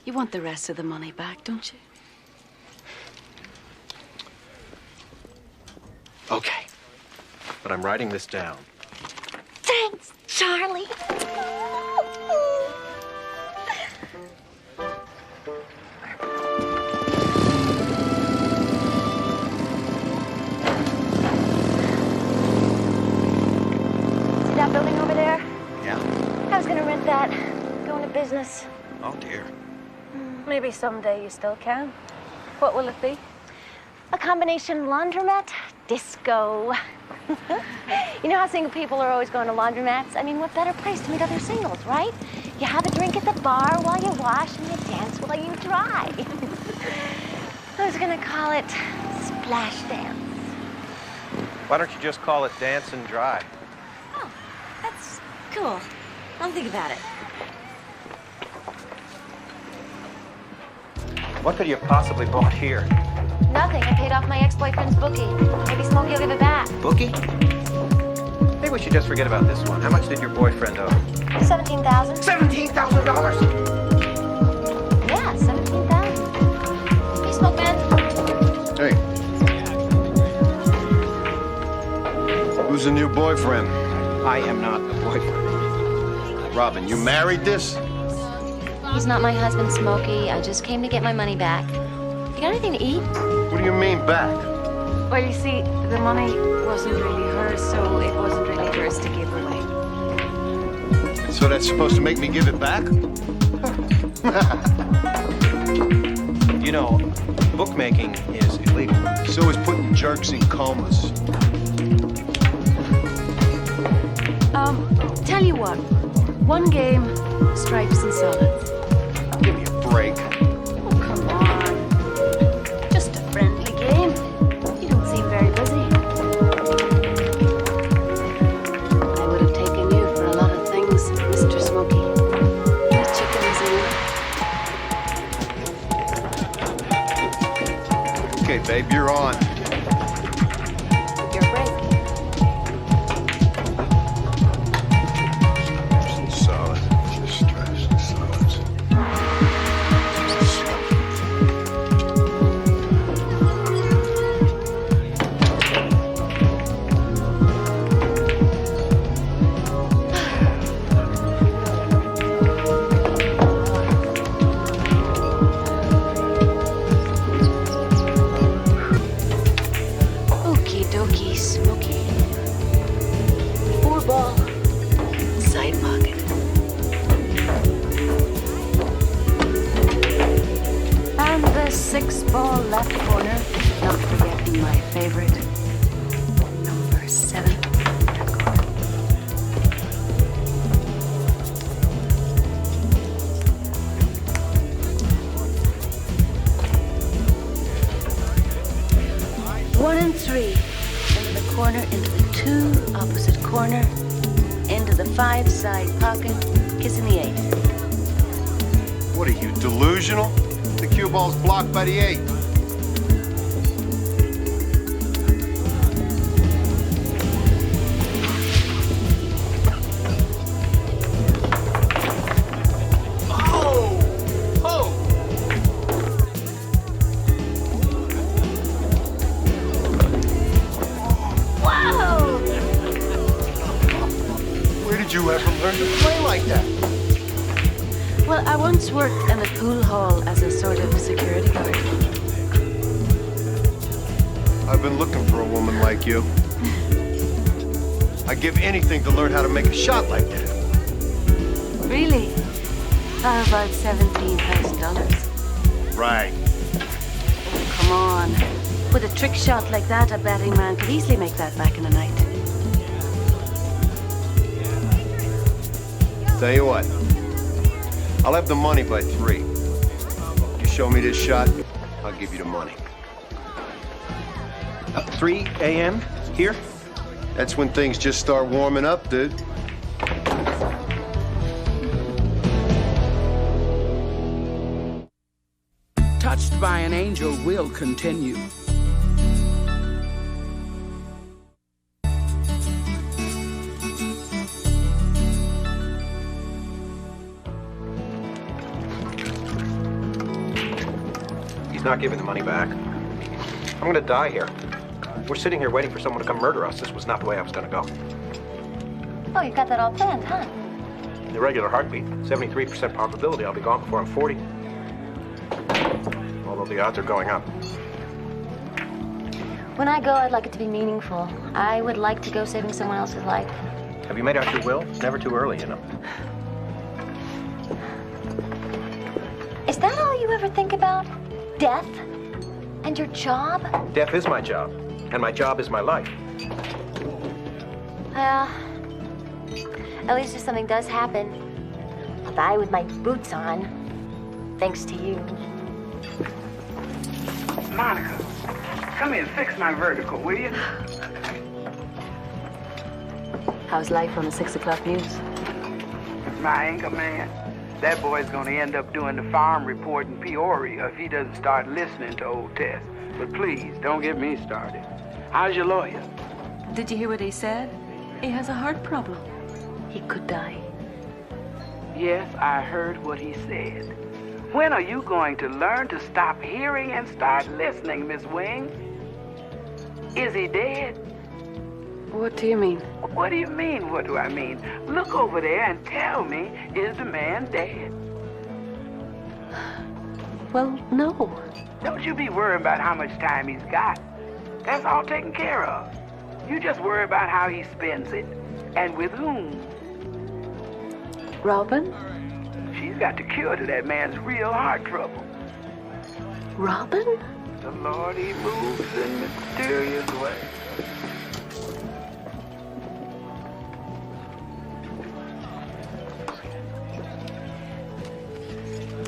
You want the rest of the money back, don't you? Okay. But I'm writing this down. Thanks, Charlie. See that building over there? Yeah? I was gonna rent that. Go into business. Oh, dear. Maybe someday you still can. What will it be? A combination laundromat, disco. You know how single people are always going to laundromats? I mean, what better place to meet other singles, right? You have a drink at the bar while you wash and you dance while you dry. I was gonna call it splash dance. Why don't you just call it Dance and Dry? Oh, that's cool. I'll think about it. What could you have possibly bought here? Nothing. I paid off my ex-boyfriend's bookie. Maybe Smokey will give it back. Bookie? Maybe we should just forget about this one. How much did your boyfriend owe? $17,000. $17,000? Yeah, $17,000. Hey, Smoke Man. Hey. Who's the new boyfriend? I am not a boyfriend. Robin, you married this? He's not my husband, Smokey. I just came to get my money back. You got anything to eat? What do you mean back? Well, you see, the money wasn't really hers, so it wasn't really hers to give away. So that's supposed to make me give it back? You know, bookmaking is illegal. So is putting jerks in comas. Tell you what. One game, stripes and solids. Give me a break. Oh, come on. Just a friendly game. You don't seem very busy. I would have taken you for a lot of things, Mr. Smokey. The chickens and Okay, babe, you're on. your break. Solid. Just trash and solids. Okie dokie, Smokey. 4 ball. Side pocket. And the 6 ball left corner. Not forgetting my favorite. Number 7. One and 3. Into the corner, into the 2, opposite corner, into the 5 side pocket, kissing the 8. What are you, delusional? The cue ball's blocked by the 8. Whoa! Where did you ever learn to play like that? Well, I once worked in a pool hall as a sort of security guard. I've been looking for a woman like you. I'd give anything to learn how to make a shot like that. Really? How about $17,000? Right. Oh, come on. With a trick shot like that, a betting man could easily make that back in a night. Tell you what, I'll have the money by 3. You show me this shot, I'll give you the money. 3 a.m. here? That's when things just start warming up, dude. Touched by an Angel will continue. He's not giving the money back. I'm gonna die here. We're sitting here waiting for someone to come murder us. This was not the way I was going to go. Oh, you got that all planned, huh? Irregular heartbeat, 73% probability I'll be gone before I'm 40. Although the odds are going up. When I go, I'd like it to be meaningful. I would like to go saving someone else's life. Have you made out your will? It's never too early, you know. Is that all you ever think about? Death? And your job? Death is my job, and my job is my life. Well, at least if something does happen, I'll die with my boots on. Thanks to you. Monica, come here and fix my vertical, will you? How's life on the 6 o'clock news? My anchor man. That boy's gonna end up doing the farm report in Peoria if he doesn't start listening to old Tess. But please, don't get me started. How's your lawyer? Did you hear what he said? He has a heart problem. He could die. Yes, I heard what he said. When are you going to learn to stop hearing and start listening, Miss Wing? Is he dead? What do you mean? What do you mean, what do I mean? Look over there and tell me, is the man dead? Well, no. Don't you be worried about how much time he's got. That's all taken care of. You just worry about how he spends it. And with whom? Robin? She's got the cure to that man's real heart trouble. Robin? The Lord, he moves in mysterious ways.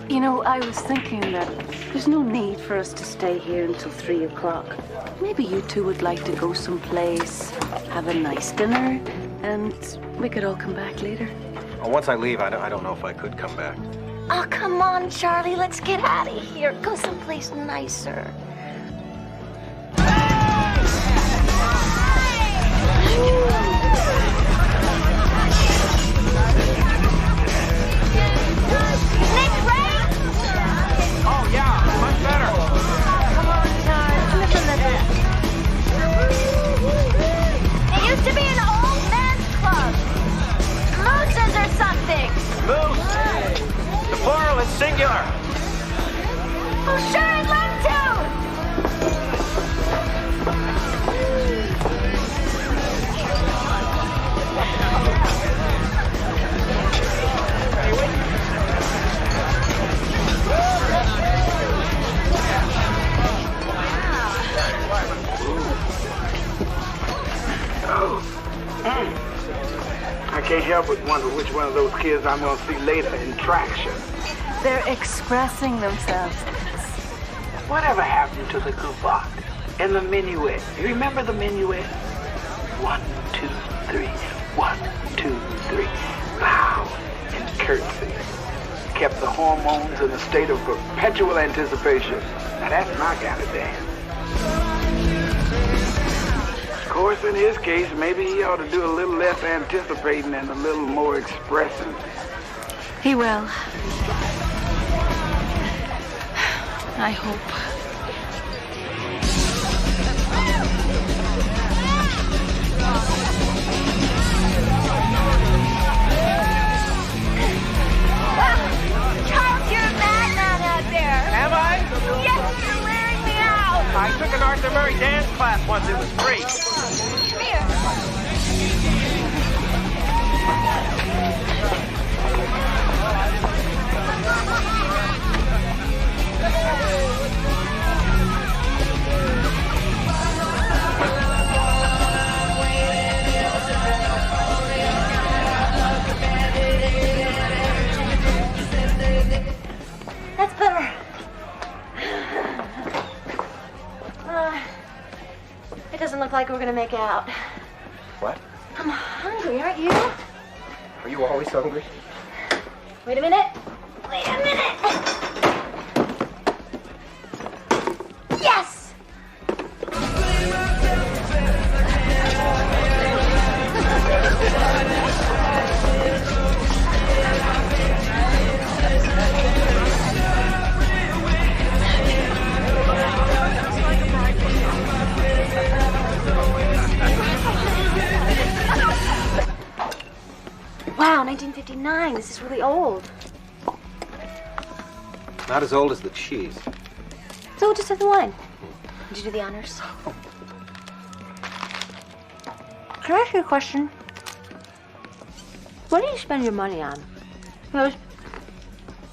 You know, I was thinking that there's no need for us to stay here until 3 o'clock. Maybe you two would like to go someplace, have a nice dinner, and we could all come back later. Well, once I leave, I don't know if I could come back. Oh, come on, Charlie. Let's get out of here. Go someplace nicer. Oh, yeah, much better. Come on, Charles. Listen. It used to be an old man's club. Moose's or something. Moose! The plural is singular. Oh, sure, I'd love to. I can't help but wonder which one of those kids I'm going to see later in Traction. They're expressing themselves. Whatever happened to the gavotte and the minuet? You remember the minuet? 1, 2, 3. 1, 2, 3. Bow and curtsy. Kept the hormones in a state of perpetual anticipation. Now that's my kind of dance. Of course, in his case, maybe he ought to do a little less anticipating and a little more expressing. He will. I hope. Charles, you're a madman out there. Am I? Yes, you're wearing me out. I took an Arthur Murray dance class once. It was free. Come here. That's better. It doesn't look like we're gonna make out. What? I'm hungry, aren't you? Are you always hungry? Wait a minute. Wait a minute. Yes! 1959. This is really old. Not as old as the cheese. So just have the wine. Did you do the honors? Can I ask you a question? What do you spend your money on? Because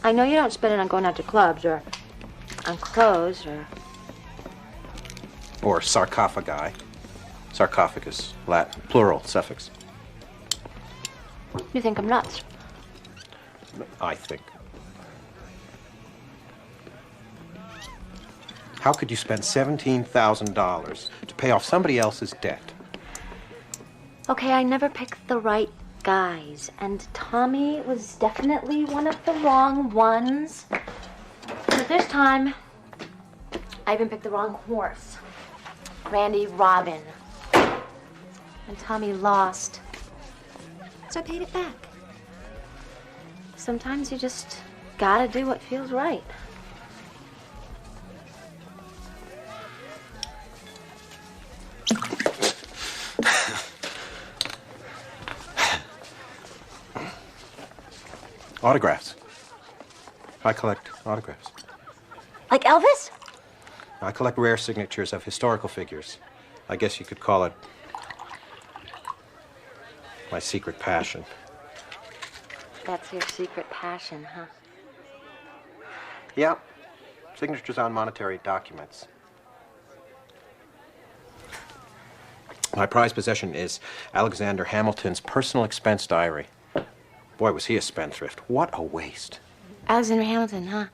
I know you don't spend it on going out to clubs or on clothes Or sarcophagi. Sarcophagus, Latin, plural, suffix. You think I'm nuts? I think. How could you spend $17,000 to pay off somebody else's debt? Okay, I never picked the right guys, and Tommy was definitely one of the wrong ones. But this time, I even picked the wrong horse. Randy Robin. And Tommy lost. So I paid it back. Sometimes you just gotta do what feels right. Autographs. I collect autographs. Like Elvis? I collect rare signatures of historical figures. I guess you could call it my secret passion. That's your secret passion, huh? Yeah. Signatures on monetary documents. My prized possession is Alexander Hamilton's personal expense diary. Boy, was he a spendthrift. What a waste. Alexander Hamilton, huh?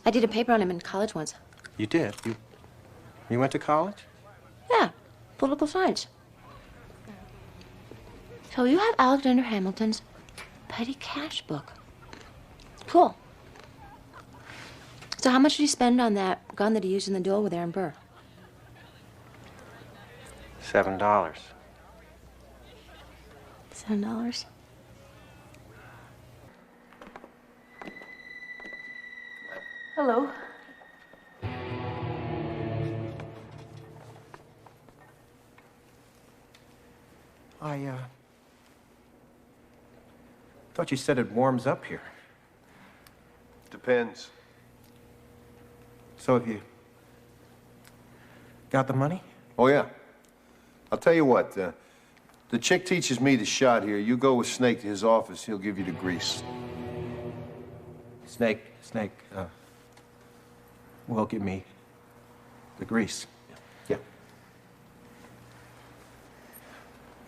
I did a paper on him in college once. You did? You went to college? Yeah, political science. So you have Alexander Hamilton's petty cash book. Cool. So how much did you spend on that gun that he used in the duel with Aaron Burr? $7. $7? Hello. I thought you said it warms up here. Depends. So have you got the money? Oh, yeah. I'll tell you what, the chick teaches me the shot here. You go with Snake to his office, he'll give you the grease. Snake will give me the grease. Yeah.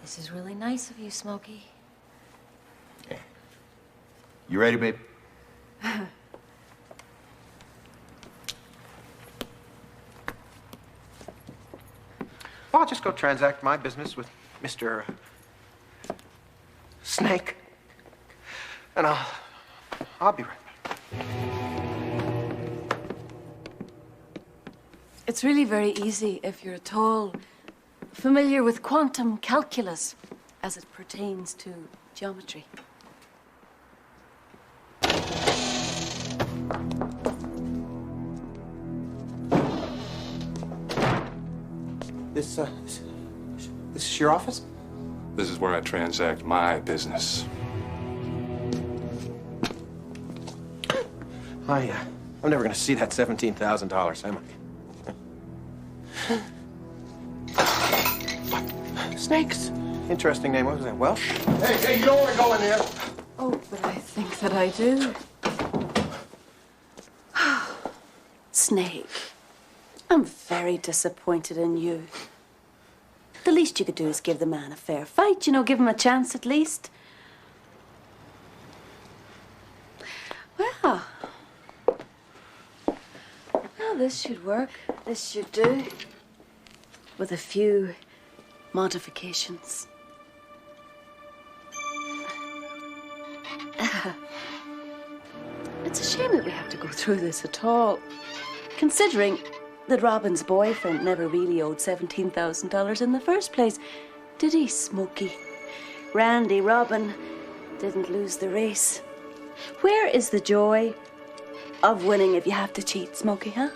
This is really nice of you, Smokey. You ready, babe? Well, I'll just go transact my business with Mr. Snake. And I'll be right back. It's really very easy if you're at all familiar with quantum calculus as it pertains to geometry. This is your office? This is where I transact my business. I'm never gonna see that $17,000, am I? Snakes. Interesting name. What was that, Welsh? Hey, you don't want to go in there. Oh, but I think that I do. Snake, I'm very disappointed in you. The least you could do is give the man a fair fight, you know, give him a chance at least. Well, this should work. This should do. With a few modifications. It's a shame that we have to go through this at all, considering that Robin's boyfriend never really owed $17,000 in the first place. Did he, Smokey? Randy Robin didn't lose the race. Where is the joy of winning if you have to cheat, Smokey, huh?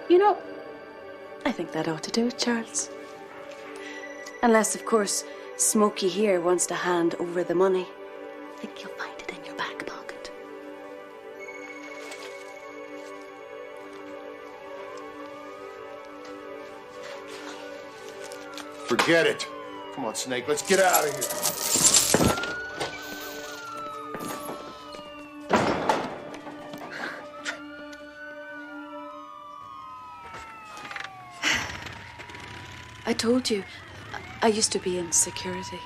You know, I think that ought to do it, Charles. Unless, of course, Smokey here wants to hand over the money. think you'll find it in your back pocket. Forget it. Come on, Snake, let's get out of here. I told you, I used to be in security.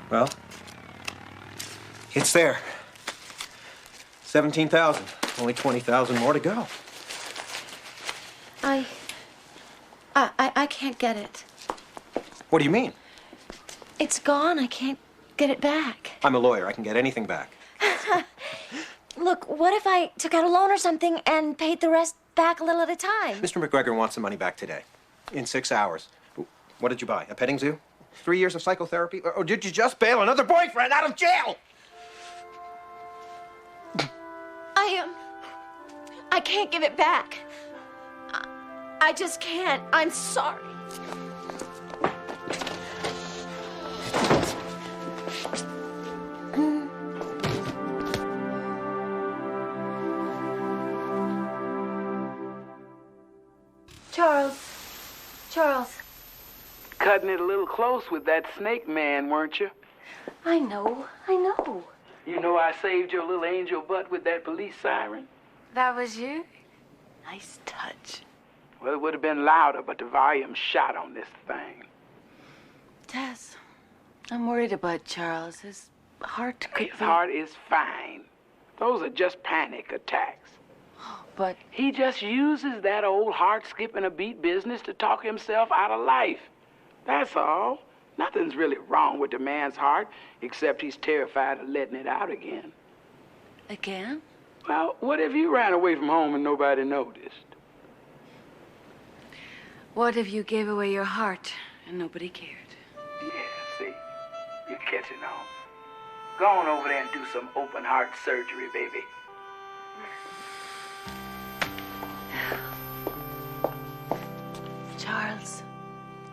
Well, it's there. 17,000. Only 20,000 more to go. I can't get it. What do you mean? It's gone. I can't get it back. I'm a lawyer. I can get anything back. Look, what if I took out a loan or something and paid the rest back a little at a time? Mr. McGregor wants the money back today. In 6 hours. What did you buy? A petting zoo? 3 years of psychotherapy? Or did you just bail another boyfriend out of jail? I can't give it back. I just can't. I'm sorry. Charles. Cutting it a little close with that Snake man, weren't you? I know. You know I saved your little angel butt with that police siren? That was you? Nice touch. Well, it would have been louder, but the volume shot on this thing. Tess, I'm worried about Charles. His heart could His heart is fine. Those are just panic attacks. But he just uses that old heart-skipping-a-beat business to talk himself out of life. That's all. Nothing's really wrong with the man's heart, except he's terrified of letting it out again. Again? Well, what if you ran away from home and nobody noticed? What if you gave away your heart and nobody cared? Yeah, see? You're catching on. Go on over there and do some open-heart surgery, baby.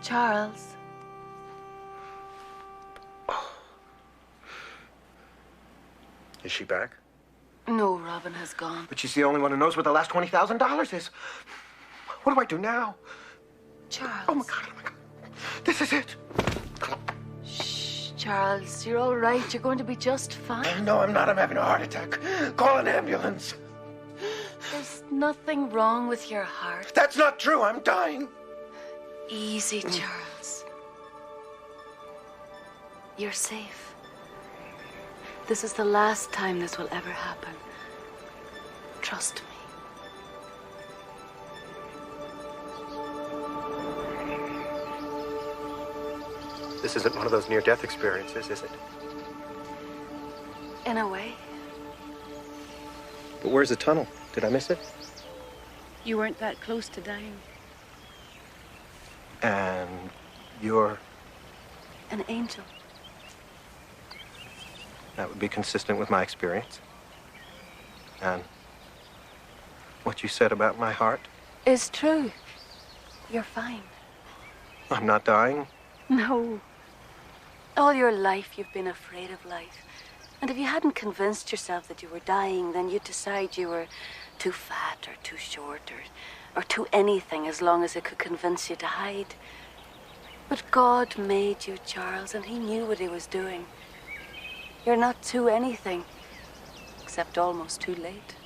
Charles. Is she back? No, Robin has gone. But she's the only one who knows where the last $20,000 is. What do I do now? Charles. Oh, my God. This is it. Shh, Charles. You're all right. You're going to be just fine. No, I'm not. I'm having a heart attack. Call an ambulance. There's nothing wrong with your heart. That's not true. I'm dying. Easy, Charles. You're safe. This is the last time this will ever happen. Trust me. This isn't one of those near-death experiences, is it? In a way. But where's the tunnel? Did I miss it? You weren't that close to dying. And you're... An angel. That would be consistent with my experience. And what you said about my heart? Is true. You're fine. I'm not dying? No. All your life you've been afraid of life. And if you hadn't convinced yourself that you were dying, then you'd decide you were too fat or too short or too anything as long as it could convince you to hide. But God made you, Charles, and he knew what he was doing. You're not too anything, except almost too late.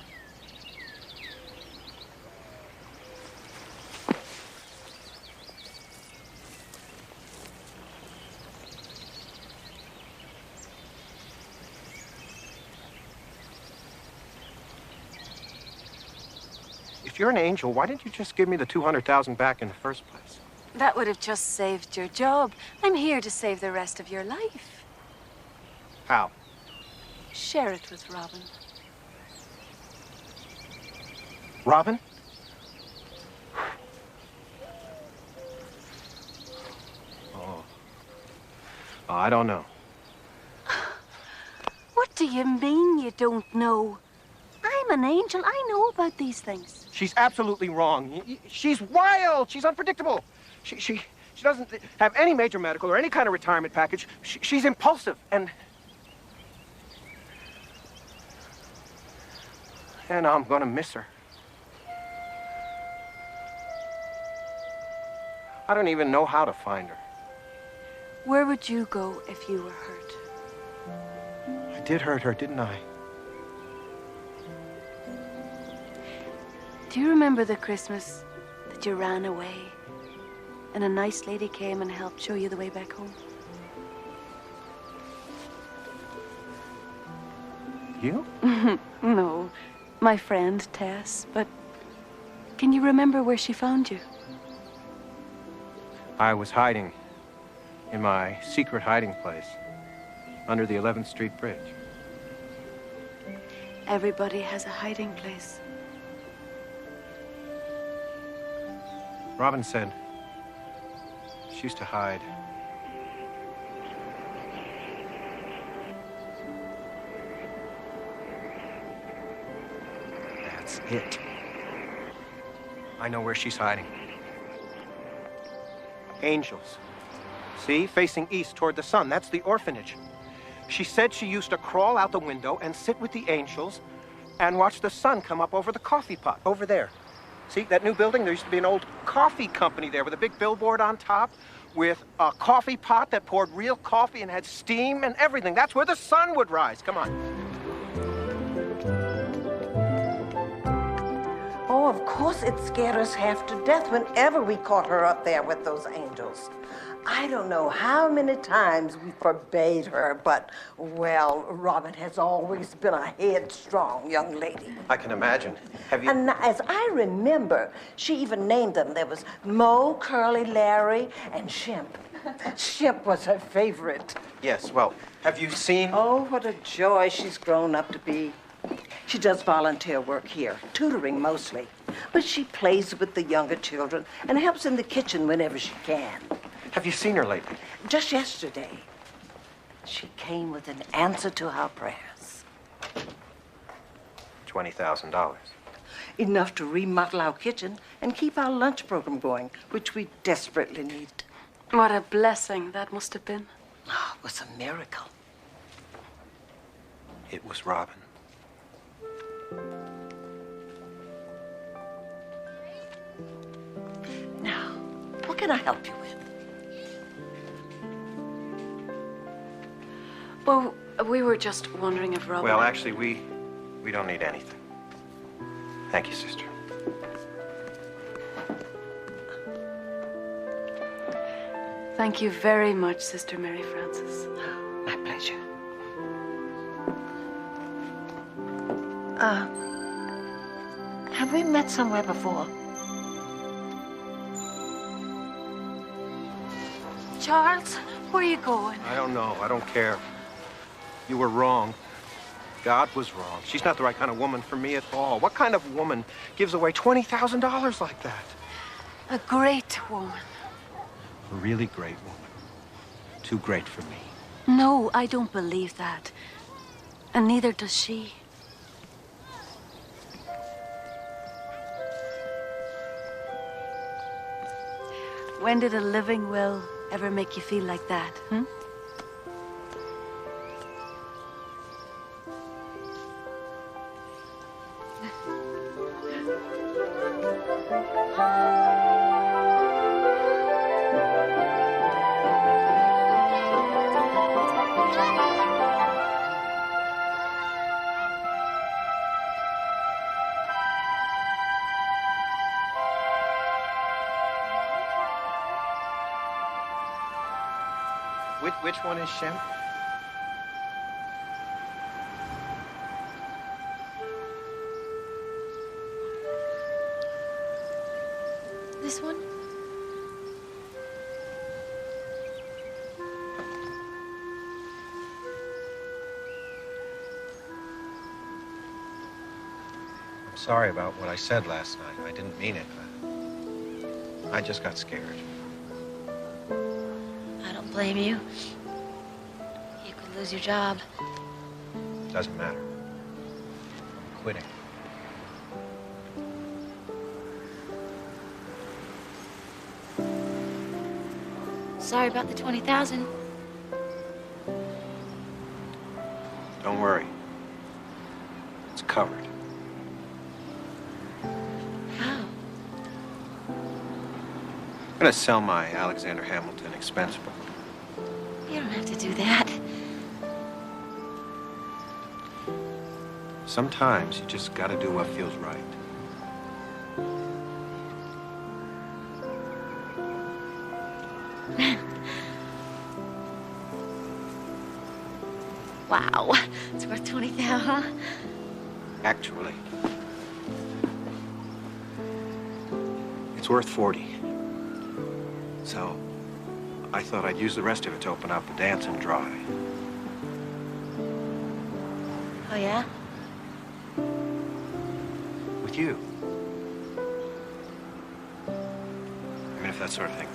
If you're an angel, why didn't you just give me the $200,000 back in the first place? That would have just saved your job. I'm here to save the rest of your life. How? Share it with Robin. Robin? Oh, I don't know. What do you mean you don't know? I'm an angel. I know about these things. She's absolutely wrong. She's wild. She's unpredictable. She doesn't have any major medical or any kind of retirement package. She's impulsive and I'm gonna miss her. I don't even know how to find her. Where would you go if you were hurt? I did hurt her, didn't I? Do you remember the Christmas that you ran away and a nice lady came and helped show you the way back home? You? No, my friend Tess, but can you remember where she found you? I was hiding in my secret hiding place under the 11th Street Bridge. Everybody has a hiding place. Robin said she used to hide. That's it. I know where she's hiding. Angels. See, facing east toward the sun. That's the orphanage. She said she used to crawl out the window and sit with the angels and watch the sun come up over the coffee pot, over there. See, that new building? There used to be an old coffee company there with a big billboard on top with a coffee pot that poured real coffee and had steam and everything. That's where the sun would rise. Come on. Oh, of course it scared us half to death whenever we caught her up there with those angels. I don't know how many times we forbade her, but, well, Robin has always been a headstrong young lady. I can imagine. Have you... And as I remember, she even named them. There was Mo, Curly, Larry, and Shemp. Shemp was her favorite. Yes, well, have you seen... Oh, what a joy she's grown up to be. She does volunteer work here, tutoring mostly. But she plays with the younger children and helps in the kitchen whenever she can. Have you seen her lately? Just yesterday. She came with an answer to our prayers. $20,000. Enough to remodel our kitchen and keep our lunch program going, which we desperately need. What a blessing that must have been. Oh, it was a miracle. It was Robin. Now, what can I help you with? Well, we were just wondering if Robin... Well, actually, we don't need anything. Thank you, sister. Thank you very much, Sister Mary Frances. My pleasure. Have we met somewhere before? Charles, where are you going? I don't know. I don't care. You were wrong. God was wrong. She's not the right kind of woman for me at all. What kind of woman gives away $20,000 like that? A great woman. A really great woman. Too great for me. No, I don't believe that. And neither does she. When did a living will ever make you feel like that, hmm? Which one is Shem? This one? I'm sorry about what I said last night. I didn't mean it. I just got scared. I don't blame you. You could lose your job. Doesn't matter. I'm quitting. Sorry about the 20,000. Don't worry. It's covered. How? I'm gonna sell my Alexander Hamilton expense book. You don't have to do that. Sometimes you just gotta do what feels right. Wow, it's worth 20,000, huh? Actually, it's worth 40. So, I thought I'd use the rest of it to open up the Dance and Dry. Oh, yeah? With you. I mean, if that sort of thing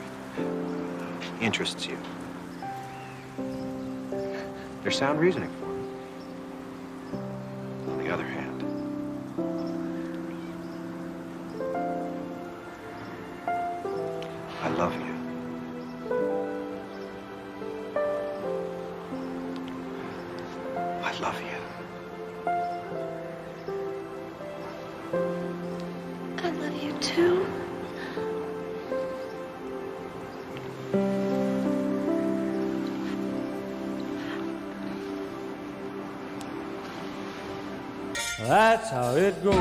interests you. There's sound reasoning for it. On the other hand, I love you. I love you. I love you too. That's how it goes.